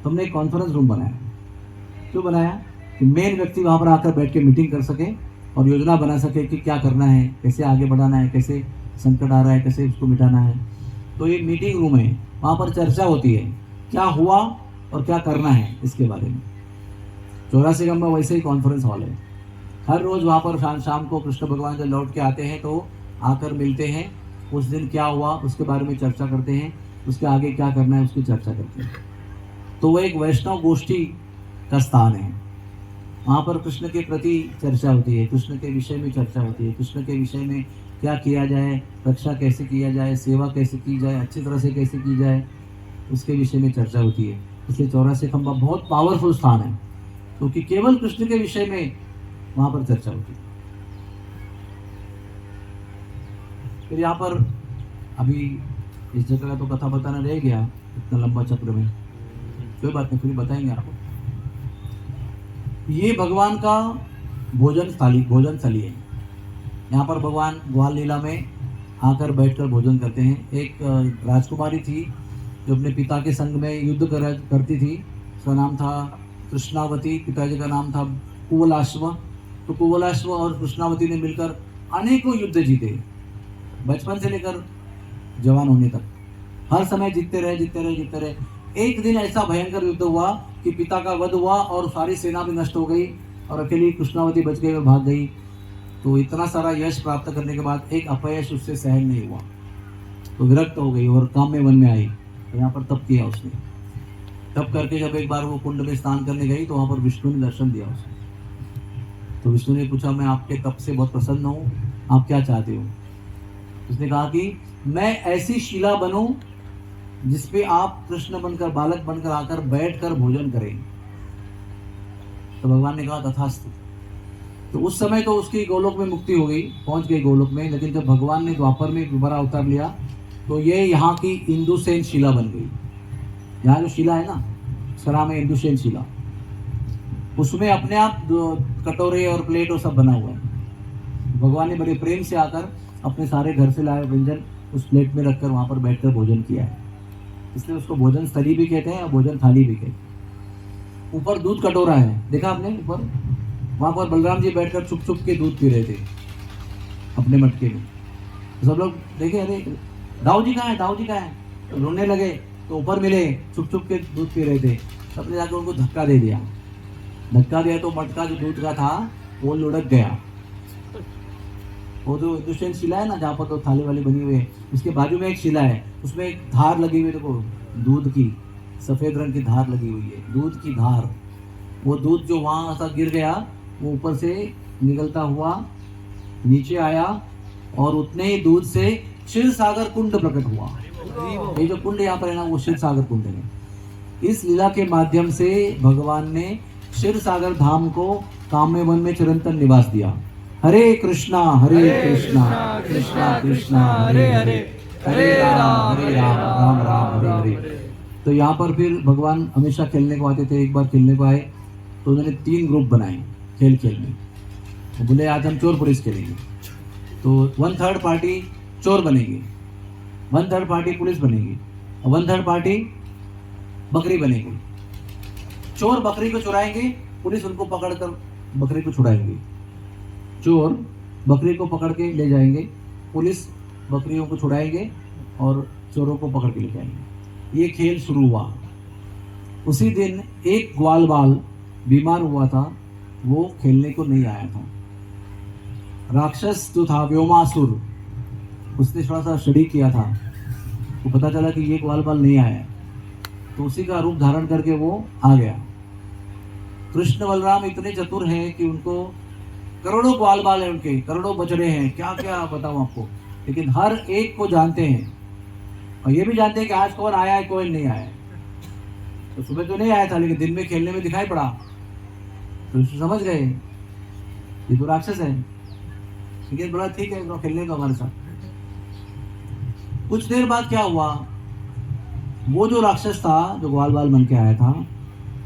तो हमने एक कॉन्फ्रेंस रूम बनाया। क्यों बनाया? कि मेन व्यक्ति वहाँ पर आकर बैठ के मीटिंग कर सके और योजना बना सके कि क्या करना है, कैसे आगे बढ़ाना है, कैसे संकट आ रहा है, कैसे उसको मिटाना है। तो ये मीटिंग रूम है, वहाँ पर चर्चा होती है क्या हुआ और क्या करना है इसके बारे में। 84 में वैसे ही कॉन्फ्रेंस हॉल है। हर रोज़ वहाँ पर शाम को कृष्ण भगवान जब लौट के आते हैं तो आकर मिलते हैं, उस दिन क्या हुआ उसके बारे में चर्चा करते हैं, उसके आगे क्या करना है उसकी चर्चा करते हैं। तो वो एक वैष्णव गोष्ठी का स्थान है। वहाँ पर कृष्ण के प्रति चर्चा होती है, कृष्ण के विषय में चर्चा होती है, कृष्ण के विषय में क्या किया जाए, रक्षा कैसे किया जाए, सेवा कैसे की जाए, अच्छी तरह से कैसे की जाए, उसके विषय में चर्चा होती है। इसलिए 84 खंबा बहुत पावरफुल स्थान है, क्योंकि केवल कृष्ण के विषय में वहाँ पर चर्चा होती है। फिर यहाँ पर अभी इस जगह का तो कथा बताना रह गया इतना लंबा चक्र में, कोई बात नहीं, फिर बताएंगे आपको। ये भगवान का भोजन थली है। यहाँ पर भगवान ग्वाल लीला में आकर बैठकर भोजन करते हैं। एक राजकुमारी थी जो अपने पिता के संग में युद्ध करती थी, उसका नाम था कृष्णावती, पिताजी का नाम था कुवलाश्व। तो कुवलाश्व और कृष्णावती ने मिलकर अनेकों युद्ध जीते, बचपन से लेकर जवान होने तक हर समय जीतते रहे। एक दिन ऐसा भयंकर युद्ध हुआ कि पिता का वध हुआ और सारी सेना भी नष्ट हो गई और अकेली कृष्णावती बच गई और भाग गई। तो इतना सारा यश प्राप्त करने के बाद एक अपयश उससे सहन नहीं हुआ, तो विरक्त हो गई और काम में वन में आई। तो यहाँ पर तप किया उसने। तप करके जब एक बार वो कुंड में स्नान करने गई तो वहाँ पर विष्णु ने दर्शन दिया उसे। तो विष्णु ने पूछा, मैं आपके तप से बहुत प्रसन्न हूँ, आप क्या चाहते हो? उसने कहा कि मैं ऐसी शिला बनूं जिसपे आप कृष्ण बनकर, बालक बनकर आकर बैठकर भोजन करें। तो भगवान ने कहा तथास्तु। तो उस समय तो उसकी गोलोक में मुक्ति हो गई, पहुंच गई गोलोक में। लेकिन जब भगवान ने द्वापर में दोबारा अवतार लिया तो ये यहाँ की इंदुसेन शिला बन गई। यहाँ जो शिला है ना, उसका नाम है इंदुसेन शिला। उसमें अपने आप कटोरे और प्लेट और सब बना हुआ है। भगवान ने बड़े प्रेम से आकर अपने सारे घर से लाए व्यंजन उस प्लेट में रखकर वहाँ पर बैठकर भोजन किया है। इसलिए उसको भोजन स्थली भी कहते हैं और भोजन थाली भी कहते हैं। ऊपर दूध कटोरा है, देखा आपने ऊपर? वहाँ पर बलराम जी बैठकर चुप चुप के दूध पी रहे थे अपने मटके में। तो सब लोग देखे, अरे दाऊ जी कहाँ है? तो ढूंढने लगे तो ऊपर मिले, चुप चुप के दूध पी रहे थे। सबने जाकर उनको धक्का दिया तो मटका जो दूध का था वो लुढ़क गया। वो जो इंदुसेन शिला है ना, जहाँ पर तो थाली वाली बनी हुई है, उसके बाजू में एक शिला है, उसमें एक धार लगी हुई है, देखो दूध की सफेद रंग की धार लगी हुई है, दूध की धार। वो दूध जो वहाँ सा गिर गया वो ऊपर से निकलता हुआ नीचे आया और उतने ही दूध से क्षीर सागर कुंड प्रकट हुआ। ये जो कुंड यहाँ पर है ना, वो क्षीर सागर कुंड है। इस लीला के माध्यम से भगवान ने क्षीर सागर धाम को काम्य वन में चिरंतन निवास दिया। हरे कृष्णा कृष्णा कृष्णा हरे हरे, हरे राम राम राम हरे हरे। तो यहाँ पर फिर भगवान हमेशा खेलने को आते थे। एक बार खेलने को आए तो उन्होंने 3 ग्रुप बनाए खेल में। तो बोले आज हम चोर पुलिस खेलेंगे। तो 1/3 पार्टी चोर बनेगी, 1/3 पार्टी पुलिस बनेगी और 1/3 पार्टी बकरी बनेगी। चोर बकरी को चुराएंगे, पुलिस उनको पकड़कर बकरी को छुड़ाएंगे। चोर बकरी को पकड़ के ले जाएंगे, पुलिस बकरियों को छुड़ाएंगे और चोरों को पकड़ के ले जाएंगे। ये खेल शुरू हुआ। उसी दिन एक ग्वाल बाल बीमार हुआ था, वो खेलने को नहीं आया था। राक्षस जो था व्योमासुर, उसने थोड़ा सा शड़ी किया था, तो पता चला कि ये ग्वाल बाल नहीं आया, तो उसी का रूप धारण करके वो आ गया। कृष्ण बलराम इतने चतुर हैं कि उनको करोड़ों ग्वाल बाल हैं, उनके करोड़ों बछड़े हैं, क्या क्या बताऊं आपको, लेकिन हर एक को जानते हैं और ये भी जानते हैं कि आज कौन आया है कौन नहीं आया है। तो सुबह तो नहीं आया था, लेकिन दिन में खेलने में दिखाई पड़ा तो समझ गए ये तो राक्षस है, लेकिन बड़ा ठीक है खेलने का हमारे साथ। कुछ देर बाद क्या हुआ, वो जो राक्षस था जो ग्वाल बाल बन के आया था,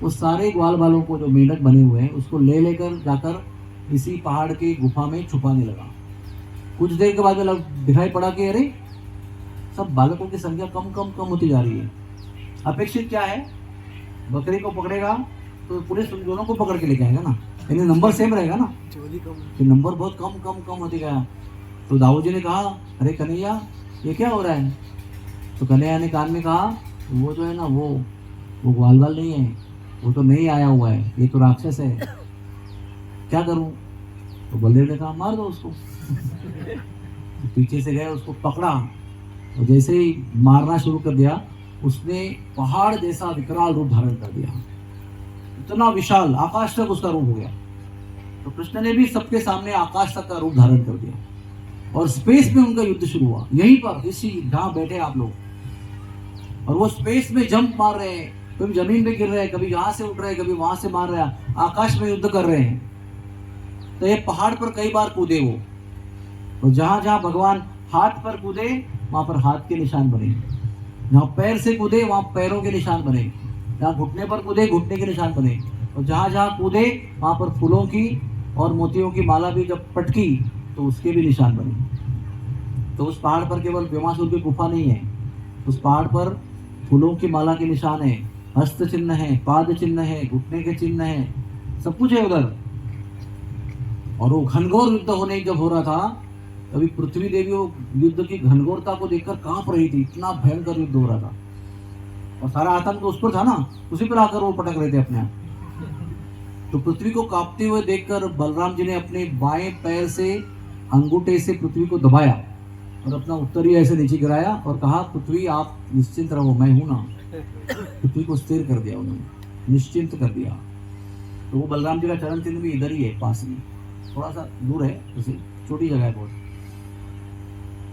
वो सारे ग्वाल बालों को जो मेंढक बने हुए हैं उसको लेकर जाकर इसी पहाड़ की गुफा में छुपाने लगा। कुछ देर के बाद में दिखाई पड़ा कि अरे सब बालकों की संख्या कम होती जा रही है। अपेक्षित क्या है बकरी को पकड़ेगा तो पुलिस उन दोनों को पकड़ के लेके आएगा ना, यानी नंबर सेम रहेगा ना, चोरी कम कि नंबर बहुत कम कम कम होते गया। तो दाऊ जी ने कहा, अरे कन्हैया ये क्या हो रहा है? तो कन्हैया ने कान में कहा, वो जो है ना वो ग्वाल वाल नहीं है, वो तो नहीं आया हुआ है, ये तो राक्षस है, क्या करूं? तो बलदेव ने कहा, मार दो उसको। तो पीछे से गए, उसको पकड़ा और जैसे ही मारना शुरू कर दिया, उसने पहाड़ जैसा विकराल रूप धारण कर दिया, इतना विशाल, आकाश तक उसका रूप हो गया। तो कृष्ण ने भी सबके सामने आकाश तक का रूप धारण कर दिया और स्पेस में उनका युद्ध शुरू हुआ, यहीं पर, इसी जहां बैठे आप लोग। और वो स्पेस में जंप मार रहे हैं, कभी जमीन पे गिर रहे हैं, कभी यहाँ से उठ रहे हैं, कभी वहां से मार रहे हैं, आकाश में युद्ध कर रहे हैं। तो ये पहाड़ पर कई बार कूदे वो, और जहां जहां भगवान हाथ पर कूदे वहां पर हाथ के निशान बने, जहां पैर से कूदे वहां पैरों के निशान बने, जहां घुटने पर कूदे घुटने के निशान बने, और जहां जहां कूदे वहां पर फूलों की और मोतियों की माला भी जब पटकी तो उसके भी निशान बने। तो उस पहाड़ पर केवल भीमासुर की गुफा नहीं है, उस पहाड़ पर फूलों की माला के निशान है, हस्त चिन्ह है, पाद चिन्ह है, घुटने के चिन्ह है, सब कुछ है उधर। और वो घनघोर युद्ध होने जब हो रहा था, तभी पृथ्वी देवी वो युद्ध की घनघोरता को देखकर कांप रही थी, इतना भयंकर युद्ध हो रहा था, और सारा आतंक तो उस पर था ना, उसी पर आकर वो पटक रहे थे अपने आप। तो पृथ्वी को कांपते हुए देखकर बलराम जी ने अपने बाएं पैर से अंगूठे से पृथ्वी को दबाया और अपना उत्तरी ऐसे नीचे गिराया और कहा, पृथ्वी आप निश्चिंत रहो, मैं हूं ना। पृथ्वी को स्थिर कर दिया उन्होंने, निश्चिंत कर दिया। तो वो बलराम जी का चरण चिन्ह भी इधर ही है, पास में, थोड़ा सा दूर है, उसे छोटी जगह है बहुत।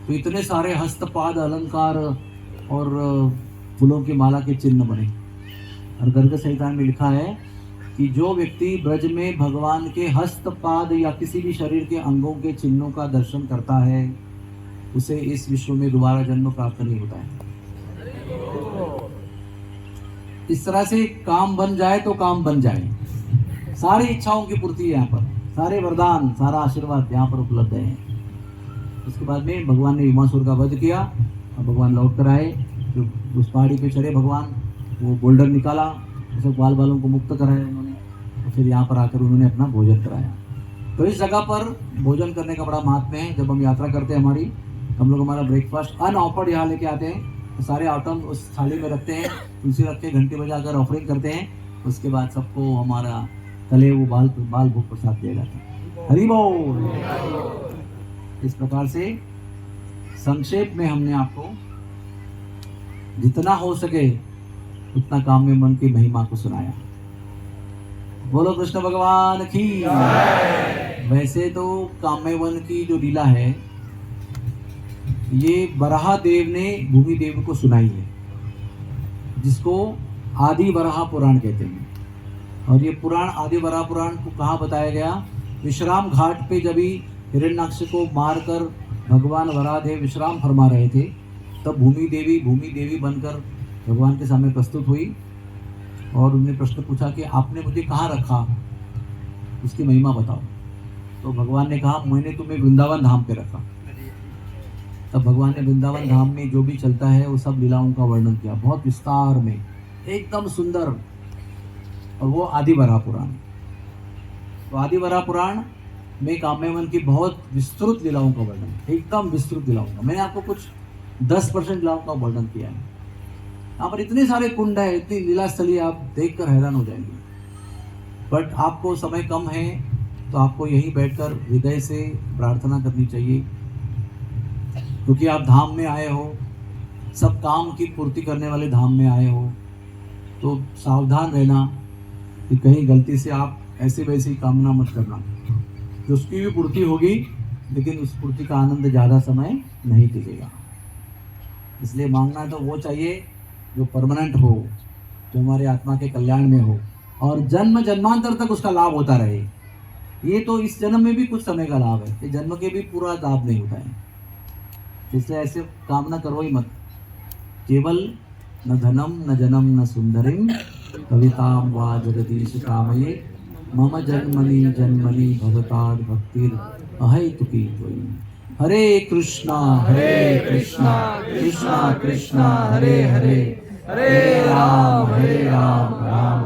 तो इतने सारे हस्तपाद अलंकार और फूलों की माला के चिन्ह बने। और गर्ग संहिता में लिखा है कि जो व्यक्ति ब्रज में भगवान के हस्तपाद या किसी भी शरीर के अंगों के चिन्हों का दर्शन करता है, उसे इस विश्व में दोबारा जन्म प्राप्त नहीं होता है। इस तरह से काम बन जाए तो काम बन जाए, सारी इच्छाओं की पूर्ति यहाँ पर, सारे वरदान, सारा आशीर्वाद यहाँ पर उपलब्ध है। उसके बाद में भगवान ने भीमासुर का वध किया और भगवान लौट कर आए, जो उस पहाड़ी पे चढ़े भगवान, वो बोल्डर निकाला, सब बाल बालों को मुक्त कराया उन्होंने, और फिर यहाँ पर आकर उन्होंने अपना भोजन कराया। तो इस जगह पर भोजन करने का बड़ा महत्व है। जब हम यात्रा करते हैं हमारी, हम लोग हमारा ब्रेकफास्ट अनऑफर्ड यहाँ लेके आते हैं, तो सारे आइटम उस थाली में रखते हैं, तुलसी रख के घंटे बजाकर ऑफरिंग करते हैं, उसके बाद सबको हमारा तले वो बाल भोग प्रसाद दिया जाता है। हरि बोल। इस प्रकार से संक्षेप में हमने आपको जितना हो सके उतना काम्य मन की महिमा को सुनाया। बोलो कृष्ण भगवान की। वैसे तो काम्य वन की जो लीला है, ये बराह देव ने भूमि देव को सुनाई है, जिसको आदि वराह पुराण कहते हैं। और ये पुराण, आदि वराह पुराण को कहाँ बताया गया? विश्राम घाट पे जब ही हिरण्याक्ष को मारकर भगवान वराहदेव विश्राम फरमा रहे थे, तब भूमि देवी बनकर भगवान के सामने प्रस्तुत हुई और उन्होंने प्रश्न पूछा कि आपने मुझे कहाँ रखा, उसकी महिमा बताओ। तो भगवान ने कहा, मैंने तुम्हें वृंदावन धाम पे रखा। तब भगवान ने वृंदावन धाम में जो भी चलता है वो सब लीलाओं का वर्णन किया, बहुत विस्तार में, एकदम सुंदर। और वो आदि वराह पुराण। तो आदि वराह पुराण में काम्यवन की बहुत विस्तृत लीलाओं का वर्णन, एकदम विस्तृत लीलाओं का। मैंने आपको कुछ 10% लीलाओं का वर्णन किया है। यहाँ पर इतने सारे कुंड है, इतनी लीला स्थली, आप देखकर हैरान हो जाएंगे। बट आपको समय कम है, तो आपको यहीं बैठकर हृदय से प्रार्थना करनी चाहिए, क्योंकि आप धाम में आए हो, सब काम की पूर्ति करने वाले धाम में आए हो, तो सावधान रहना कि कहीं गलती से आप ऐसे वैसी कामना मत करना, जो उसकी भी पूर्ति होगी, लेकिन उस पूर्ति का आनंद ज़्यादा समय नहीं टिकेगा। इसलिए मांगना तो वो चाहिए जो परमानेंट हो, जो हमारे आत्मा के कल्याण में हो, और जन्म जन्मांतर तक उसका लाभ होता रहे। ये तो इस जन्म में भी कुछ समय का लाभ है, इस जन्म के भी पूरा लाभ नहीं होता है। इसलिए ऐसे कामना करो ही मत। केवल न धनम न जनम न सुंदरिम कविताम वा जगदीश कामये मम जन्मनि जन्मनि भवताद भक्तिर अहैतुकी त्वयि। हरे कृष्णा कृष्णा कृष्णा कृष्णा हरे हरे, हरे राम राम राम